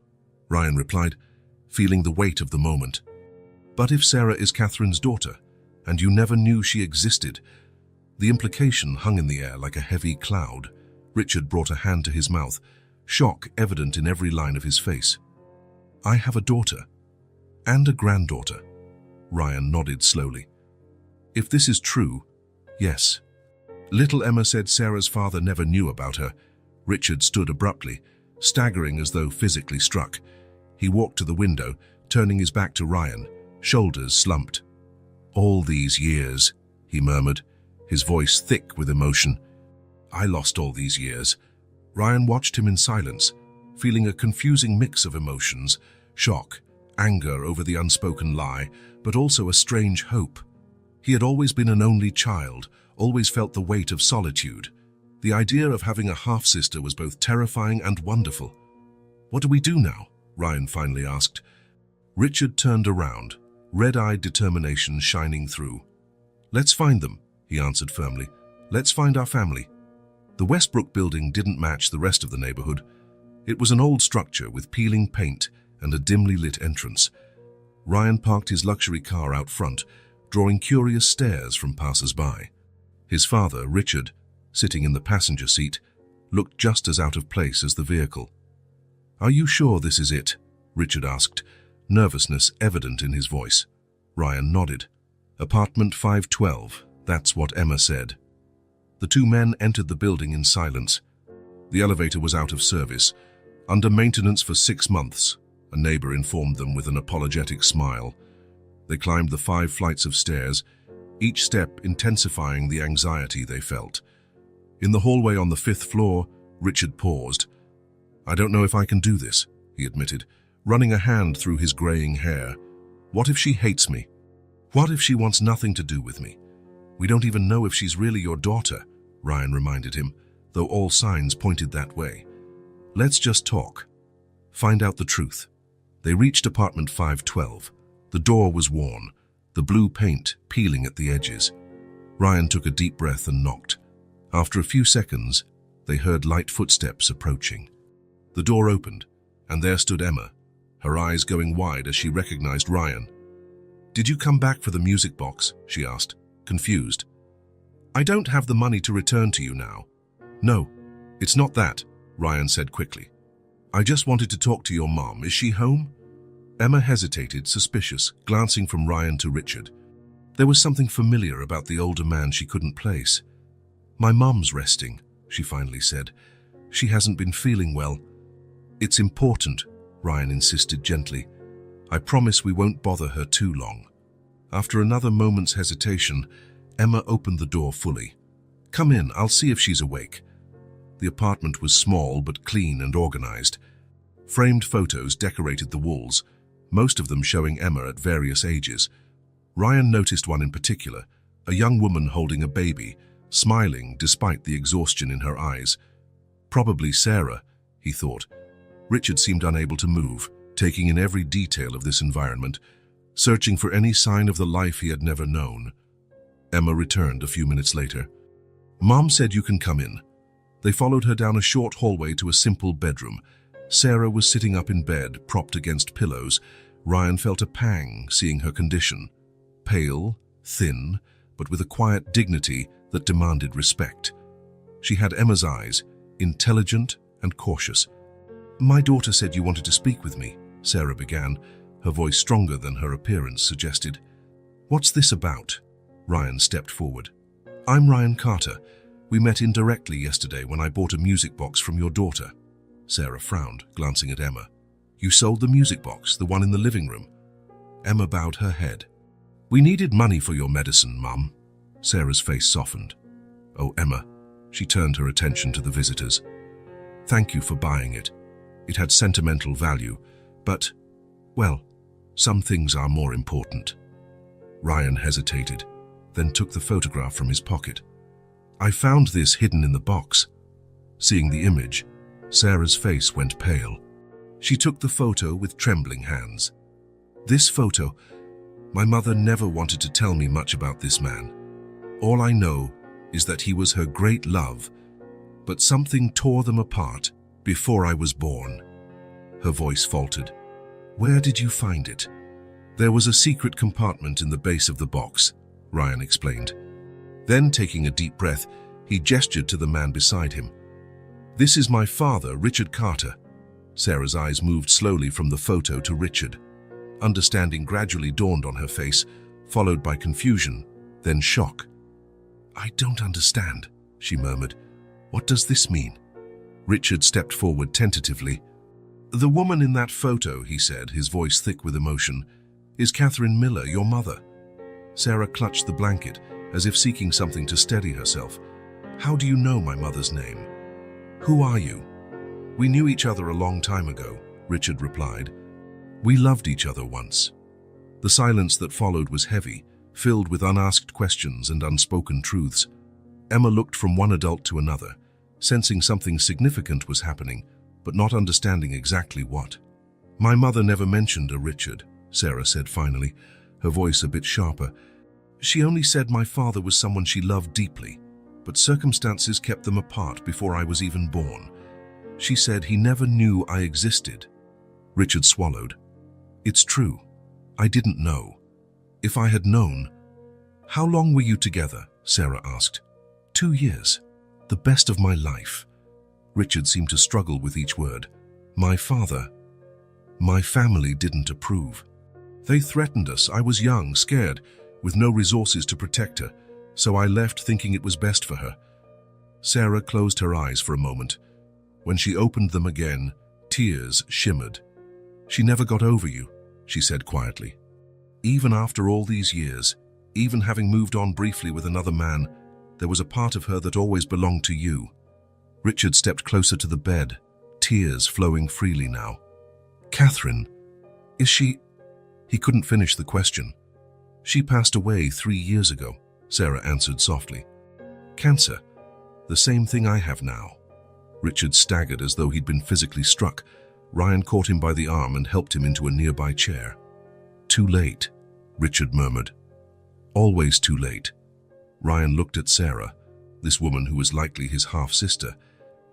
Ryan replied, feeling the weight of the moment. But if Sarah is Catherine's daughter, and you never knew she existed? The implication hung in the air like a heavy cloud. Richard brought a hand to his mouth, shock evident in every line of his face. I have a daughter. And a granddaughter. Ryan nodded slowly. If this is true, yes. Little Emma said Sarah's father never knew about her. Richard stood abruptly, staggering as though physically struck. He walked to the window, turning his back to Ryan, shoulders slumped. All these years, he murmured, his voice thick with emotion. I lost all these years. Ryan watched him in silence, feeling a confusing mix of emotions, shock, anger over the unspoken lie, but also a strange hope. He had always been an only child, always felt the weight of solitude. The idea of having a half-sister was both terrifying and wonderful. What do we do now? Ryan finally asked. Richard turned around, red-eyed determination shining through. Let's find them, he answered firmly. Let's find our family. The Westbrook building didn't match the rest of the neighborhood. It was an old structure with peeling paint and a dimly lit entrance. Ryan parked his luxury car out front, drawing curious stares from passers-by. His father, Richard, sitting in the passenger seat, looked just as out of place as the vehicle. Are you sure this is it? Richard asked, nervousness evident in his voice. Ryan nodded. Apartment 512, that's what Emma said. The two men entered the building in silence. The elevator was out of service, under maintenance for 6 months, a neighbor informed them with an apologetic smile. They climbed the 5 flights of stairs, each step intensifying the anxiety they felt. In the hallway on the 5th floor, Richard paused. I don't know if I can do this, he admitted, running a hand through his graying hair. What if she hates me? What if she wants nothing to do with me? We don't even know if she's really your daughter, Ryan reminded him, though all signs pointed that way. Let's just talk. Find out the truth. They reached apartment 512. The door was worn, the blue paint peeling at the edges. Ryan took a deep breath and knocked. After a few seconds, they heard light footsteps approaching. The door opened, and there stood Emma, her eyes going wide as she recognized Ryan. Did you come back for the music box? She asked, confused. I don't have the money to return to you now. No, it's not that, Ryan said quickly. I just wanted to talk to your mom. Is she home? Emma hesitated, suspicious, glancing from Ryan to Richard. There was something familiar about the older man she couldn't place. My mom's resting, she finally said. She hasn't been feeling well. It's important, Ryan insisted gently. I promise we won't bother her too long. After another moment's hesitation, Emma opened the door fully. Come in, I'll see if she's awake. The apartment was small but clean and organized. Framed photos decorated the walls, most of them showing Emma at various ages. Ryan noticed one in particular, a young woman holding a baby, smiling despite the exhaustion in her eyes. Probably Sarah, he thought. Richard seemed unable to move, taking in every detail of this environment, searching for any sign of the life he had never known. Emma returned a few minutes later. Mom said you can come in. They followed her down a short hallway to a simple bedroom. Sarah was sitting up in bed, propped against pillows. Ryan felt a pang seeing her condition. Pale, thin, but with a quiet dignity that demanded respect. She had Emma's eyes, intelligent and cautious. My daughter said you wanted to speak with me, Sarah began, her voice stronger than her appearance suggested. What's this about? Ryan stepped forward. I'm Ryan Carter. We met indirectly yesterday when I bought a music box from your daughter. Sarah frowned, glancing at Emma. You sold the music box, the one in the living room? Emma bowed her head. We needed money for your medicine, Mum. Sarah's face softened. Oh, Emma. She turned her attention to the visitors. Thank you for buying it. It had sentimental value, but, well, some things are more important. Ryan hesitated, then took the photograph from his pocket. I found this hidden in the box. Seeing the image, Sarah's face went pale. She took the photo with trembling hands. This photo, my mother never wanted to tell me much about this man. All I know is that he was her great love, but something tore them apart before I was born. Her voice faltered. Where did you find it? There was a secret compartment in the base of the box, Ryan explained. Then, taking a deep breath, he gestured to the man beside him. This is my father, Richard Carter. Sarah's eyes moved slowly from the photo to Richard. Understanding gradually dawned on her face, followed by confusion, then shock. I don't understand, she murmured. What does this mean? Richard stepped forward tentatively. The woman in that photo, he said, his voice thick with emotion, is Catherine Miller, your mother. Sarah clutched the blanket, as if seeking something to steady herself. How do you know my mother's name? Who are you? We knew each other a long time ago, Richard replied. We loved each other once. The silence that followed was heavy, filled with unasked questions and unspoken truths. Emma looked from one adult to another, sensing something significant was happening, but not understanding exactly what. My mother never mentioned a Richard, Sarah said finally, her voice a bit sharper. She only said my father was someone she loved deeply, but circumstances kept them apart before I was even born. She said he never knew I existed. Richard swallowed. It's true. I didn't know. If I had known... How long were you together? Sarah asked. 2 years. The best of my life. Richard seemed to struggle with each word. My father. My family didn't approve. They threatened us. I was young, scared, with no resources to protect her, so I left thinking it was best for her. Sarah closed her eyes for a moment. When she opened them again, tears shimmered. She never got over you, she said quietly. Even after all these years, even having moved on briefly with another man, there was a part of her that always belonged to you. Richard stepped closer to the bed, tears flowing freely now. Catherine, is she... He couldn't finish the question. She passed away 3 years ago, Sarah answered softly. Cancer, the same thing I have now. Richard staggered as though he'd been physically struck. Ryan caught him by the arm and helped him into a nearby chair. Too late, Richard murmured. Always too late. Ryan looked at Sarah, this woman who was likely his half-sister,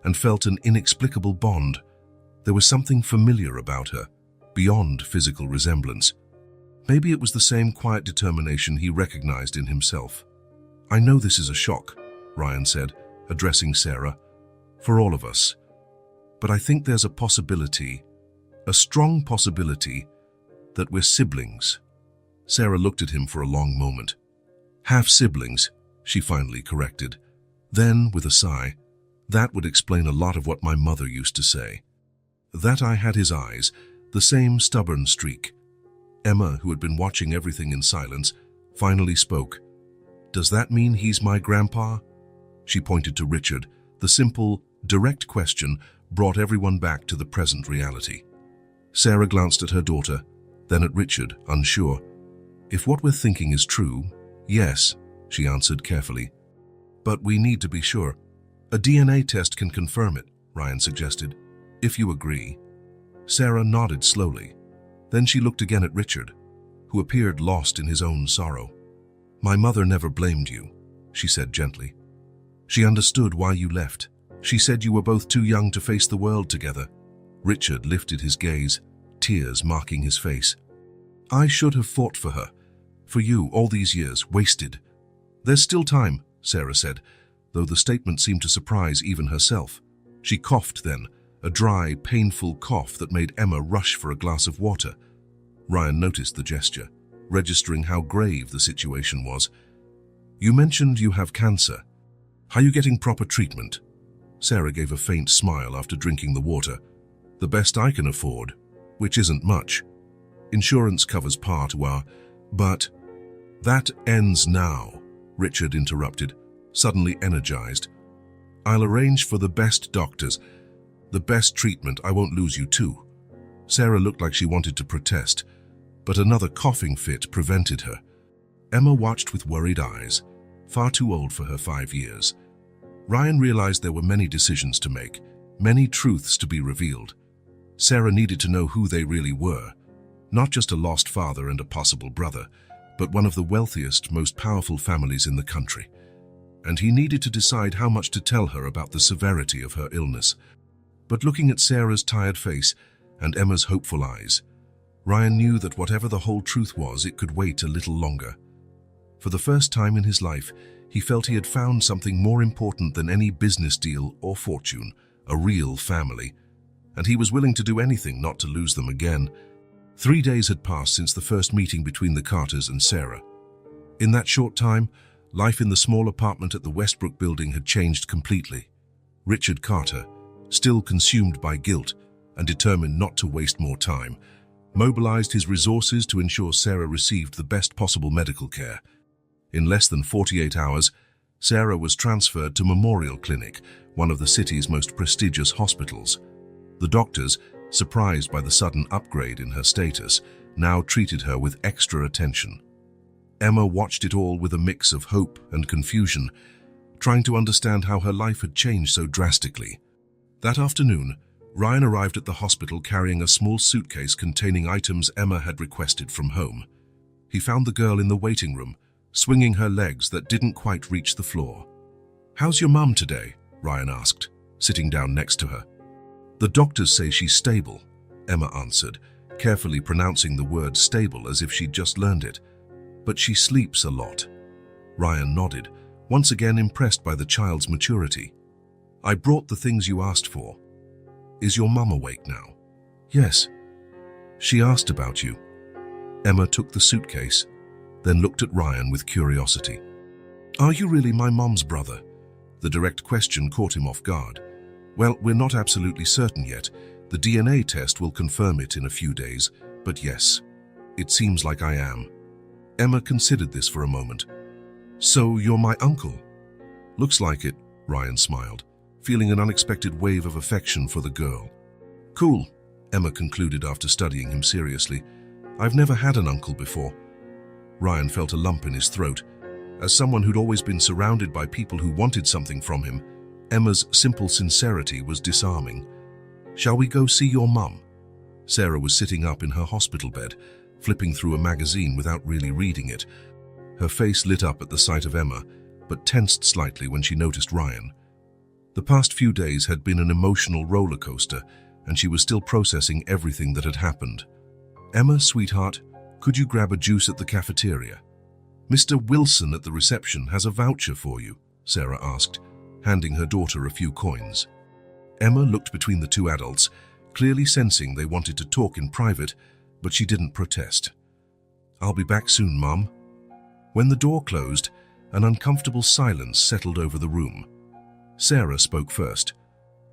and felt an inexplicable bond. There was something familiar about her, beyond physical resemblance. Maybe it was the same quiet determination he recognized in himself. I know this is a shock, Ryan said, addressing Sarah, for all of us. But I think there's a possibility, a strong possibility, that we're siblings. Sarah looked at him for a long moment. Half-siblings, she finally corrected. Then, with a sigh, that would explain a lot of what my mother used to say. That eye had his eyes, the same stubborn streak. Emma, who had been watching everything in silence, finally spoke. Does that mean he's my grandpa? She pointed to Richard. The simple, direct question brought everyone back to the present reality. Sarah glanced at her daughter, then at Richard, unsure. If what we're thinking is true, yes, she answered carefully. But we need to be sure. A DNA test can confirm it, Ryan suggested. If you agree. Sarah nodded slowly. Then she looked again at Richard, who appeared lost in his own sorrow. My mother never blamed you, she said gently. She understood why you left. She said you were both too young to face the world together. Richard lifted his gaze, tears marking his face. I should have fought for her. For you, all these years, wasted. There's still time, Sarah said, though the statement seemed to surprise even herself. She coughed then, a dry, painful cough that made Emma rush for a glass of water. Ryan noticed the gesture, registering how grave the situation was. You mentioned you have cancer. Are you getting proper treatment? Sarah gave a faint smile after drinking the water. The best I can afford, which isn't much. Insurance covers part, but... That ends now, Richard interrupted, suddenly energized. I'll arrange for the best doctors, the best treatment. I won't lose you too. Sarah looked like she wanted to protest, but another coughing fit prevented her. Emma watched with worried eyes, far too old for her 5 years. Ryan realized there were many decisions to make, many truths to be revealed. Sarah needed to know who they really were, not just a lost father and a possible brother, but one of the wealthiest, most powerful families in the country. And he needed to decide how much to tell her about the severity of her illness. But looking at Sarah's tired face, and Emma's hopeful eyes. Ryan knew that whatever the whole truth was, it could wait a little longer. For the first time in his life, he felt he had found something more important than any business deal or fortune, a real family, and he was willing to do anything not to lose them again. 3 days had passed since the first meeting between the Carters and Sarah. In that short time, life in the small apartment at the Westbrook building had changed completely. Richard Carter, still consumed by guilt and determined not to waste more time, mobilized his resources to ensure Sarah received the best possible medical care. In less than 48 hours, Sarah was transferred to Memorial Clinic, one of the city's most prestigious hospitals. The doctors, surprised by the sudden upgrade in her status, now treated her with extra attention. Emma watched it all with a mix of hope and confusion, trying to understand how her life had changed so drastically. That afternoon, Ryan arrived at the hospital carrying a small suitcase containing items Emma had requested from home. He found the girl in the waiting room, swinging her legs that didn't quite reach the floor. "How's your mum today?" Ryan asked, sitting down next to her. "The doctors say she's stable," Emma answered, carefully pronouncing the word stable as if she'd just learned it. "But she sleeps a lot." Ryan nodded, once again impressed by the child's maturity. "I brought the things you asked for. Is your mum awake now?" "Yes. She asked about you." Emma took the suitcase, then looked at Ryan with curiosity. "Are you really my mom's brother?" The direct question caught him off guard. "Well, we're not absolutely certain yet. The DNA test will confirm it in a few days, but yes, it seems like I am." Emma considered this for a moment. "So you're my uncle?" "Looks like it," Ryan smiled, feeling an unexpected wave of affection for the girl. "Cool," Emma concluded after studying him seriously. "I've never had an uncle before." Ryan felt a lump in his throat. As someone who'd always been surrounded by people who wanted something from him, Emma's simple sincerity was disarming. "Shall we go see your mum?" Sarah was sitting up in her hospital bed, flipping through a magazine without really reading it. Her face lit up at the sight of Emma, but tensed slightly when she noticed Ryan. The past few days had been an emotional roller coaster, and she was still processing everything that had happened. "Emma, sweetheart, could you grab a juice at the cafeteria? Mr. Wilson at the reception has a voucher for you," Sarah asked, handing her daughter a few coins. Emma looked between the two adults, clearly sensing they wanted to talk in private, but she didn't protest. "I'll be back soon, Mom." When the door closed, an uncomfortable silence settled over the room. Sarah spoke first.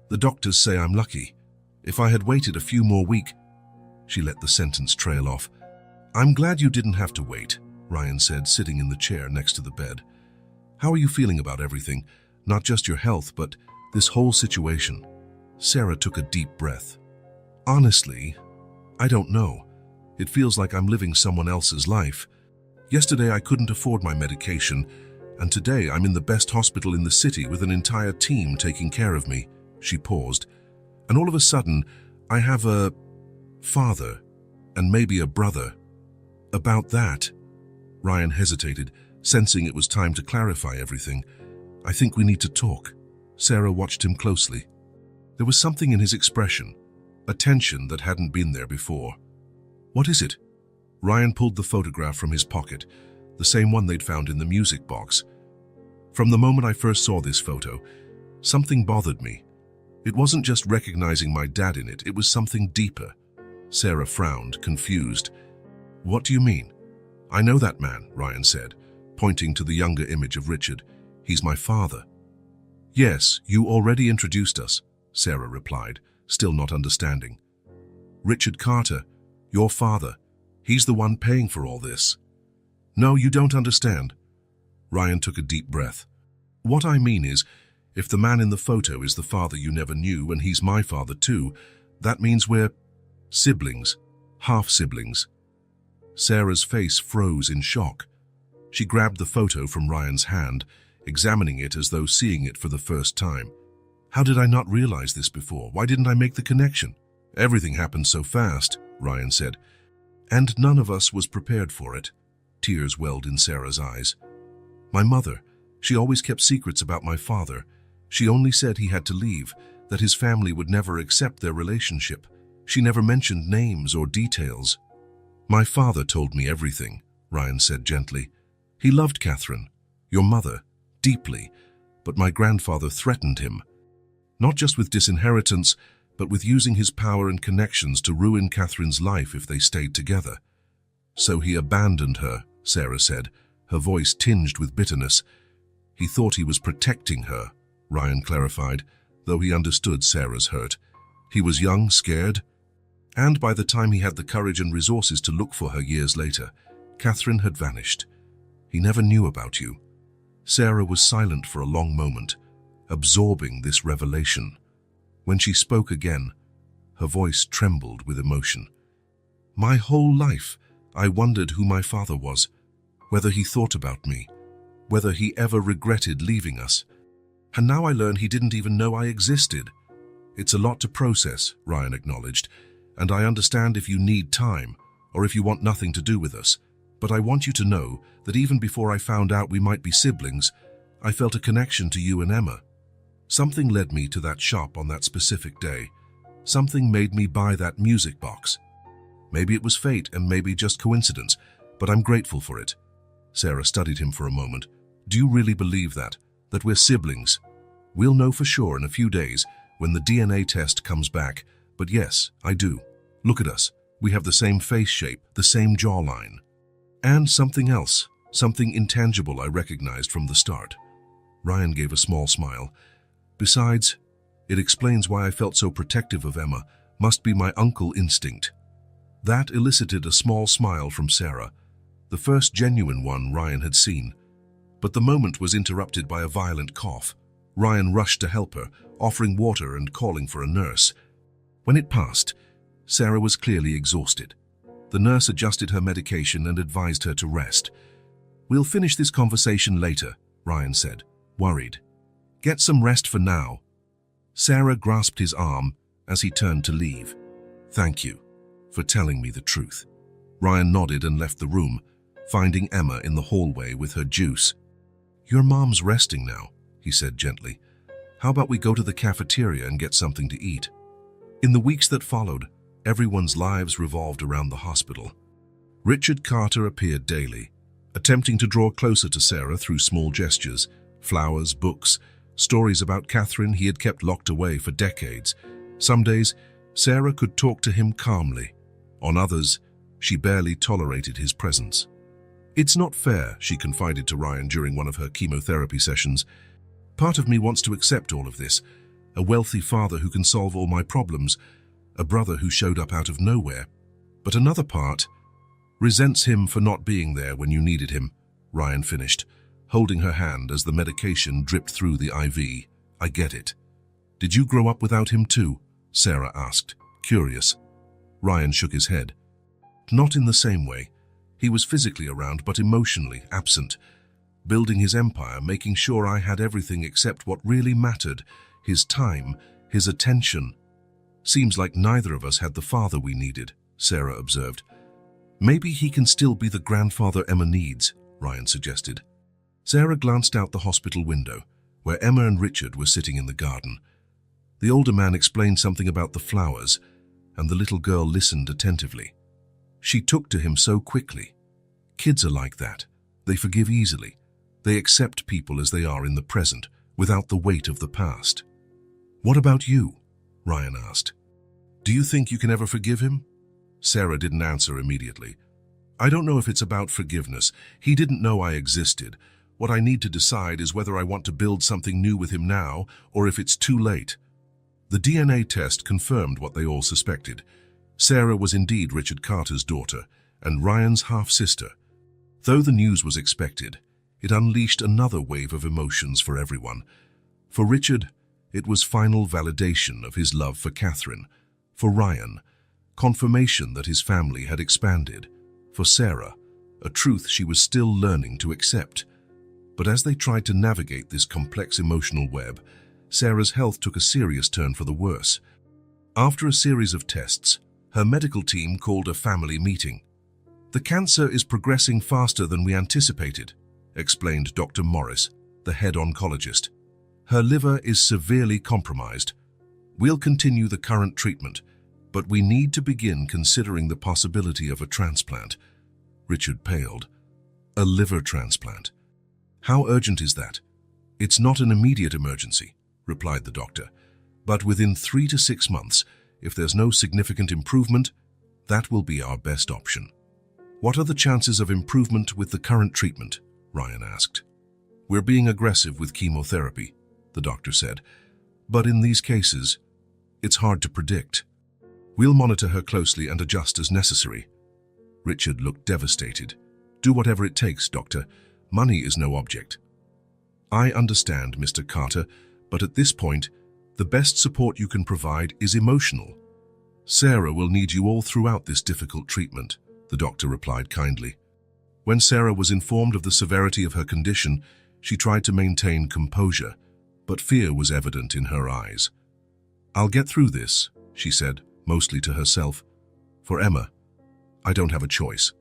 "The doctors say I'm lucky. If I had waited a few more weeks..." She let the sentence trail off. "I'm glad you didn't have to wait," Ryan said, sitting in the chair next to the bed. "How are you feeling about everything? Not just your health, but this whole situation?" Sarah took a deep breath. "Honestly, I don't know. It feels like I'm living someone else's life. Yesterday I couldn't afford my medication, and today I'm in the best hospital in the city with an entire team taking care of me." She paused. "And all of a sudden, I have a father and maybe a brother. About that..." Ryan hesitated, sensing it was time to clarify everything. "I think we need to talk." Sarah watched him closely. There was something in his expression, a tension that hadn't been there before. "What is it?" Ryan pulled the photograph from his pocket, the same one they'd found in the music box. "From the moment I first saw this photo, something bothered me. It wasn't just recognizing my dad in it, it was something deeper." Sarah frowned, confused. "What do you mean?" "I know that man," Ryan said, pointing to the younger image of Richard. "He's my father." "Yes, you already introduced us," Sarah replied, still not understanding. "Richard Carter, your father. He's the one paying for all this." "No, you don't understand." Ryan took a deep breath. "What I mean is, if the man in the photo is the father you never knew and he's my father too, that means we're siblings, half-siblings." Sarah's face froze in shock. She grabbed the photo from Ryan's hand, examining it as though seeing it for the first time. "How did I not realize this before? Why didn't I make the connection?" "Everything happened so fast," Ryan said. "And none of us was prepared for it." Tears welled in Sarah's eyes. "My mother, she always kept secrets about my father. She only said he had to leave, that his family would never accept their relationship. She never mentioned names or details. My father told me everything, Ryan said gently. He loved Catherine, your mother, deeply, but my grandfather threatened him. Not just with disinheritance, but with using his power and connections to ruin Catherine's life if they stayed together. So he abandoned her, Sarah said, her voice tinged with bitterness. He thought he was protecting her, Ryan clarified, though he understood Sarah's hurt. He was young, scared, and by the time he had the courage and resources to look for her years later, Catherine had vanished. He never knew about you. Sarah was silent for a long moment, absorbing this revelation. When she spoke again, her voice trembled with emotion. My whole life, I wondered who my father was, whether he thought about me, whether he ever regretted leaving us. And now I learn he didn't even know I existed. It's a lot to process, Ryan acknowledged, and I understand if you need time, or if you want nothing to do with us. But I want you to know that even before I found out we might be siblings, I felt a connection to you and Emma. Something led me to that shop on that specific day. Something made me buy that music box. Maybe it was fate and maybe just coincidence, but I'm grateful for it. Sarah studied him for a moment. Do you really believe that? That we're siblings? We'll know for sure in a few days when the DNA test comes back. But yes, I do. Look at us. We have the same face shape, the same jawline. And something else, something intangible I recognized from the start. Ryan gave a small smile. Besides, it explains why I felt so protective of Emma. Must be my uncle instinct. That elicited a small smile from Sarah, the first genuine one Ryan had seen. But the moment was interrupted by a violent cough. Ryan rushed to help her, offering water and calling for a nurse. When it passed, Sarah was clearly exhausted. The nurse adjusted her medication and advised her to rest. We'll finish this conversation later, Ryan said, worried. Get some rest for now. Sarah grasped his arm as he turned to leave. Thank you for telling me the truth. Ryan nodded and left the room, finding Emma in the hallway with her juice. Your mom's resting now, he said gently. How about we go to the cafeteria and get something to eat? In the weeks that followed, everyone's lives revolved around the hospital. Richard Carter appeared daily, attempting to draw closer to Sarah through small gestures, flowers, books, stories about Catherine he had kept locked away for decades. Some days, Sarah could talk to him calmly. On others, she barely tolerated his presence. It's not fair, she confided to Ryan during one of her chemotherapy sessions. Part of me wants to accept all of this. A wealthy father who can solve all my problems, a brother who showed up out of nowhere. But another part resents him for not being there when you needed him, Ryan finished, holding her hand as the medication dripped through the IV. I get it. Did you grow up without him too? Sarah asked, curious. Ryan shook his head. Not in the same way. He was physically around but emotionally absent, building his empire, making sure I had everything except what really mattered, his time, his attention. Seems like neither of us had the father we needed, Sarah observed. Maybe he can still be the grandfather Emma needs, Ryan suggested. Sarah glanced out the hospital window, where Emma and Richard were sitting in the garden. The older man explained something about the flowers, and the little girl listened attentively. She took to him so quickly. Kids are like that. They forgive easily. They accept people as they are in the present, without the weight of the past. What about you? Ryan asked. Do you think you can ever forgive him? Sarah didn't answer immediately. I don't know if it's about forgiveness. He didn't know I existed. What I need to decide is whether I want to build something new with him now, or if it's too late. The DNA test confirmed what they all suspected. Sarah was indeed Richard Carter's daughter, and Ryan's half-sister. Though the news was expected, it unleashed another wave of emotions for everyone. For Richard, it was final validation of his love for Catherine. For Ryan, confirmation that his family had expanded. For Sarah, a truth she was still learning to accept. But as they tried to navigate this complex emotional web, Sarah's health took a serious turn for the worse. After a series of tests, her medical team called a family meeting. The cancer is progressing faster than we anticipated, explained Dr. Morris, the head oncologist. Her liver is severely compromised. We'll continue the current treatment, But we need to begin considering the possibility of a transplant. Richard paled. A liver transplant. How urgent is that? It's not an immediate emergency, replied the doctor. But within 3 to 6 months, if there's no significant improvement, that will be our best option. What are the chances of improvement with the current treatment? Ryan asked. We're being aggressive with chemotherapy, the doctor said. But in these cases, it's hard to predict. We'll monitor her closely and adjust as necessary. Richard looked devastated. Do whatever it takes, doctor. Money is no object. I understand, Mr. Carter, but at this point, the best support you can provide is emotional. Sarah will need you all throughout this difficult treatment, the doctor replied kindly. When Sarah was informed of the severity of her condition, she tried to maintain composure, but fear was evident in her eyes. I'll get through this, she said, mostly to herself. For Emma, I don't have a choice.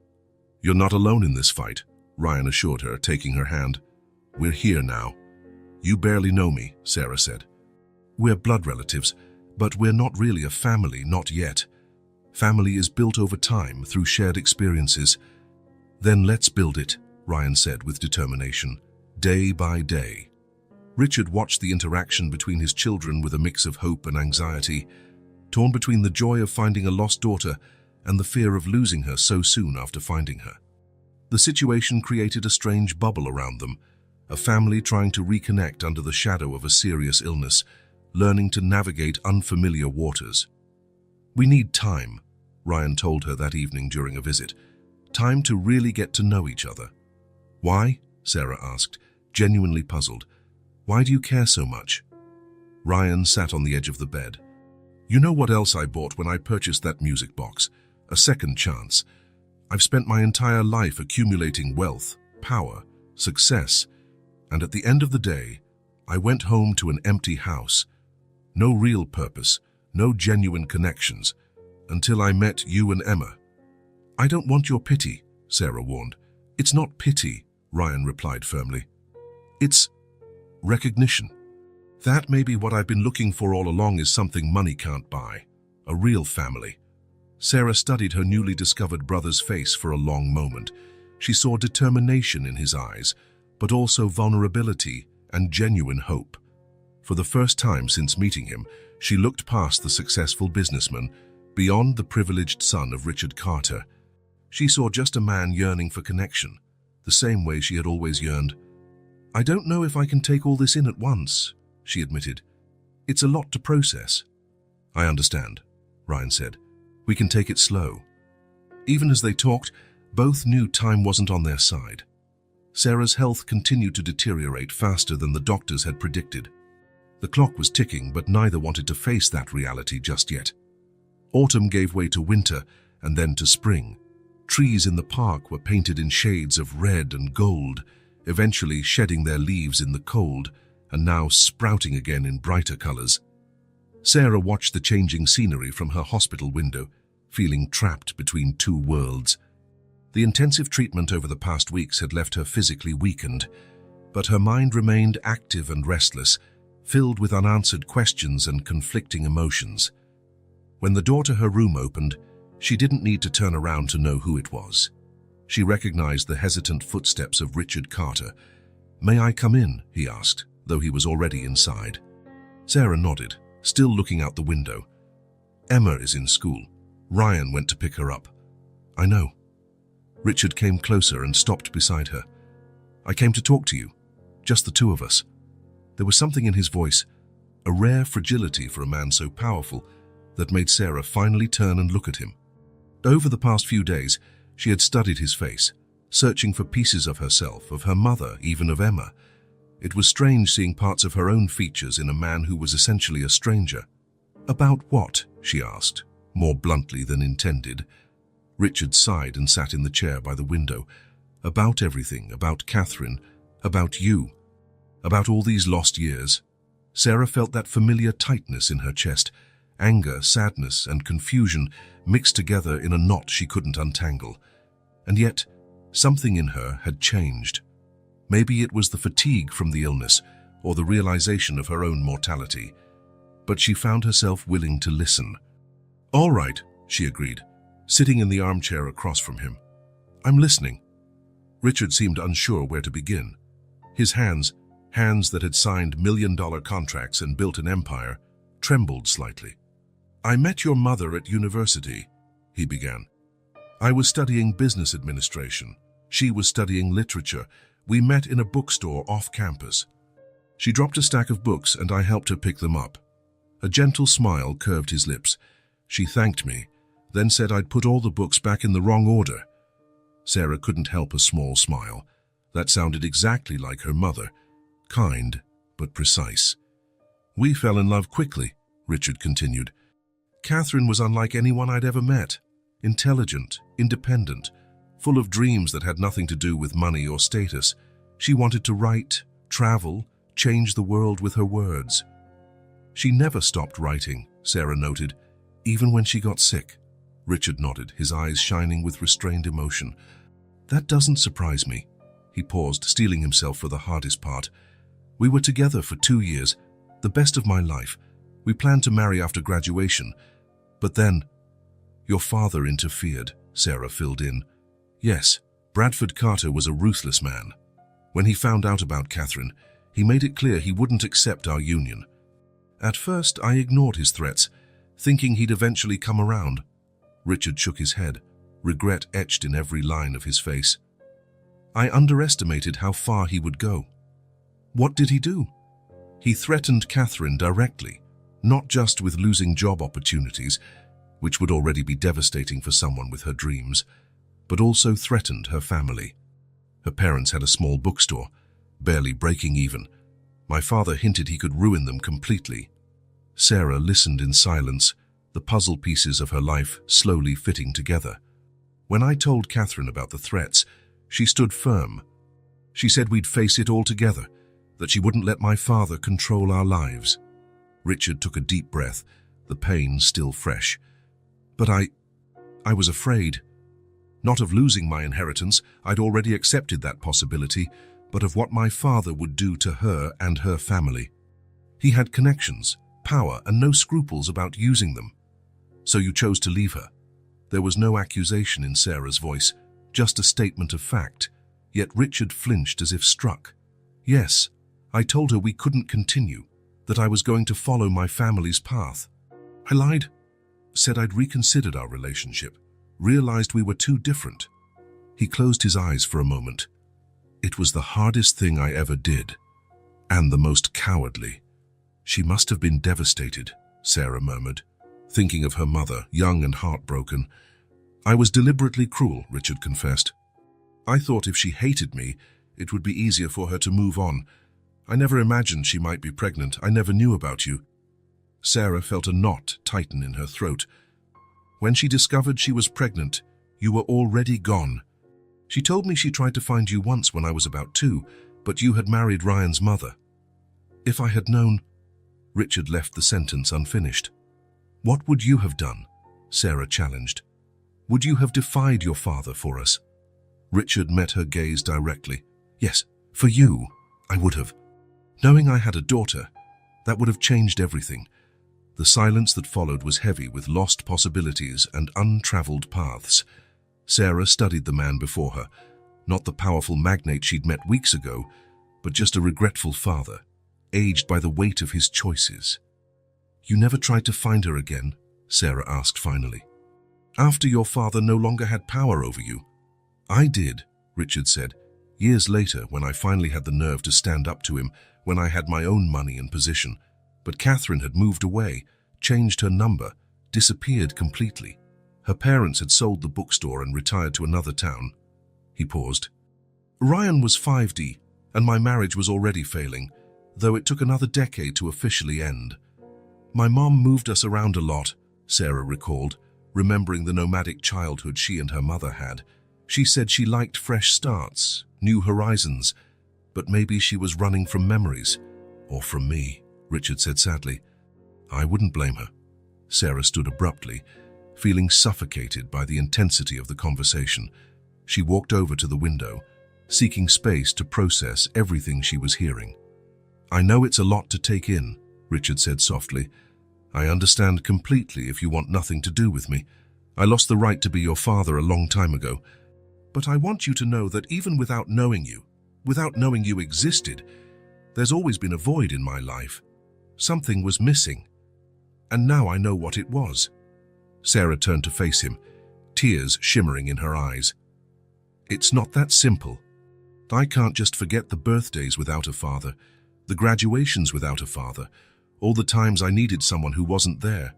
You're not alone in this fight, Ryan assured her, taking her hand. We're here now. You barely know me, Sarah said. We're blood relatives, but we're not really a family, not yet. Family is built over time through shared experiences. Then let's build it, Ryan said with determination, day by day. Richard watched the interaction between his children with a mix of hope and anxiety, torn between the joy of finding a lost daughter and the fear of losing her so soon after finding her. The situation created a strange bubble around them, a family trying to reconnect under the shadow of a serious illness, learning to navigate unfamiliar waters. We need time, Ryan told her that evening during a visit. Time to really get to know each other. Why? Sarah asked, genuinely puzzled. Why do you care so much? Ryan sat on the edge of the bed. You know what else I bought when I purchased that music box? A second chance. I've spent my entire life accumulating wealth, power, success, and at the end of the day, I went home to an empty house. No real purpose, no genuine connections, until I met you and Emma. I don't want your pity, Sarah warned. It's not pity, Ryan replied firmly. It's recognition. That may be what I've been looking for all along, is something money can't buy. A real family. Sarah studied her newly discovered brother's face for a long moment. She saw determination in his eyes, but also vulnerability and genuine hope. For the first time since meeting him, she looked past the successful businessman, beyond the privileged son of Richard Carter. She saw just a man yearning for connection, the same way she had always yearned. I don't know if I can take all this in at once, she admitted. It's a lot to process. I understand, Ryan said. We can take it slow. Even as they talked, both knew time wasn't on their side. Sarah's health continued to deteriorate faster than the doctors had predicted. The clock was ticking, but neither wanted to face that reality just yet. Autumn gave way to winter and then to spring. Trees in the park were painted in shades of red and gold, eventually shedding their leaves in the cold and now sprouting again in brighter colors. Sarah watched the changing scenery from her hospital window, feeling trapped between two worlds. The intensive treatment over the past weeks had left her physically weakened, but her mind remained active and restless, filled with unanswered questions and conflicting emotions. When the door to her room opened, she didn't need to turn around to know who it was. She recognized the hesitant footsteps of Richard Carter. May I come in? He asked, though he was already inside. Sarah nodded, still looking out the window. Emma is in school. Ryan went to pick her up. I know. Richard came closer and stopped beside her. I came to talk to you, just the two of us. There was something in his voice, a rare fragility for a man so powerful, that made Sarah finally turn and look at him. Over the past few days, she had studied his face, searching for pieces of herself, of her mother, even of Emma. It was strange seeing parts of her own features in a man who was essentially a stranger. About what? She asked, more bluntly than intended. Richard sighed and sat in the chair by the window. About everything, about Catherine, about you, about all these lost years. Sarah felt that familiar tightness in her chest, anger, sadness, and confusion mixed together in a knot she couldn't untangle. And yet, something in her had changed. Maybe it was the fatigue from the illness, or the realization of her own mortality. But she found herself willing to listen. All right, she agreed, sitting in the armchair across from him. I'm listening. Richard seemed unsure where to begin. His hands that had signed million-dollar contracts and built an empire, trembled slightly. I met your mother at university, he began. I was studying business administration. She was studying literature. We met in a bookstore off campus. She dropped a stack of books and I helped her pick them up. A gentle smile curved his lips. She thanked me, then said I'd put all the books back in the wrong order. Sarah couldn't help a small smile. That sounded exactly like her mother, kind but precise. We fell in love quickly, Richard continued. Catherine was unlike anyone I'd ever met. Intelligent, independent, full of dreams that had nothing to do with money or status. She wanted to write, travel, change the world with her words. She never stopped writing, Sarah noted, even when she got sick. Richard nodded, his eyes shining with restrained emotion. That doesn't surprise me. He paused, steeling himself for the hardest part. We were together for 2 years, the best of my life. We planned to marry after graduation. But then, your father interfered, Sarah filled in. Yes, Bradford Carter was a ruthless man. When he found out about Catherine, he made it clear he wouldn't accept our union. At first, I ignored his threats, thinking he'd eventually come around. Richard shook his head, regret etched in every line of his face. I underestimated how far he would go. What did he do? He threatened Catherine directly, not just with losing job opportunities, which would already be devastating for someone with her dreams, but also threatened her family. Her parents had a small bookstore, barely breaking even. My father hinted he could ruin them completely. Sarah listened in silence, the puzzle pieces of her life slowly fitting together. When I told Catherine about the threats, she stood firm. She said we'd face it all together, that she wouldn't let my father control our lives. Richard took a deep breath, the pain still fresh. But I was afraid. Not of losing my inheritance, I'd already accepted that possibility, but of what my father would do to her and her family. He had connections, power, and no scruples about using them. So you chose to leave her. There was no accusation in Sarah's voice, just a statement of fact, yet Richard flinched as if struck. Yes, I told her we couldn't continue, that I was going to follow my family's path. I lied, said I'd reconsidered our relationship, realized we were too different. He closed his eyes for a moment. It was the hardest thing I ever did, and the most cowardly. She must have been devastated, Sarah murmured, thinking of her mother, young and heartbroken. I was deliberately cruel, Richard confessed. I thought if she hated me, it would be easier for her to move on. I never imagined she might be pregnant. I never knew about you. Sarah felt a knot tighten in her throat. When she discovered she was pregnant, you were already gone. She told me she tried to find you once when I was about 2, but you had married Ryan's mother. If I had known... Richard left the sentence unfinished. What would you have done? Sarah challenged. Would you have defied your father for us? Richard met her gaze directly. Yes, for you, I would have. Knowing I had a daughter, that would have changed everything. The silence that followed was heavy with lost possibilities and untraveled paths. Sarah studied the man before her, not the powerful magnate she'd met weeks ago, but just a regretful father, aged by the weight of his choices. You never tried to find her again? Sarah asked finally. After your father no longer had power over you? I did, Richard said. Years later, when I finally had the nerve to stand up to him, when I had my own money and position. But Catherine had moved away, changed her number, disappeared completely. Her parents had sold the bookstore and retired to another town. He paused. Ryan was 5D, and my marriage was already failing, though it took another decade to officially end. My mom moved us around a lot, Sarah recalled, remembering the nomadic childhood she and her mother had. She said she liked fresh starts, new horizons, but maybe she was running from memories, or from me, Richard said sadly. I wouldn't blame her. Sarah stood abruptly, feeling suffocated by the intensity of the conversation. She walked over to the window, seeking space to process everything she was hearing. I know it's a lot to take in, Richard said softly. I understand completely if you want nothing to do with me. I lost the right to be your father a long time ago. But I want you to know that even without knowing you existed, there's always been a void in my life. Something was missing. And now I know what it was. Sarah turned to face him, tears shimmering in her eyes. It's not that simple. I can't just forget the birthdays without a father, the graduations without a father, all the times I needed someone who wasn't there.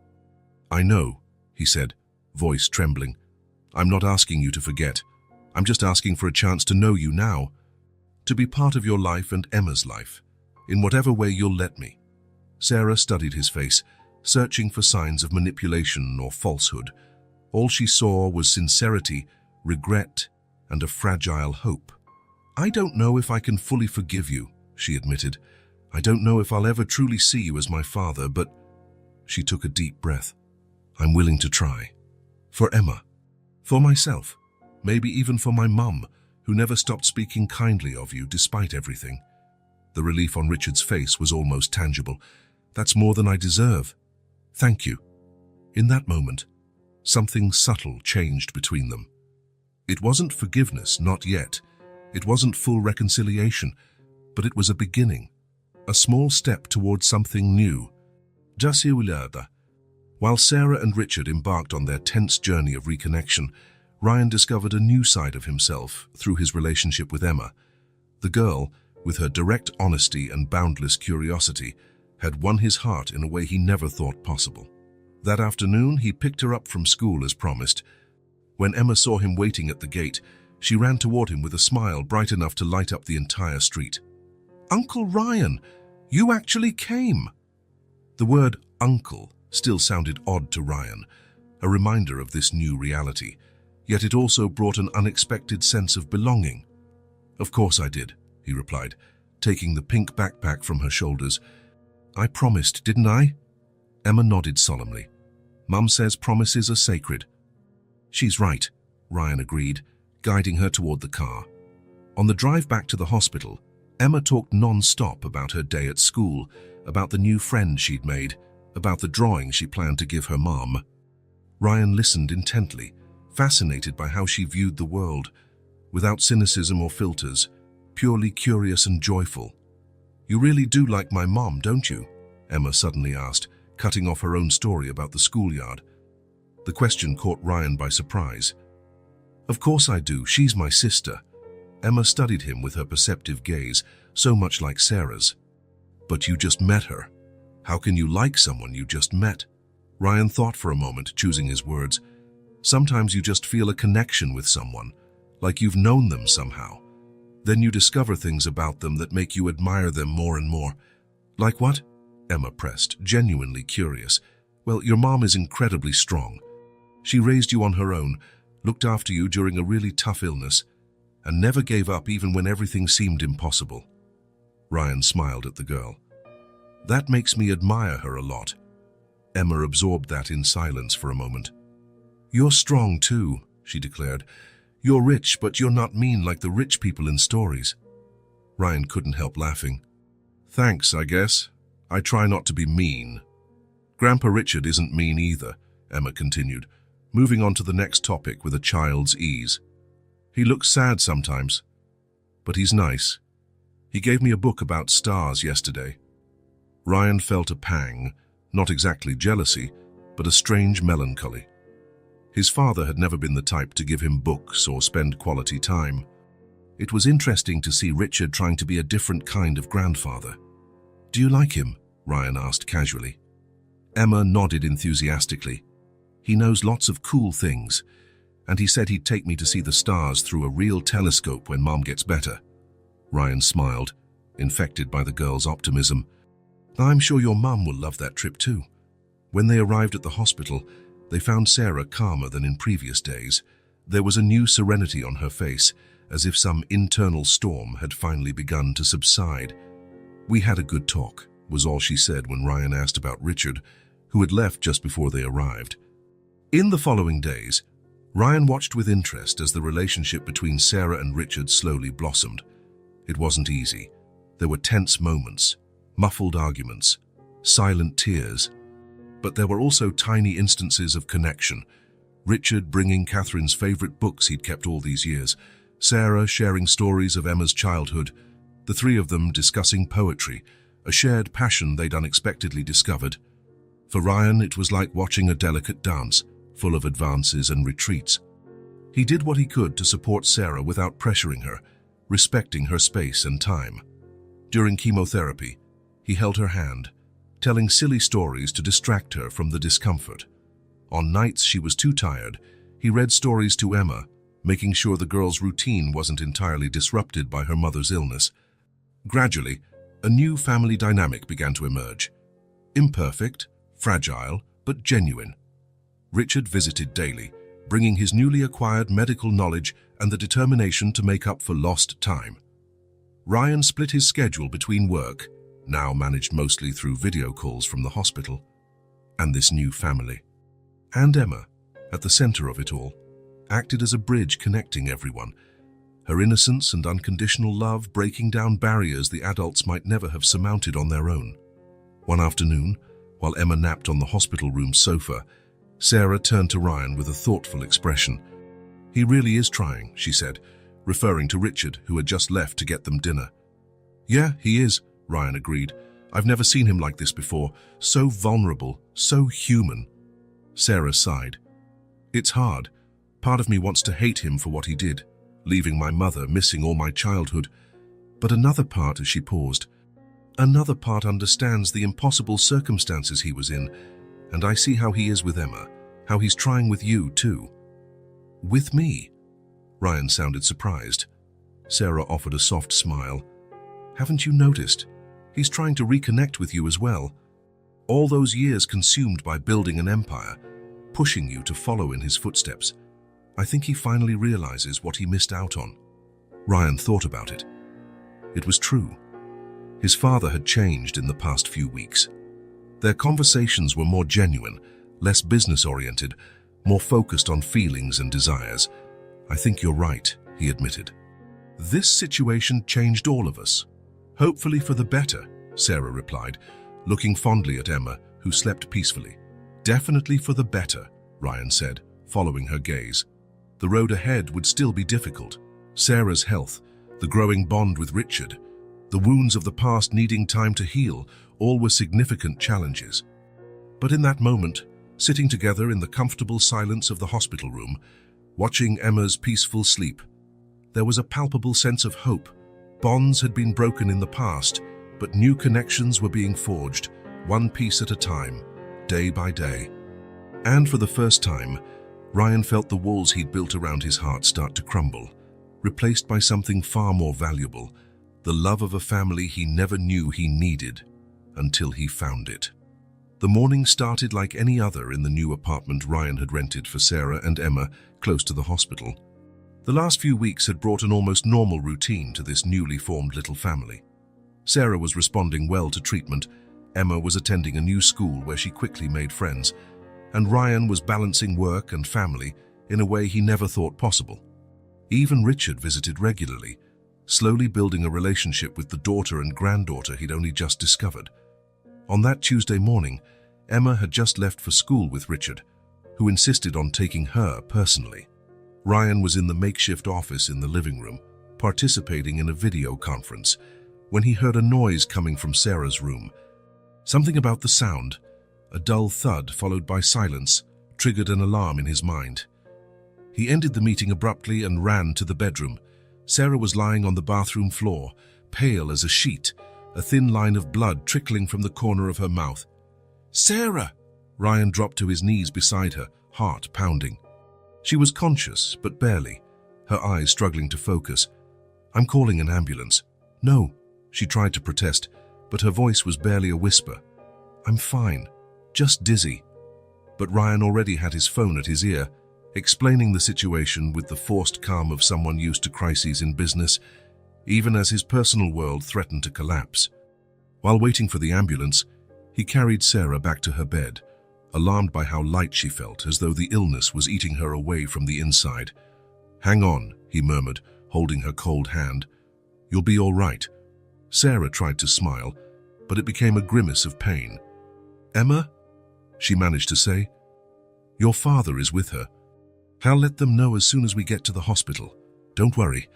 I know, he said, voice trembling. I'm not asking you to forget. I'm just asking for a chance to know you now, to be part of your life and Emma's life, in whatever way you'll let me. Sarah studied his face, searching for signs of manipulation or falsehood. All she saw was sincerity, regret, and a fragile hope. I don't know if I can fully forgive you, she admitted. I don't know if I'll ever truly see you as my father, but... She took a deep breath. I'm willing to try. For Emma. For myself. Maybe even for my mum, who never stopped speaking kindly of you despite everything. The relief on Richard's face was almost tangible. That's more than I deserve. Thank you. In that moment, something subtle changed between them. It wasn't forgiveness, not yet. It wasn't full reconciliation, but it was a beginning, a small step towards something new. While Sarah and Richard embarked on their tense journey of reconnection, Ryan discovered a new side of himself through his relationship with Emma. The girl, with her direct honesty and boundless curiosity, had won his heart in a way he never thought possible. That afternoon, he picked her up from school as promised. When Emma saw him waiting at the gate, she ran toward him with a smile bright enough to light up the entire street. "Uncle Ryan, you actually came!" The word uncle still sounded odd to Ryan, a reminder of this new reality, yet it also brought an unexpected sense of belonging. "Of course I did," he replied, taking the pink backpack from her shoulders. "I promised, didn't I?" Emma nodded solemnly. "Mum says promises are sacred." "She's right," Ryan agreed, guiding her toward the car. On the drive back to the hospital, Emma talked non-stop about her day at school, about the new friend she'd made, about the drawing she planned to give her mom. Ryan listened intently, fascinated by how she viewed the world, without cynicism or filters, purely curious and joyful. "You really do like my mom, don't you?" Emma suddenly asked, cutting off her own story about the schoolyard. The question caught Ryan by surprise. "Of course I do, she's my sister." Emma studied him with her perceptive gaze, so much like Sarah's. "But you just met her. How can you like someone you just met?" Ryan thought for a moment, choosing his words. "Sometimes you just feel a connection with someone, like you've known them somehow. Then you discover things about them that make you admire them more and more." "Like what?" Emma pressed, genuinely curious. "Well, your mom is incredibly strong. She raised you on her own, looked after you during a really tough illness, and never gave up even when everything seemed impossible." Ryan smiled at the girl. "That makes me admire her a lot." Emma absorbed that in silence for a moment. "You're strong too," she declared. "You're rich, but you're not mean like the rich people in stories." Ryan couldn't help laughing. "Thanks, I guess. I try not to be mean." "Grandpa Richard isn't mean either," Emma continued, moving on to the next topic with a child's ease. "He looks sad sometimes, but he's nice. He gave me a book about stars yesterday." Ryan felt a pang, not exactly jealousy, but a strange melancholy. His father had never been the type to give him books or spend quality time. It was interesting to see Richard trying to be a different kind of grandfather. "Do you like him?" Ryan asked casually. Emma nodded enthusiastically. "He knows lots of cool things, and he said he'd take me to see the stars through a real telescope when Mom gets better." Ryan smiled, infected by the girl's optimism. "I'm sure your mum will love that trip too." When they arrived at the hospital, they found Sarah calmer than in previous days. There was a new serenity on her face, as if some internal storm had finally begun to subside. "We had a good talk," was all she said when Ryan asked about Richard, who had left just before they arrived. In the following days, Ryan watched with interest as the relationship between Sarah and Richard slowly blossomed. It wasn't easy. There were tense moments, muffled arguments, silent tears. But there were also tiny instances of connection. Richard bringing Catherine's favorite books he'd kept all these years, Sarah sharing stories of Emma's childhood, the three of them discussing poetry, a shared passion they'd unexpectedly discovered. For Ryan, it was like watching a delicate dance, full of advances and retreats. He did what he could to support Sarah without pressuring her, respecting her space and time. During chemotherapy, he held her hand, telling silly stories to distract her from the discomfort. On nights she was too tired, he read stories to Emma, making sure the girl's routine wasn't entirely disrupted by her mother's illness. Gradually, a new family dynamic began to emerge. Imperfect, fragile, but genuine. Richard visited daily, bringing his newly acquired medical knowledge and the determination to make up for lost time. Ryan split his schedule between work, now managed mostly through video calls from the hospital, and this new family. And Emma, at the center of it all, acted as a bridge connecting everyone, her innocence and unconditional love breaking down barriers the adults might never have surmounted on their own. One afternoon, while Emma napped on the hospital room sofa, Sarah turned to Ryan with a thoughtful expression. "He really is trying," she said, referring to Richard, who had just left to get them dinner. "Yeah, he is," Ryan agreed. "I've never seen him like this before. So vulnerable, so human." Sarah sighed. "It's hard. Part of me wants to hate him for what he did, leaving my mother, missing all my childhood. But another part," as she paused, "another part understands the impossible circumstances he was in, and I see how he is with Emma, how he's trying with you too." "With me?" Ryan sounded surprised. Sarah offered a soft smile. "Haven't you noticed? He's trying to reconnect with you as well. All those years consumed by building an empire, pushing you to follow in his footsteps. I think he finally realizes what he missed out on." Ryan thought about it. It was true. His father had changed in the past few weeks. Their conversations were more genuine, less business-oriented, more focused on feelings and desires. "I think you're right," he admitted. "This situation changed all of us. Hopefully for the better," Sarah replied, looking fondly at Emma, who slept peacefully. "Definitely for the better," Ryan said, following her gaze. The road ahead would still be difficult. Sarah's health, the growing bond with Richard, the wounds of the past needing time to heal, all were significant challenges. But in that moment, sitting together in the comfortable silence of the hospital room, watching Emma's peaceful sleep, there was a palpable sense of hope. Bonds had been broken in the past, but new connections were being forged, one piece at a time, day by day. And for the first time, Ryan felt the walls he'd built around his heart start to crumble, replaced by something far more valuable, the love of a family he never knew he needed, until he found it. The morning started like any other in the new apartment Ryan had rented for Sarah and Emma, close to the hospital. The last few weeks had brought an almost normal routine to this newly formed little family. Sarah was responding well to treatment, Emma was attending a new school where she quickly made friends, and Ryan was balancing work and family in a way he never thought possible. Even Richard visited regularly, slowly building a relationship with the daughter and granddaughter he'd only just discovered. On that Tuesday morning, Emma had just left for school with Richard, who insisted on taking her personally. Ryan was in the makeshift office in the living room, participating in a video conference, when he heard a noise coming from Sarah's room. Something about the sound, a dull thud followed by silence, triggered an alarm in his mind. He ended the meeting abruptly and ran to the bedroom. Sarah was lying on the bathroom floor, pale as a sheet, a thin line of blood trickling from the corner of her mouth. "Sarah!" Ryan dropped to his knees beside her, heart pounding. She was conscious, but barely, her eyes struggling to focus. "I'm calling an ambulance." "No," she tried to protest, but her voice was barely a whisper. "I'm fine, just dizzy." But Ryan already had his phone at his ear, explaining the situation with the forced calm of someone used to crises in business, even as his personal world threatened to collapse. While waiting for the ambulance, he carried Sarah back to her bed, alarmed by how light she felt, as though the illness was eating her away from the inside. "Hang on," he murmured, holding her cold hand. "You'll be all right." Sarah tried to smile, but it became a grimace of pain. "Emma?" she managed to say. "Your father is with her. I'll let them know as soon as we get to the hospital. Don't worry."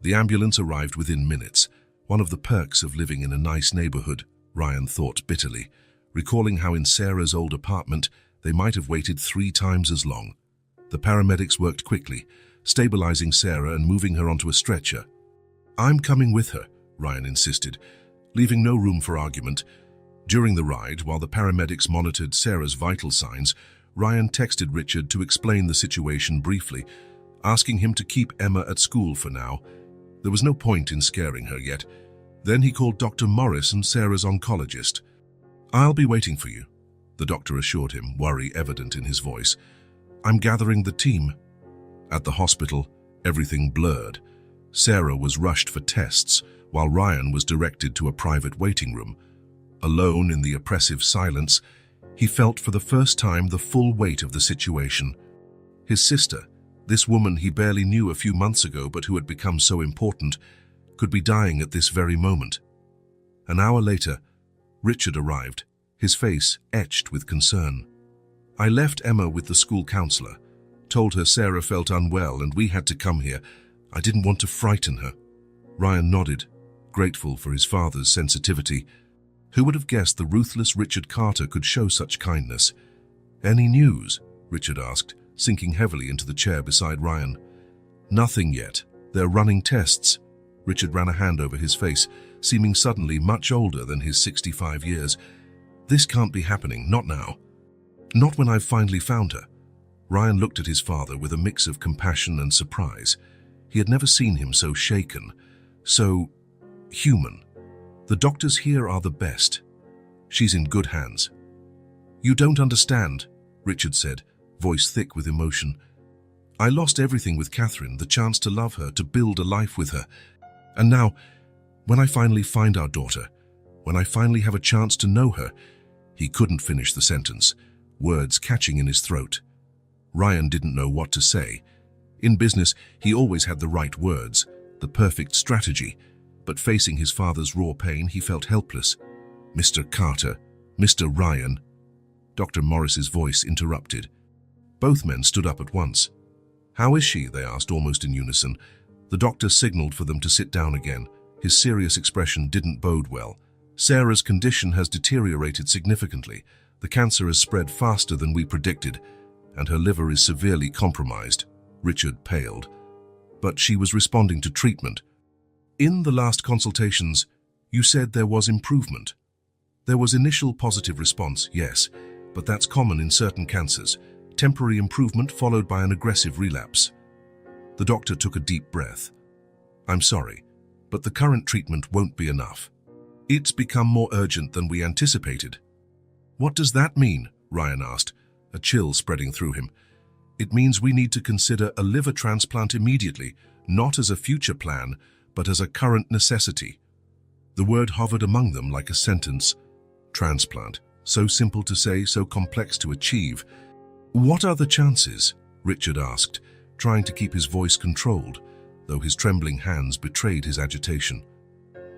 The ambulance arrived within minutes, one of the perks of living in a nice neighborhood, Ryan thought bitterly, recalling how in Sarah's old apartment they might have waited 3 times as long. The paramedics worked quickly, stabilizing Sarah and moving her onto a stretcher. "I'm coming with her," Ryan insisted, leaving no room for argument. During the ride, while the paramedics monitored Sarah's vital signs, Ryan texted Richard to explain the situation briefly, asking him to keep Emma at school for now. There was no point in scaring her yet. Then he called Dr. Morris and Sarah's oncologist. "I'll be waiting for you," the doctor assured him, worry evident in his voice. "I'm gathering the team." At the hospital, everything blurred. Sarah was rushed for tests, while Ryan was directed to a private waiting room. Alone in the oppressive silence, he felt for the first time the full weight of the situation. His sister, this woman he barely knew a few months ago but who had become so important, could be dying at this very moment. An hour later, Richard arrived, his face etched with concern. "I left Emma with the school counselor, told her Sarah felt unwell and we had to come here. I didn't want to frighten her." Ryan nodded, grateful for his father's sensitivity. Who would have guessed the ruthless Richard Carter could show such kindness? "Any news?" Richard asked, sinking heavily into the chair beside Ryan. "Nothing yet. They're running tests." Richard ran a hand over his face, seeming suddenly much older than his 65 years. "This can't be happening, not now. Not when I've finally found her." Ryan looked at his father with a mix of compassion and surprise. He had never seen him so shaken, so human. "The doctors here are the best. She's in good hands." "You don't understand," Richard said, voice thick with emotion. "I lost everything with Catherine, the chance to love her, to build a life with her. And now, when I finally find our daughter, when I finally have a chance to know her—" He couldn't finish the sentence, words catching in his throat. Ryan didn't know what to say. In business, he always had the right words, the perfect strategy, but facing his father's raw pain, he felt helpless. "Mr. Carter, Mr. Ryan." Dr. Morris's voice interrupted. Both men stood up at once. "How is she?" they asked almost in unison. The doctor signaled for them to sit down again. His serious expression didn't bode well. "Sarah's condition has deteriorated significantly. The cancer has spread faster than we predicted, and her liver is severely compromised." Richard paled. "But she was responding to treatment. In the last consultations, you said there was improvement." "There was initial positive response, yes, but that's common in certain cancers. Temporary improvement followed by an aggressive relapse." The doctor took a deep breath. "I'm sorry, but the current treatment won't be enough. It's become more urgent than we anticipated." "What does that mean?" Ryan asked, a chill spreading through him. "It means we need to consider a liver transplant immediately, not as a future plan, but as a current necessity." The word hovered among them like a sentence. Transplant. So simple to say, so complex to achieve. "What are the chances?" Richard asked, trying to keep his voice controlled, though his trembling hands betrayed his agitation.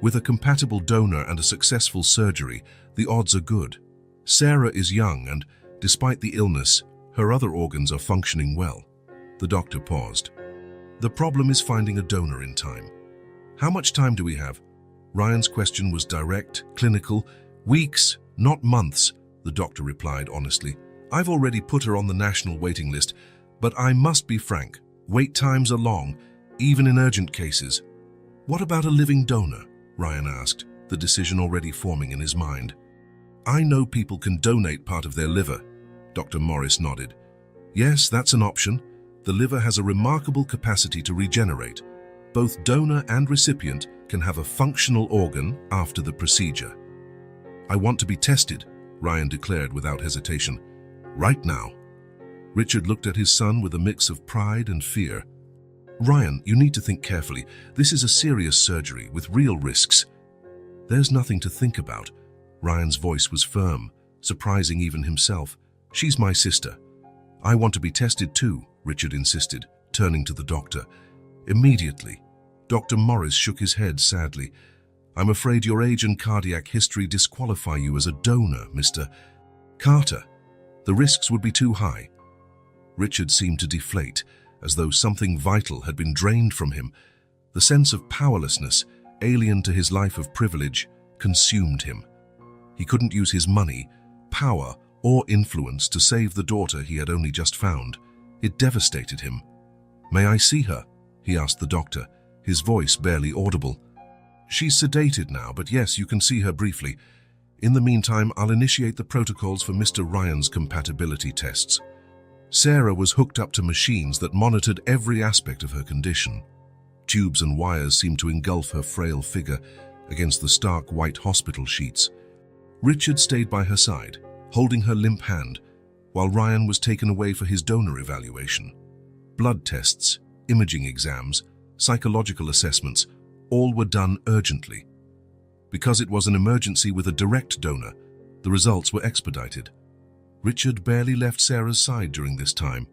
"With a compatible donor and a successful surgery, the odds are good. Sarah is young and, despite the illness, her other organs are functioning well." The doctor paused. "The problem is finding a donor in time." "How much time do we have?" Ryan's question was direct, clinical. "Weeks, not months," the doctor replied honestly. "I've already put her on the national waiting list, but I must be frank, wait times are long, even in urgent cases." "What about a living donor?" Ryan asked, the decision already forming in his mind. "I know people can donate part of their liver." Dr. Morris nodded. "Yes, that's an option. The liver has a remarkable capacity to regenerate. Both donor and recipient can have a functional organ after the procedure." "I want to be tested," Ryan declared without hesitation. "Right now." Richard looked at his son with a mix of pride and fear. "Ryan, you need to think carefully. This is a serious surgery with real risks." "There's nothing to think about." Ryan's voice was firm, surprising even himself. "She's my sister." "I want to be tested too," Richard insisted, turning to the doctor. "Immediately." Dr. Morris shook his head sadly. "I'm afraid your age and cardiac history disqualify you as a donor, Mr. Carter." The risks would be too high. Richard seemed to deflate, as though something vital had been drained from him. The sense of powerlessness, alien to his life of privilege, consumed him. He couldn't use his money, power, or influence to save the daughter he had only just found. It devastated him. "May I see her?" he asked the doctor, his voice barely audible. "She's sedated now, but yes, you can see her briefly. In the meantime, I'll initiate the protocols for Mr. Ryan's compatibility tests." Sarah was hooked up to machines that monitored every aspect of her condition. Tubes and wires seemed to engulf her frail figure against the stark white hospital sheets. Richard stayed by her side, holding her limp hand, while Ryan was taken away for his donor evaluation. Blood tests, imaging exams, psychological assessments, all were done urgently. Because it was an emergency with a direct donor, the results were expedited. Richard barely left Sarah's side during this time.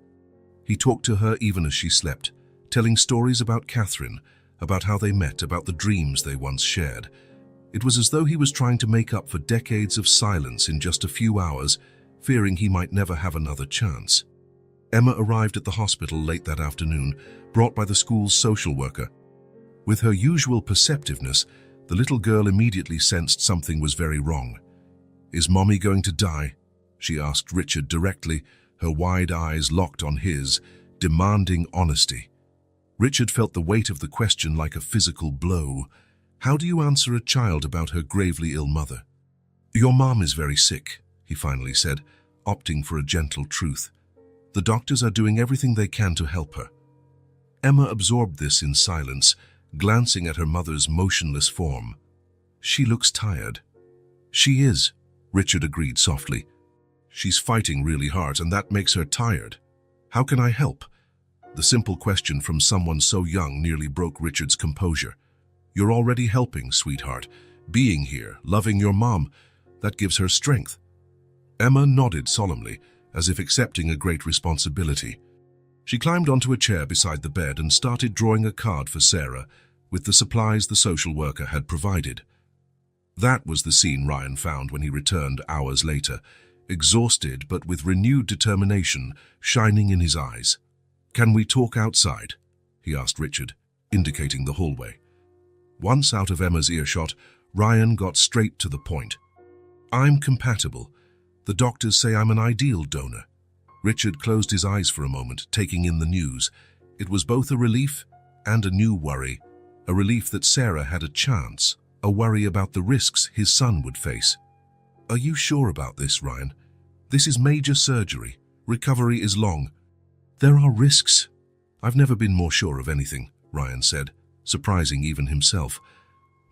He talked to her even as she slept, telling stories about Catherine, about how they met, about the dreams they once shared. It was as though he was trying to make up for decades of silence in just a few hours, fearing he might never have another chance. Emma arrived at the hospital late that afternoon, brought by the school's social worker. With her usual perceptiveness, the little girl immediately sensed something was very wrong. "Is Mommy going to die?" she asked Richard directly, her wide eyes locked on his, demanding honesty. Richard felt the weight of the question like a physical blow. How do you answer a child about her gravely ill mother? "Your mom is very sick," he finally said, opting for a gentle truth. "The doctors are doing everything they can to help her." Emma absorbed this in silence, glancing at her mother's motionless form. "She looks tired." "She is," Richard agreed softly. "She's fighting really hard, and that makes her tired. How can I help?" The simple question from someone so young nearly broke Richard's composure. "You're already helping, sweetheart. Being here, loving your mom, that gives her strength." Emma nodded solemnly, as if accepting a great responsibility. She climbed onto a chair beside the bed and started drawing a card for Sarah with the supplies the social worker had provided. That was the scene Ryan found when he returned hours later, exhausted but with renewed determination shining in his eyes. "Can we talk outside?" he asked Richard, indicating the hallway. Once out of Emma's earshot, Ryan got straight to the point. "I'm compatible. The doctors say I'm an ideal donor." Richard closed his eyes for a moment, taking in the news. It was both a relief and a new worry. A relief that Sarah had a chance, a worry about the risks his son would face. "Are you sure about this, Ryan? This is major surgery. Recovery is long." "There are risks." "I've never been more sure of anything," Ryan said, surprising even himself.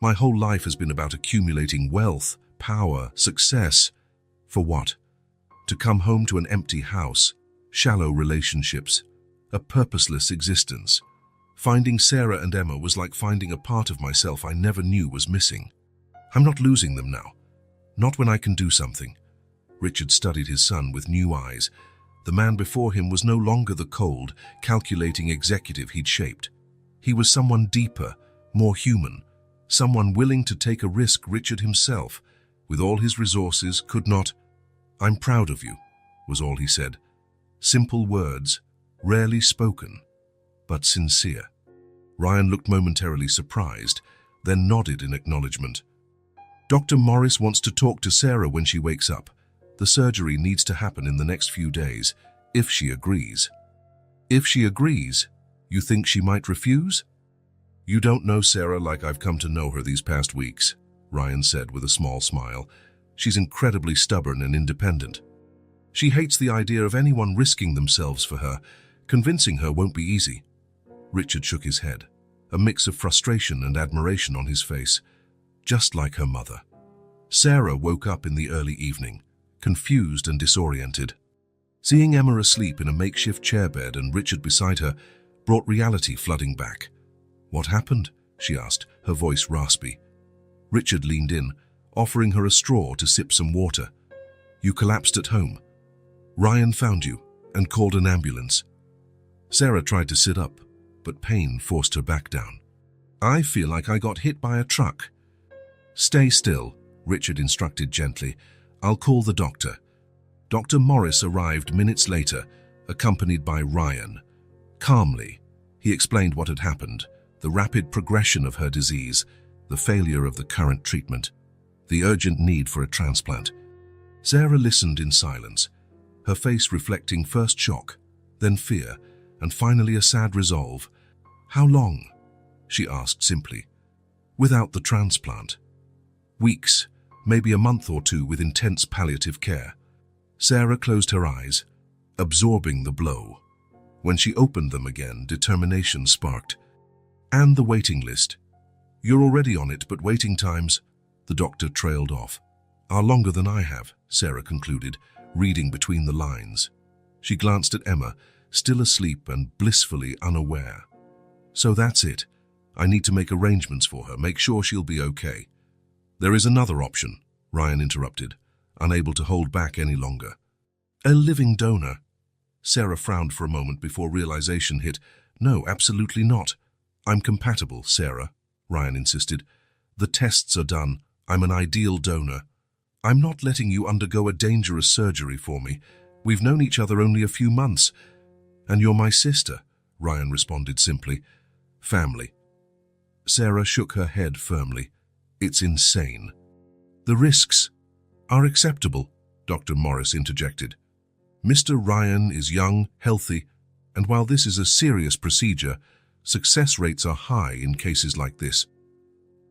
"My whole life has been about accumulating wealth, power, success. For what? To come home to an empty house, shallow relationships, a purposeless existence. Finding Sarah and Emma was like finding a part of myself I never knew was missing. I'm not losing them now. Not when I can do something." Richard studied his son with new eyes. The man before him was no longer the cold, calculating executive he'd shaped. He was someone deeper, more human, someone willing to take a risk Richard himself, with all his resources, could not. "I'm proud of you," was all he said. Simple words, rarely spoken, but sincere. Ryan looked momentarily surprised, then nodded in acknowledgement. "Dr. Morris wants to talk to Sarah when she wakes up. The surgery needs to happen in the next few days, if she agrees." "If she agrees? You think she might refuse?" "You don't know Sarah like I've come to know her these past weeks," Ryan said with a small smile. "She's incredibly stubborn and independent. She hates the idea of anyone risking themselves for her. Convincing her won't be easy." Richard shook his head, a mix of frustration and admiration on his face. Just like her mother. Sarah woke up in the early evening, confused and disoriented. Seeing Emma asleep in a makeshift chairbed and Richard beside her brought reality flooding back. "What happened?" she asked, her voice raspy. Richard leaned in, offering her a straw to sip some water. "You collapsed at home. Ryan found you and called an ambulance." Sarah tried to sit up, but pain forced her back down. "I feel like I got hit by a truck." "Stay still," Richard instructed gently. "I'll call the doctor." Dr. Morris arrived minutes later, accompanied by Ryan. Calmly, he explained what had happened, the rapid progression of her disease, the failure of the current treatment, the urgent need for a transplant. Sarah listened in silence, her face reflecting first shock, then fear, and finally a sad resolve. "How long?" she asked simply. "Without the transplant?" "Weeks, maybe a month or two with intense palliative care." Sarah closed her eyes, absorbing the blow. When she opened them again, determination sparked. "And the waiting list?" "You're already on it, but waiting times," the doctor trailed off, "are longer than I have," Sarah concluded, reading between the lines. She glanced at Emma, still asleep and blissfully unaware. "So that's it. I need to make arrangements for her, make sure she'll be okay." "There is another option," Ryan interrupted, unable to hold back any longer. "A living donor?" Sarah frowned for a moment before realization hit. "No, absolutely not." "I'm compatible, Sarah," Ryan insisted. "The tests are done. I'm an ideal donor. I'm not letting you undergo a dangerous surgery for me. We've known each other only a few months. And you're my sister," Ryan responded simply. "Family." Sarah shook her head firmly. "It's insane." "The risks are acceptable," Dr. Morris interjected. "Mr. Ryan is young, healthy, and while this is a serious procedure, success rates are high in cases like this."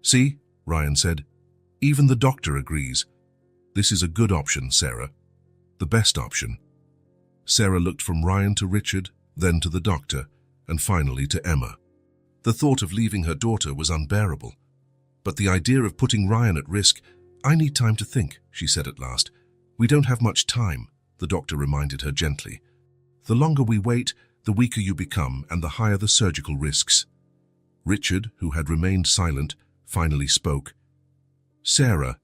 "See," Ryan said, "even the doctor agrees. This is a good option, Sarah. The best option." Sarah looked from Ryan to Richard, then to the doctor, and finally to Emma. The thought of leaving her daughter was unbearable. But the idea of putting Ryan at risk— "I need time to think," she said at last. "We don't have much time," the doctor reminded her gently. "The longer we wait, the weaker you become and the higher the surgical risks." Richard, who had remained silent, finally spoke. "Sarah,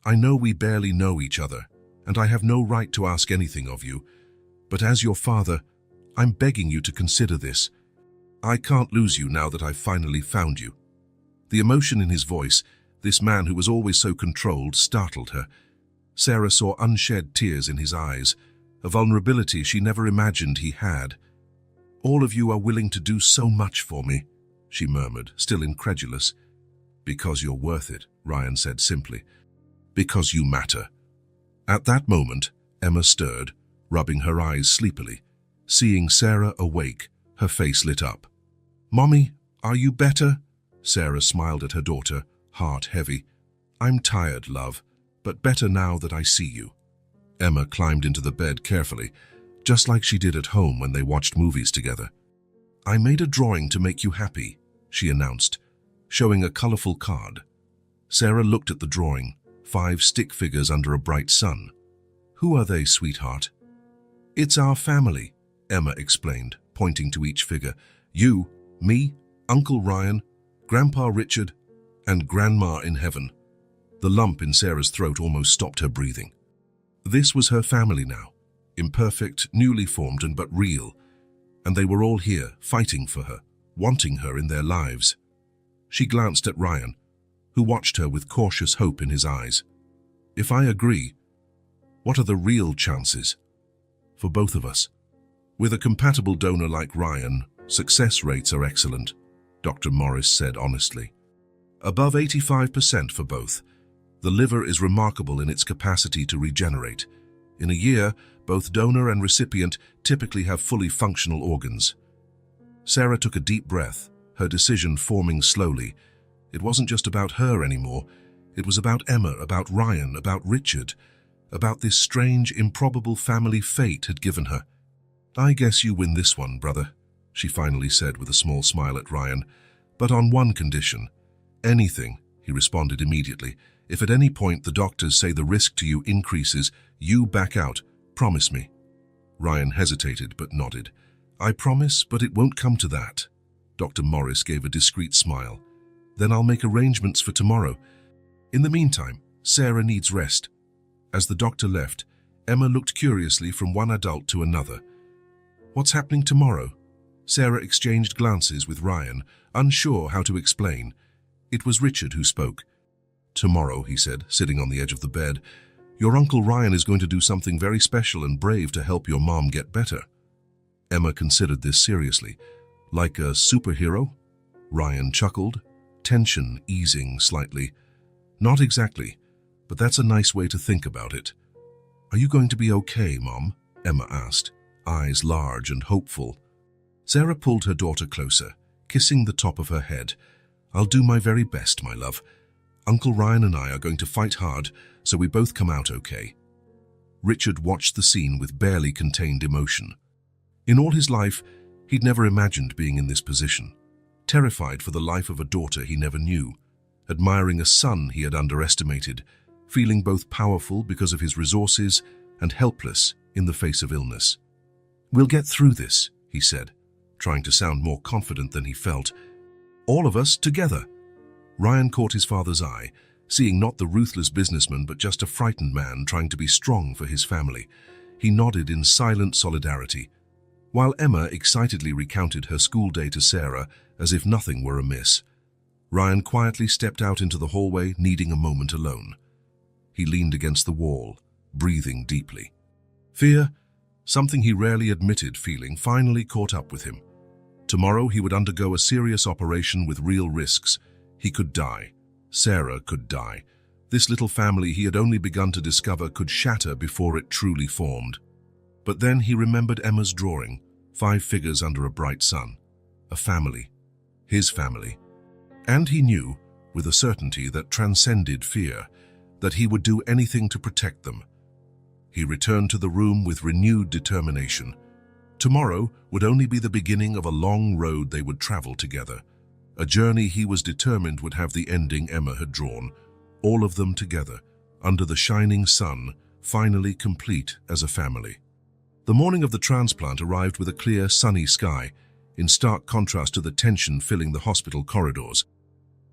I know we barely know each other, and I have no right to ask anything of you, but as your father, I'm begging you to consider this. I can't lose you now that I've finally found you." The emotion in his voice, this man who was always so controlled, startled her. Sarah saw unshed tears in his eyes, a vulnerability she never imagined he had. "All of you are willing to do so much for me," she murmured, still incredulous. "Because you're worth it," Ryan said simply. "Because you matter." At that moment, Emma stirred, rubbing her eyes sleepily. Seeing Sarah awake, her face lit up. "Mommy, are you better?" Sarah smiled at her daughter, heart heavy. "I'm tired, love, but better now that I see you." Emma climbed into the bed carefully, just like she did at home when they watched movies together. "I made a drawing to make you happy," she announced, showing a colorful card. Sarah looked at the drawing, 5 stick figures under a bright sun. "Who are they, sweetheart?" "It's our family," Emma explained, pointing to each figure. "You, me, Uncle Ryan, Grandpa Richard, and Grandma in heaven." The lump in Sarah's throat almost stopped her breathing. This was her family now, imperfect, newly formed and but real, and they were all here, fighting for her, wanting her in their lives. She glanced at Ryan, who watched her with cautious hope in his eyes. "If I agree, what are the real chances?" "For both of us. With a compatible donor like Ryan, success rates are excellent," Dr. Morris said honestly. "Above 85% for both. The liver is remarkable in its capacity to regenerate. In a year, both donor and recipient typically have fully functional organs." Sarah took a deep breath, her decision forming slowly. It wasn't just about her anymore. It was about Emma, about Ryan, about Richard, about this strange, improbable family fate had given her. "I guess you win this one, brother," she finally said with a small smile at Ryan. "But on one condition." "Anything," he responded immediately. "If at any point the doctors say the risk to you increases, you back out. Promise me." Ryan hesitated but nodded. "I promise, but it won't come to that." Dr. Morris gave a discreet smile. "Then I'll make arrangements for tomorrow. In the meantime, Sarah needs rest." As the doctor left, Emma looked curiously from one adult to another. "What's happening tomorrow?" Sarah exchanged glances with Ryan, unsure how to explain. It was Richard who spoke. "Tomorrow," he said, sitting on the edge of the bed, Your Uncle Ryan is going to do something very special and brave to help your mom get better. Emma considered this seriously. Like a superhero? Ryan chuckled, tension easing slightly. Not exactly, but that's a nice way to think about it. Are you going to be okay, Mom? Emma asked, eyes large and hopeful. Sarah pulled her daughter closer, kissing the top of her head. I'll do my very best, my love. Uncle Ryan and I are going to fight hard so we both come out okay. Richard watched the scene with barely contained emotion. In all his life, he'd never imagined being in this position. Terrified for the life of a daughter he never knew, admiring a son he had underestimated, feeling both powerful because of his resources and helpless in the face of illness. We'll get through this, he said, trying to sound more confident than he felt. All of us together. Ryan caught his father's eye, seeing not the ruthless businessman but just a frightened man trying to be strong for his family. He nodded in silent solidarity, while Emma excitedly recounted her school day to Sarah as if nothing were amiss. Ryan quietly stepped out into the hallway, needing a moment alone. He leaned against the wall, breathing deeply. Fear, something he rarely admitted feeling, finally caught up with him. Tomorrow he would undergo a serious operation with real risks. He could die. Sarah could die. This little family he had only begun to discover could shatter before it truly formed. But then he remembered Emma's drawing, 5 figures under a bright sun. A family. His family. And he knew, with a certainty that transcended fear, that he would do anything to protect them. He returned to the room with renewed determination. Tomorrow would only be the beginning of a long road they would travel together. A journey he was determined would have the ending Emma had drawn, all of them together, under the shining sun, finally complete as a family. The morning of the transplant arrived with a clear, sunny sky, in stark contrast to the tension filling the hospital corridors.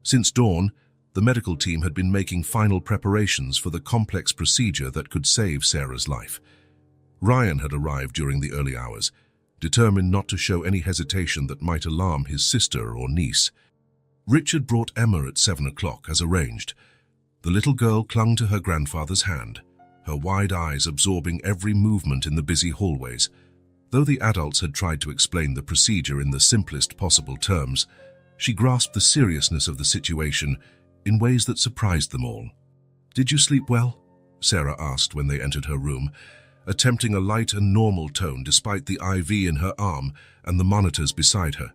Since dawn, the medical team had been making final preparations for the complex procedure that could save Sarah's life. Ryan had arrived during the early hours, determined not to show any hesitation that might alarm his sister or niece. Richard brought Emma at 7 o'clock, as arranged. The little girl clung to her grandfather's hand, her wide eyes absorbing every movement in the busy hallways. Though the adults had tried to explain the procedure in the simplest possible terms, she grasped the seriousness of the situation in ways that surprised them all. "Did you sleep well?" Sarah asked when they entered her room, attempting a light and normal tone despite the IV in her arm and the monitors beside her.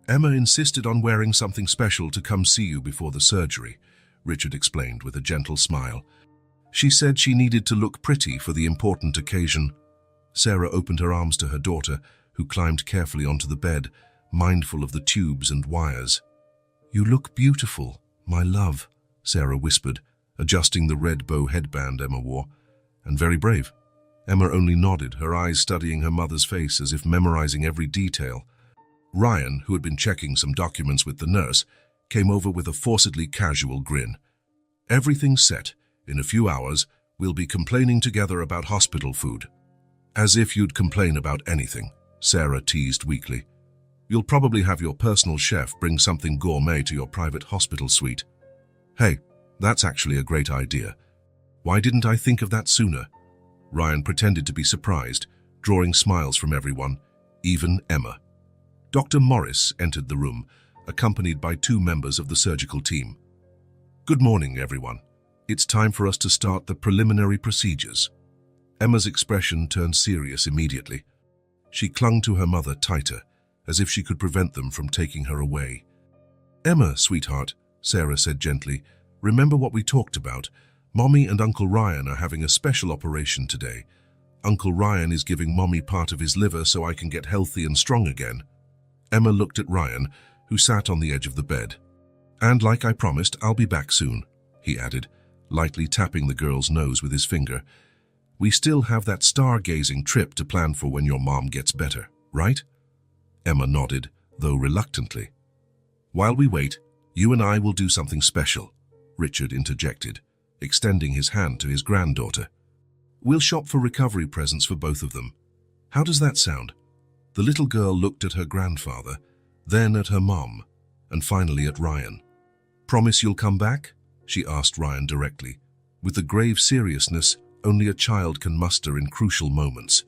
"Emma insisted on wearing something special to come see you before the surgery," Richard explained with a gentle smile. "She said she needed to look pretty for the important occasion." Sarah opened her arms to her daughter, who climbed carefully onto the bed, mindful of the tubes and wires. "You look beautiful, my love," Sarah whispered, adjusting the red bow headband Emma wore. "And very brave." Emma only nodded, her eyes studying her mother's face as if memorizing every detail. Ryan, who had been checking some documents with the nurse, came over with a forcedly casual grin. "Everything's set. In a few hours, we'll be complaining together about hospital food." "As if you'd complain about anything," Sarah teased weakly. "You'll probably have your personal chef bring something gourmet to your private hospital suite." "Hey, that's actually a great idea. Why didn't I think of that sooner?" Ryan pretended to be surprised, drawing smiles from everyone, even Emma. Dr. Morris entered the room, accompanied by 2 members of the surgical team. "Good morning, everyone. It's time for us to start the preliminary procedures." Emma's expression turned serious immediately. She clung to her mother tighter, as if she could prevent them from taking her away. "Emma, sweetheart," Sarah said gently, "remember what we talked about. Mommy and Uncle Ryan are having a special operation today. Uncle Ryan is giving Mommy part of his liver so I can get healthy and strong again." Emma looked at Ryan, who sat on the edge of the bed. "And like I promised, I'll be back soon," he added, lightly tapping the girl's nose with his finger. "We still have that stargazing trip to plan for when your mom gets better, right?" Emma nodded, though reluctantly. "While we wait, you and I will do something special," Richard interjected, extending his hand to his granddaughter. "We'll shop for recovery presents for both of them. How does that sound?" The little girl looked at her grandfather, then at her mom, and finally at Ryan. "Promise you'll come back?" she asked Ryan directly. with the grave seriousness only a child can muster in crucial moments.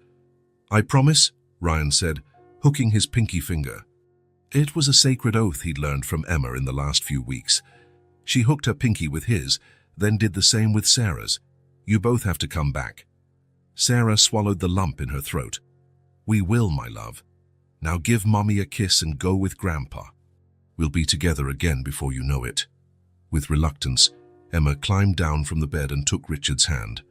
"I promise," Ryan said, hooking his pinky finger. It was a sacred oath he'd learned from Emma in the last few weeks. She hooked her pinky with his, then did the same with Sarah's. "You both have to come back." Sarah swallowed the lump in her throat. "We will, my love. Now give Mommy a kiss and go with Grandpa. We'll be together again before you know it." With reluctance, Emma climbed down from the bed and took Richard's hand.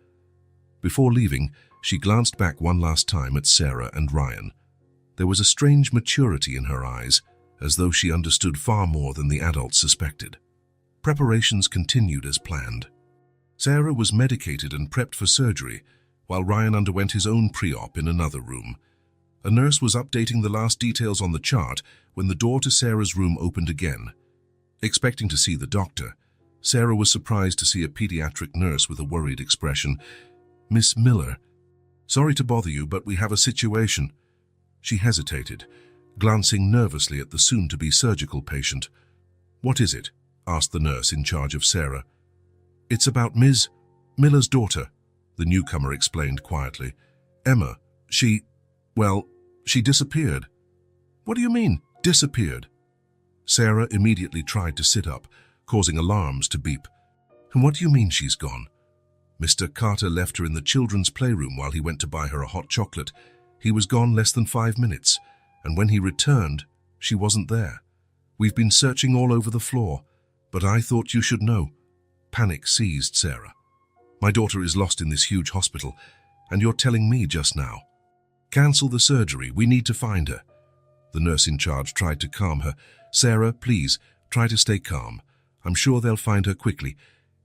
Before leaving, she glanced back one last time at Sarah and Ryan. There was a strange maturity in her eyes, as though she understood far more than the adults suspected. Preparations continued as planned. Sarah was medicated and prepped for surgery, while Ryan underwent his own pre-op in another room. A nurse was updating the last details on the chart when the door to Sarah's room opened again. Expecting to see the doctor, Sarah was surprised to see a pediatric nurse with a worried expression. "Miss Miller, sorry to bother you, but we have a situation." She hesitated, glancing nervously at the soon-to-be surgical patient. "What is it?" asked the nurse in charge of Sarah. "It's about Ms. Miller's daughter," the newcomer explained quietly. "Emma, she disappeared." "What do you mean, disappeared?" Sarah immediately tried to sit up, causing alarms to beep. "And what do you mean she's gone?" "Mr. Carter left her in the children's playroom while he went to buy her a hot chocolate. He was gone less than 5 minutes, and when he returned, she wasn't there. We've been searching all over the floor, but I thought you should know." Panic seized Sarah. "My daughter is lost in this huge hospital, and you're telling me just now. Cancel the surgery, we need to find her." The nurse in charge tried to calm her. "Sarah, please, try to stay calm. I'm sure they'll find her quickly.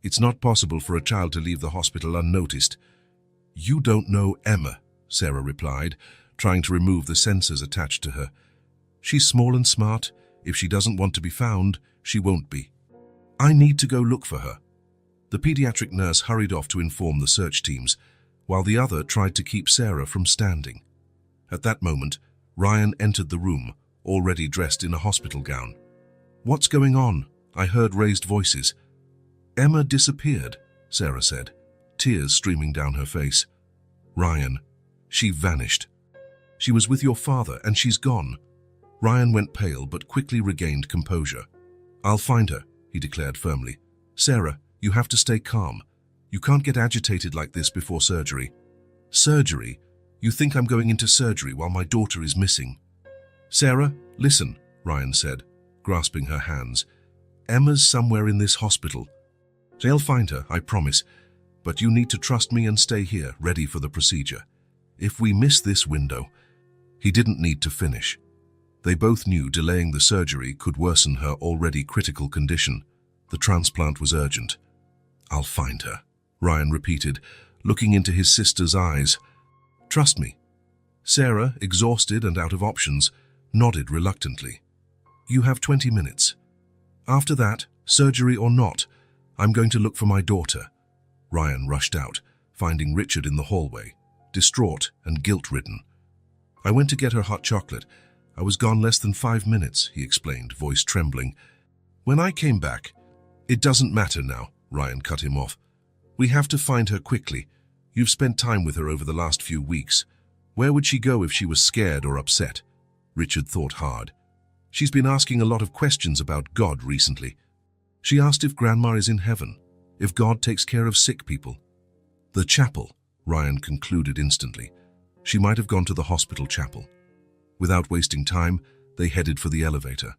It's not possible for a child to leave the hospital unnoticed." "You don't know Emma," Sarah replied, trying to remove the sensors attached to her. "She's small and smart. If she doesn't want to be found, she won't be. I need to go look for her." The pediatric nurse hurried off to inform the search teams, while the other tried to keep Sarah from standing. At that moment, Ryan entered the room, already dressed in a hospital gown. "What's going on?" I heard raised voices. "Emma disappeared," Sarah said, tears streaming down her face. "Ryan, she vanished. She was with your father and she's gone." Ryan went pale but quickly regained composure. "I'll find her," he declared firmly. "Sarah, you have to stay calm. You can't get agitated like this before surgery." "Surgery? You think I'm going into surgery while my daughter is missing?" "Sarah, listen," Ryan said, grasping her hands. "Emma's somewhere in this hospital. They'll find her, I promise, but you need to trust me and stay here, ready for the procedure. If we miss this window..." He didn't need to finish. They both knew delaying the surgery could worsen her already critical condition. The transplant was urgent. "I'll find her," Ryan repeated, looking into his sister's eyes. "Trust me." Sarah, exhausted and out of options, nodded reluctantly. "You have 20 minutes. After that, surgery or not, I'm going to look for my daughter." Ryan rushed out, finding Richard in the hallway, distraught and guilt-ridden. "I went to get her hot chocolate. I was gone less than 5 minutes," he explained, voice trembling. "When I came back..." "It doesn't matter now," Ryan cut him off. "We have to find her quickly. You've spent time with her over the last few weeks. Where would she go if she was scared or upset?" Richard thought hard. "She's been asking a lot of questions about God recently. She asked if Grandma is in heaven, if God takes care of sick people." "The chapel," Ryan concluded instantly. She might have gone to the hospital chapel. Without wasting time, they headed for the elevator.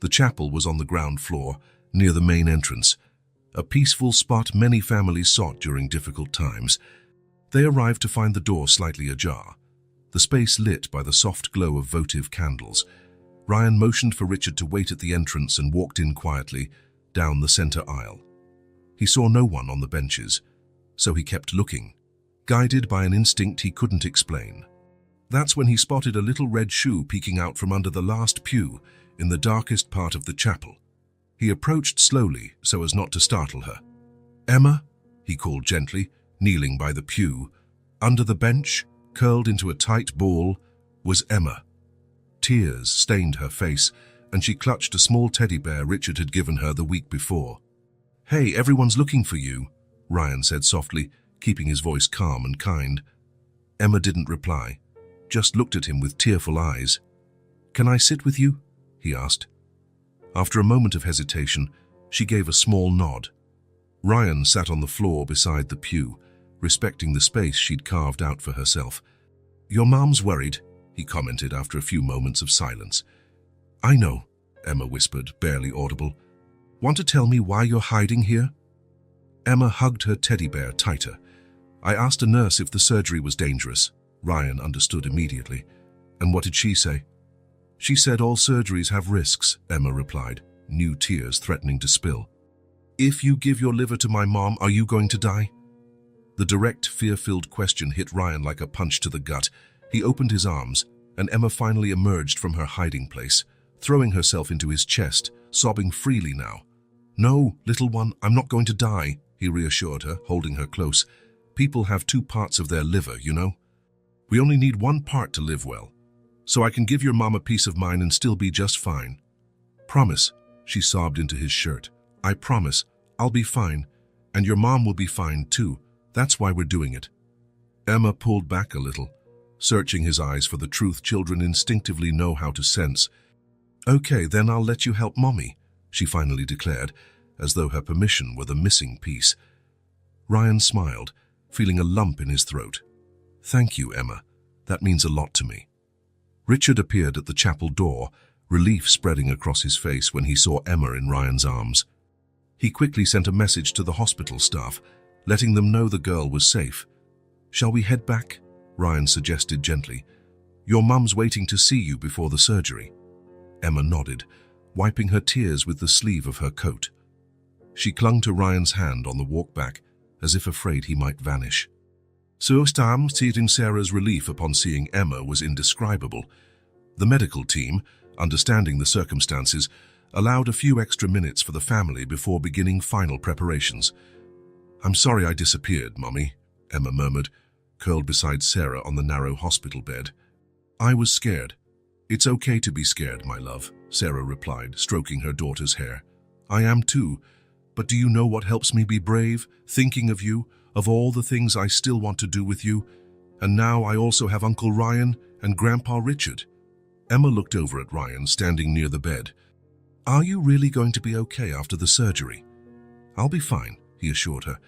The chapel was on the ground floor, near the main entrance, a peaceful spot many families sought during difficult times. They arrived to find the door slightly ajar, the space lit by the soft glow of votive candles. Ryan motioned for Richard to wait at the entrance and walked in quietly, down the center aisle. He saw no one on the benches, so he kept looking, guided by an instinct he couldn't explain. That's when he spotted a little red shoe peeking out from under the last pew in the darkest part of the chapel. He approached slowly so as not to startle her. "Emma," he called gently, kneeling by the pew. Under the bench, curled into a tight ball, was Emma. Tears stained her face, and she clutched a small teddy bear Richard had given her the week before. "Hey, everyone's looking for you," Ryan said softly, keeping his voice calm and kind. Emma didn't reply, just looked at him with tearful eyes. "Can I sit with you?" he asked. After a moment of hesitation, she gave a small nod. Ryan sat on the floor beside the pew, respecting the space she'd carved out for herself. "Your mom's worried," he commented after a few moments of silence. "I know," Emma whispered, barely audible. "Want to tell me why you're hiding here?" Emma hugged her teddy bear tighter. "I asked a nurse if the surgery was dangerous." Ryan understood immediately. "And what did she say?" "She said all surgeries have risks," Emma replied, new tears threatening to spill. "If you give your liver to my mom, are you going to die?" The direct, fear-filled question hit Ryan like a punch to the gut. He opened his arms, and Emma finally emerged from her hiding place, throwing herself into his chest, sobbing freely now. "No, little one, I'm not going to die," he reassured her, holding her close. "People have two parts of their liver, you know? We only need one part to live well. So I can give your mom a piece of mine and still be just fine." "Promise," she sobbed into his shirt. "I promise, I'll be fine, and your mom will be fine too. That's why we're doing it." Emma pulled back a little, searching his eyes for the truth children instinctively know how to sense. "Okay, then I'll let you help Mommy," she finally declared, as though her permission were the missing piece. Ryan smiled, feeling a lump in his throat. "Thank you, Emma. That means a lot to me." Richard appeared at the chapel door, relief spreading across his face when he saw Emma in Ryan's arms. He quickly sent a message to the hospital staff, letting them know the girl was safe. "Shall we head back?" Ryan suggested gently. "Your mum's waiting to see you before the surgery." Emma nodded, wiping her tears with the sleeve of her coat. She clung to Ryan's hand on the walk back, as if afraid he might vanish. Seeing Sarah's relief upon seeing Emma was indescribable. The medical team, understanding the circumstances, allowed a few extra minutes for the family before beginning final preparations. "I'm sorry I disappeared, Mummy," Emma murmured, curled beside Sarah on the narrow hospital bed. "I was scared." "It's okay to be scared, my love," Sarah replied, stroking her daughter's hair. "I am too, but do you know what helps me be brave? Thinking of you, of all the things I still want to do with you. And now I also have Uncle Ryan and Grandpa Richard." Emma looked over at Ryan, standing near the bed. "Are you really going to be okay after the surgery?" "I'll be fine," he assured her.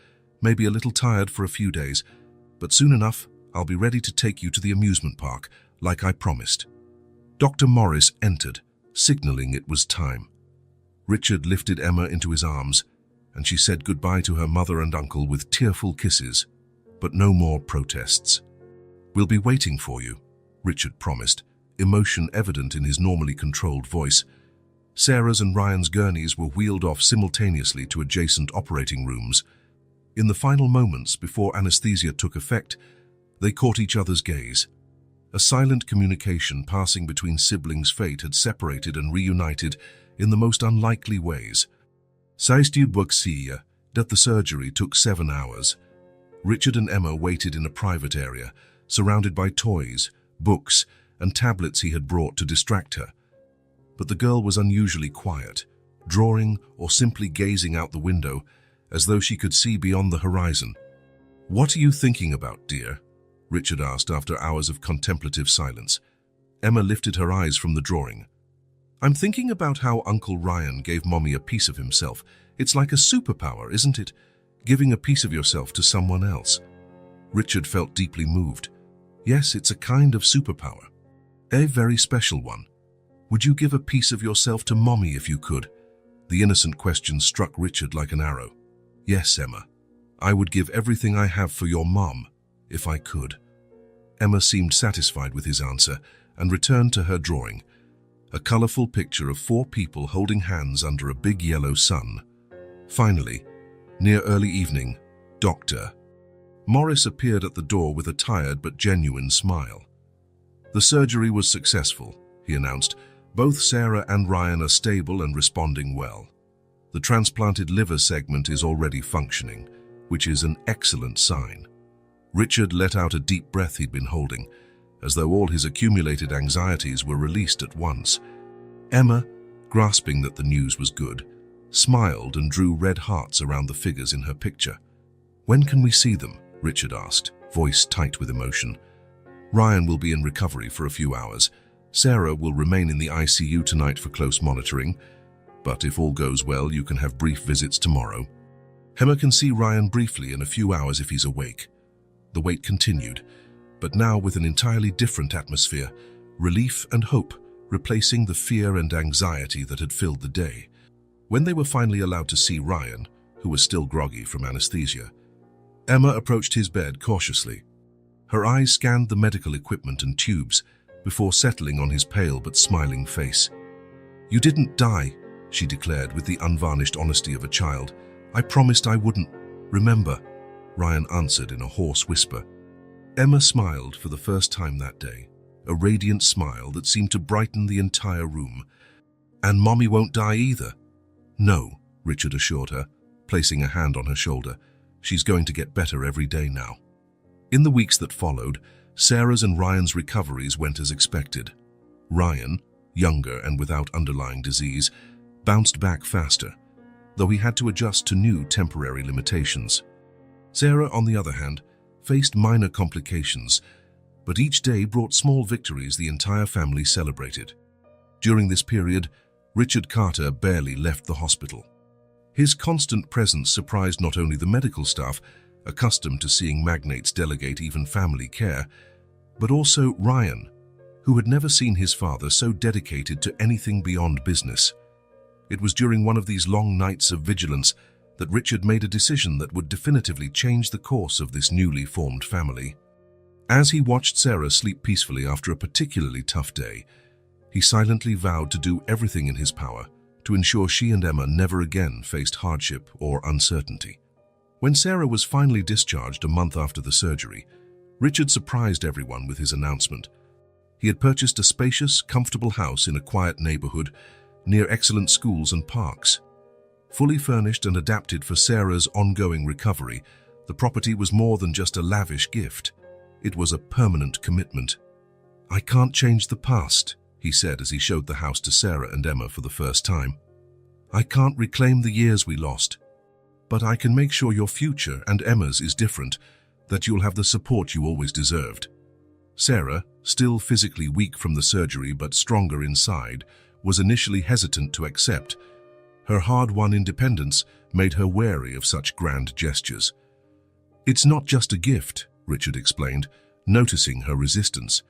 "Maybe a little tired for a few days, but soon enough I'll be ready to take you to the amusement park, like I promised." Dr. Morris entered, signaling it was time. Richard lifted Emma into his arms, and she said goodbye to her mother and uncle with tearful kisses, but no more protests. "We'll be waiting for you," Richard promised, emotion evident in his normally controlled voice. Sarah's and Ryan's gurneys were wheeled off simultaneously to adjacent operating rooms. In the final moments before anesthesia took effect, they caught each other's gaze. A silent communication passing between siblings fate had separated and reunited in the most unlikely ways. That the surgery took 7 hours. Richard and Emma waited in a private area, surrounded by toys, books, and tablets he had brought to distract her. But the girl was unusually quiet, drawing or simply gazing out the window, as though she could see beyond the horizon. "What are you thinking about, dear?" Richard asked after hours of contemplative silence. Emma lifted her eyes from the drawing. "I'm thinking about how Uncle Ryan gave Mommy a piece of himself. It's like a superpower, isn't it? Giving a piece of yourself to someone else." Richard felt deeply moved. "Yes, it's a kind of superpower. A very special one. Would you give a piece of yourself to Mommy if you could?" The innocent question struck Richard like an arrow. "Yes, Emma. I would give everything I have for your mom, if I could." Emma seemed satisfied with his answer and returned to her drawing, a colorful picture of 4 people holding hands under a big yellow sun. Finally, near early evening, Dr. Morris appeared at the door with a tired but genuine smile. "The surgery was successful," he announced. "Both Sarah and Ryan are stable and responding well. The transplanted liver segment is already functioning, which is an excellent sign." Richard let out a deep breath he'd been holding, as though all his accumulated anxieties were released at once. Emma, grasping that the news was good, smiled and drew red hearts around the figures in her picture. "When can we see them?" Richard asked, voice tight with emotion. "Ryan will be in recovery for a few hours. Sarah will remain in the ICU tonight for close monitoring, but if all goes well, you can have brief visits tomorrow. Emma can see Ryan briefly in a few hours if he's awake." The wait continued, but now with an entirely different atmosphere, relief and hope replacing the fear and anxiety that had filled the day. When they were finally allowed to see Ryan, who was still groggy from anesthesia, Emma approached his bed cautiously. Her eyes scanned the medical equipment and tubes before settling on his pale but smiling face. "You didn't die," she declared with the unvarnished honesty of a child. "I promised I wouldn't. Remember," Ryan answered in a hoarse whisper. Emma smiled for the first time that day, a radiant smile that seemed to brighten the entire room. "And Mommy won't die either." "No," Richard assured her, placing a hand on her shoulder. "She's going to get better every day now." In the weeks that followed, Sarah's and Ryan's recoveries went as expected. Ryan, younger and without underlying disease, bounced back faster, though he had to adjust to new temporary limitations. Sarah, on the other hand, faced minor complications, but each day brought small victories the entire family celebrated. During this period, Richard Carter barely left the hospital. His constant presence surprised not only the medical staff, accustomed to seeing magnates delegate even family care, but also Ryan, who had never seen his father so dedicated to anything beyond business. It was during one of these long nights of vigilance that Richard made a decision that would definitively change the course of this newly formed family. As he watched Sarah sleep peacefully after a particularly tough day, he silently vowed to do everything in his power to ensure she and Emma never again faced hardship or uncertainty. When Sarah was finally discharged a month after the surgery, Richard surprised everyone with his announcement. He had purchased a spacious, comfortable house in a quiet neighborhood near excellent schools and parks. Fully furnished and adapted for Sarah's ongoing recovery, the property was more than just a lavish gift. It was a permanent commitment. "I can't change the past," he said as he showed the house to Sarah and Emma for the first time. "I can't reclaim the years we lost. But I can make sure your future and Emma's is different, that you'll have the support you always deserved." Sarah, still physically weak from the surgery but stronger inside, was initially hesitant to accept. Her hard-won independence made her wary of such grand gestures. "It's not just a gift," Richard explained, noticing her resistance.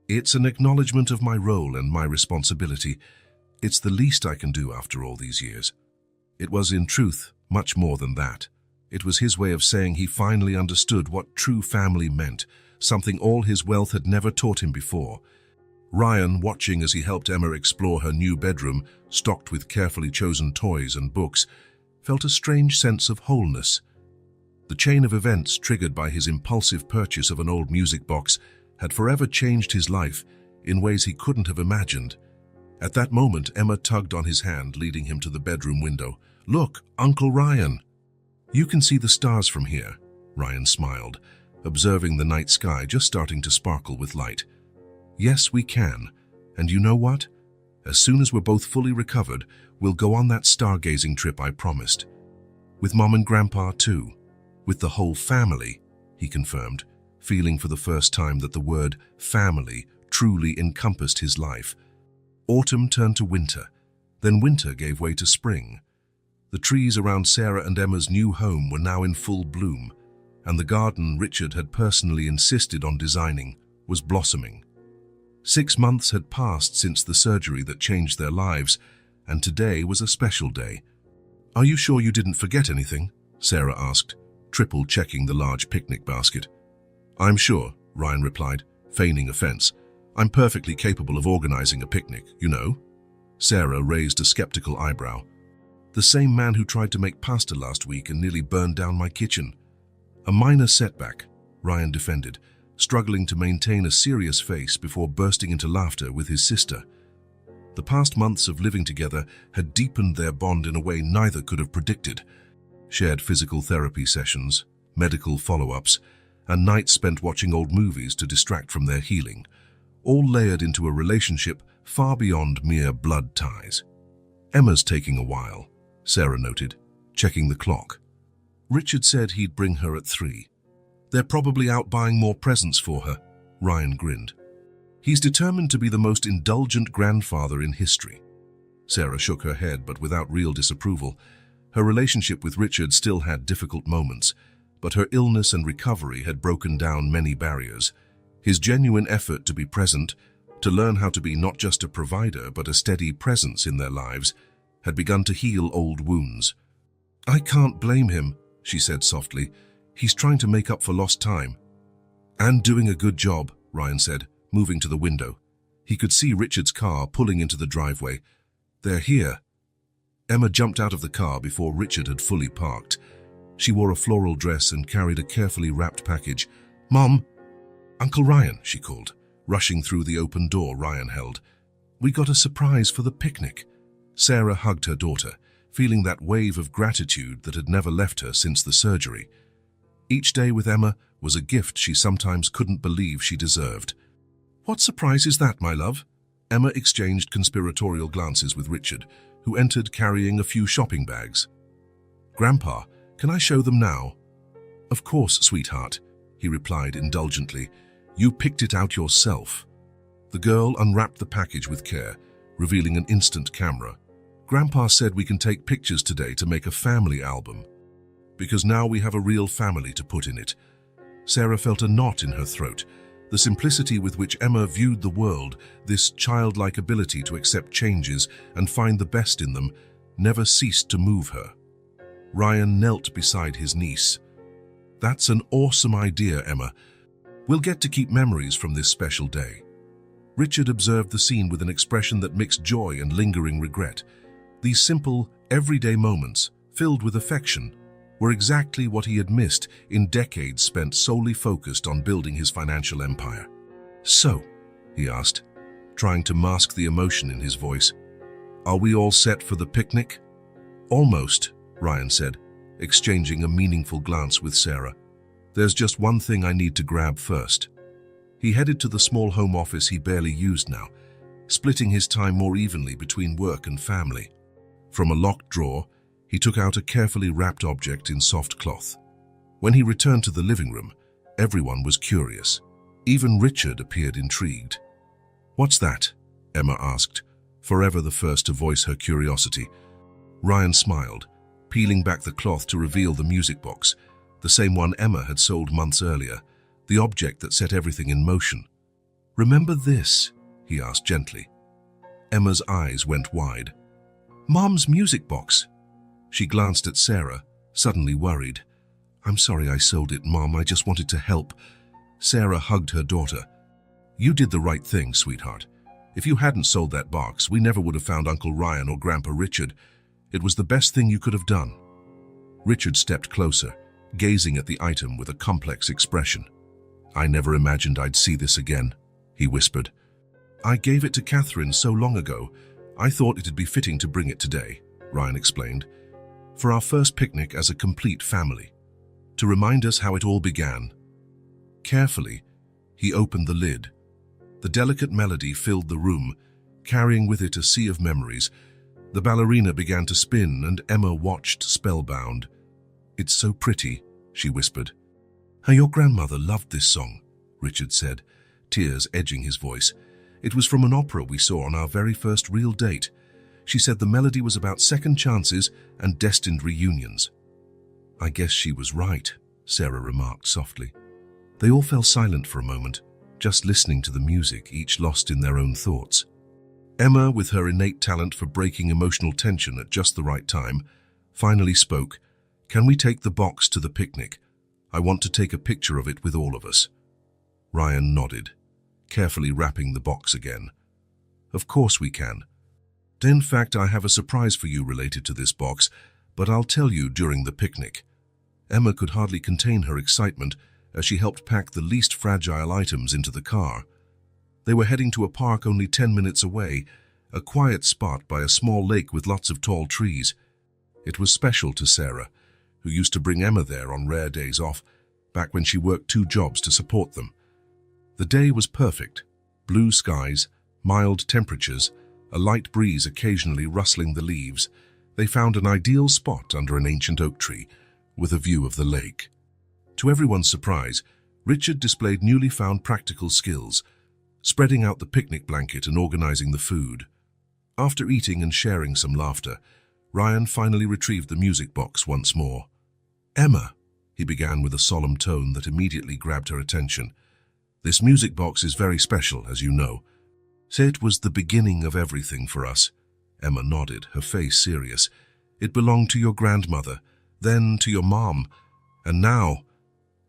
"It's an acknowledgement of my role and my responsibility. It's the least I can do after all these years." It was, in truth, much more than that. It was his way of saying he finally understood what true family meant, something all his wealth had never taught him before. Ryan, watching as he helped Emma explore her new bedroom, stocked with carefully chosen toys and books, felt a strange sense of wholeness. The chain of events triggered by his impulsive purchase of an old music box had forever changed his life in ways he couldn't have imagined. At that moment, Emma tugged on his hand, leading him to the bedroom window. "Look, Uncle Ryan." "You can see the stars from here," Ryan smiled, observing the night sky just starting to sparkle with light. "Yes, we can. And you know what? As soon as we're both fully recovered, we'll go on that stargazing trip I promised. With Mom and Grandpa too. With the whole family," he confirmed, feeling for the first time that the word family truly encompassed his life. Autumn turned to winter, then winter gave way to spring. The trees around Sarah and Emma's new home were now in full bloom, and the garden Richard had personally insisted on designing was blossoming. 6 months had passed since the surgery that changed their lives, and today was a special day. "Are you sure you didn't forget anything?" Sarah asked, triple-checking the large picnic basket. "I'm sure," Ryan replied, feigning offense. "I'm perfectly capable of organizing a picnic, you know." Sarah raised a skeptical eyebrow. "The same man who tried to make pasta last week and nearly burned down my kitchen." "A minor setback," Ryan defended, struggling to maintain a serious face before bursting into laughter with his sister. The past months of living together had deepened their bond in a way neither could have predicted. Shared physical therapy sessions, medical follow-ups, and nights spent watching old movies to distract from their healing, all layered into a relationship far beyond mere blood ties. "Emma's taking a while," Sarah noted, checking the clock. Richard said he'd bring her at 3. They're probably out buying more presents for her, Ryan grinned. He's determined to be the most indulgent grandfather in history. Sarah shook her head, but without real disapproval. Her relationship with Richard still had difficult moments, but her illness and recovery had broken down many barriers. His genuine effort to be present, to learn how to be not just a provider but a steady presence in their lives, had begun to heal old wounds. "I can't blame him," she said softly. "He's trying to make up for lost time." "And doing a good job," Ryan said, moving to the window. He could see Richard's car pulling into the driveway. "They're here." Emma jumped out of the car before Richard had fully parked. She wore a floral dress and carried a carefully wrapped package. "Mom!" "Uncle Ryan," she called, rushing through the open door Ryan held. "We got a surprise for the picnic." Sarah hugged her daughter, feeling that wave of gratitude that had never left her since the surgery. Each day with Emma was a gift she sometimes couldn't believe she deserved. "What surprise is that, my love?" Emma exchanged conspiratorial glances with Richard, who entered carrying a few shopping bags. "Grandpa, can I show them now?" "Of course, sweetheart," he replied indulgently. "You picked it out yourself." The girl unwrapped the package with care, revealing an instant camera. "Grandpa said we can take pictures today to make a family album. Because now we have a real family to put in it." Sarah felt a knot in her throat. The simplicity with which Emma viewed the world, this childlike ability to accept changes and find the best in them, never ceased to move her. Ryan knelt beside his niece. "That's an awesome idea, Emma. We'll get to keep memories from this special day." Richard observed the scene with an expression that mixed joy and lingering regret. These simple, everyday moments, filled with affection, were exactly what he had missed in decades spent solely focused on building his financial empire. "So," he asked, trying to mask the emotion in his voice, "are we all set for the picnic?" "Almost," Ryan said, exchanging a meaningful glance with Sarah. "There's just one thing I need to grab first." He headed to the small home office he barely used now, splitting his time more evenly between work and family. From a locked drawer, he took out a carefully wrapped object in soft cloth. When he returned to the living room, everyone was curious. Even Richard appeared intrigued. "What's that?" Emma asked, forever the first to voice her curiosity. Ryan smiled, peeling back the cloth to reveal the music box, the same one Emma had sold months earlier, the object that set everything in motion. "Remember this?" he asked gently. Emma's eyes went wide. "Mom's music box." She glanced at Sarah, suddenly worried. "I'm sorry I sold it, Mom. I just wanted to help." Sarah hugged her daughter. "You did the right thing, sweetheart. If you hadn't sold that box, we never would have found Uncle Ryan or Grandpa Richard. It was the best thing you could have done." Richard stepped closer, gazing at the item with a complex expression. "I never imagined I'd see this again," he whispered. "I gave it to Catherine so long ago. I thought it'd be fitting to bring it today," Ryan explained, "for our first picnic as a complete family, to remind us how it all began." Carefully, he opened the lid. The delicate melody filled the room, carrying with it a sea of memories. The ballerina began to spin, and Emma watched spellbound. "It's so pretty," she whispered. "Your grandmother loved this song," Richard said, tears edging his voice. "It was from an opera we saw on our very first real date. She said the melody was about second chances and destined reunions." "I guess she was right," Sarah remarked softly. They all fell silent for a moment, just listening to the music, each lost in their own thoughts. Emma, with her innate talent for breaking emotional tension at just the right time, finally spoke. "Can we take the box to the picnic? I want to take a picture of it with all of us." Ryan nodded, carefully wrapping the box again. "Of course we can. In fact, I have a surprise for you related to this box, but I'll tell you during the picnic." Emma could hardly contain her excitement as she helped pack the least fragile items into the car. They were heading to a park only 10 minutes away, a quiet spot by a small lake with lots of tall trees. It was special to Sarah, who used to bring Emma there on rare days off, back when she worked 2 jobs to support them. The day was perfect. Blue skies, mild temperatures, a light breeze occasionally rustling the leaves. They found an ideal spot under an ancient oak tree, with a view of the lake. To everyone's surprise, Richard displayed newly found practical skills, spreading out the picnic blanket and organizing the food. After eating and sharing some laughter, Ryan finally retrieved the music box once more. "Emma," he began with a solemn tone that immediately grabbed her attention. "This music box is very special, as you know. Say it was the beginning of everything for us." Emma nodded, her face serious. "It belonged to your grandmother, then to your mom, and now—"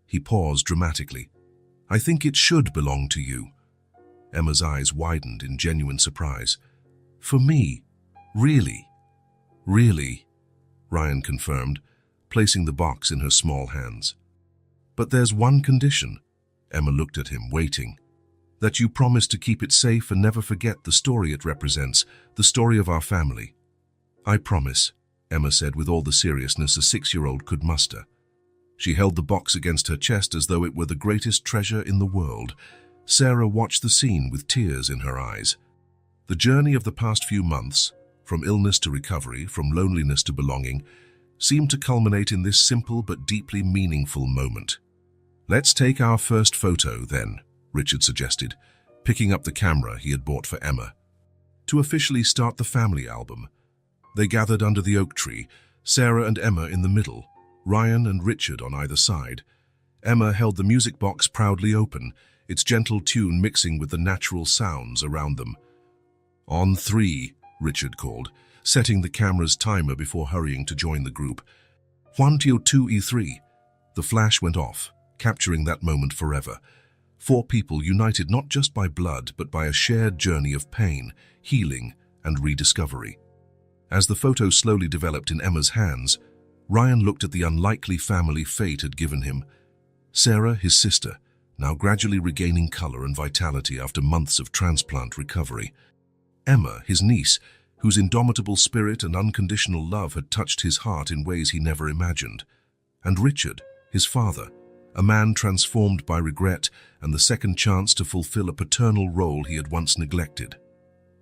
He paused dramatically. "I think it should belong to you." Emma's eyes widened in genuine surprise. "For me? Really?" "Really," Ryan confirmed, placing the box in her small hands. "But there's one condition." Emma looked at him, waiting. "That you promise to keep it safe and never forget the story it represents, the story of our family." "I promise," Emma said with all the seriousness a 6-year-old could muster. She held the box against her chest as though it were the greatest treasure in the world. Sarah watched the scene with tears in her eyes. The journey of the past few months, from illness to recovery, from loneliness to belonging, seemed to culminate in this simple but deeply meaningful moment. "Let's take our first photo, then," Richard suggested, picking up the camera he had bought for Emma. To officially start the family album, they gathered under the oak tree, Sarah and Emma in the middle, Ryan and Richard on either side. Emma held the music box proudly open, its gentle tune mixing with the natural sounds around them. "On 3, Richard called, setting the camera's timer before hurrying to join the group. 1, 2, 3. The flash went off, capturing that moment forever. 4 people united not just by blood, but by a shared journey of pain, healing, and rediscovery. As the photo slowly developed in Emma's hands, Ryan looked at the unlikely family fate had given him. Sarah, his sister, now gradually regaining color and vitality after months of transplant recovery. Emma, his niece, whose indomitable spirit and unconditional love had touched his heart in ways he never imagined. And Richard, his father, a man transformed by regret and the second chance to fulfill a paternal role he had once neglected.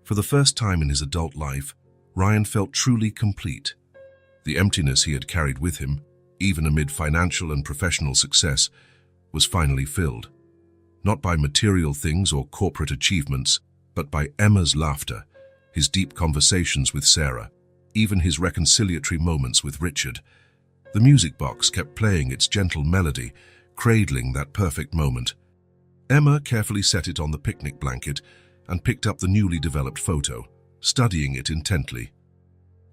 For the first time in his adult life, Ryan felt truly complete. The emptiness he had carried with him, even amid financial and professional success, was finally filled. Not by material things or corporate achievements, but by Emma's laughter, his deep conversations with Sarah, even his reconciliatory moments with Richard. The music box kept playing its gentle melody, cradling that perfect moment. Emma carefully set it on the picnic blanket and picked up the newly developed photo, studying it intently.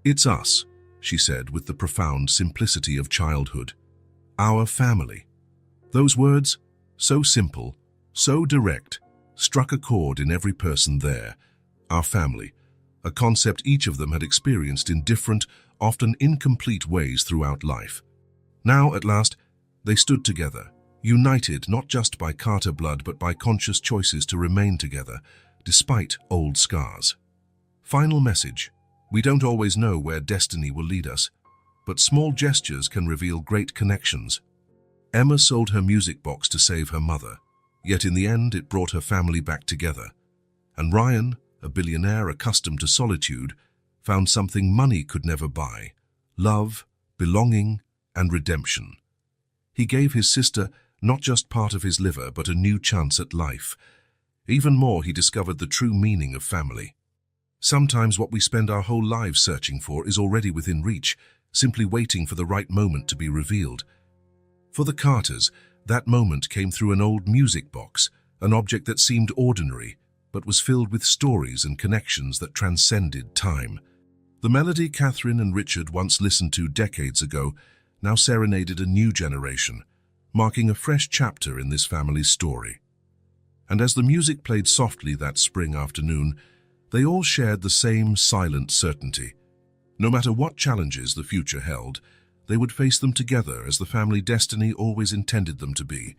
"It's us," she said with the profound simplicity of childhood. "Our family." Those words, so simple, so direct, struck a chord in every person there. Our family, a concept each of them had experienced in different, often incomplete ways throughout life. Now, at last, they stood together, united not just by Carter blood but by conscious choices to remain together, despite old scars. Final message: we don't always know where destiny will lead us, but small gestures can reveal great connections. Emma sold her music box to save her mother, yet in the end it brought her family back together. And Ryan, a billionaire accustomed to solitude, found something money could never buy: love, belonging, and redemption. He gave his sister not just part of his liver, but a new chance at life. Even more, he discovered the true meaning of family. Sometimes what we spend our whole lives searching for is already within reach, simply waiting for the right moment to be revealed. For the Carters, that moment came through an old music box, an object that seemed ordinary, but was filled with stories and connections that transcended time. The melody Catherine and Richard once listened to decades ago now serenaded a new generation, marking a fresh chapter in this family's story. And as the music played softly that spring afternoon, they all shared the same silent certainty. No matter what challenges the future held, they would face them together as the family destiny always intended them to be.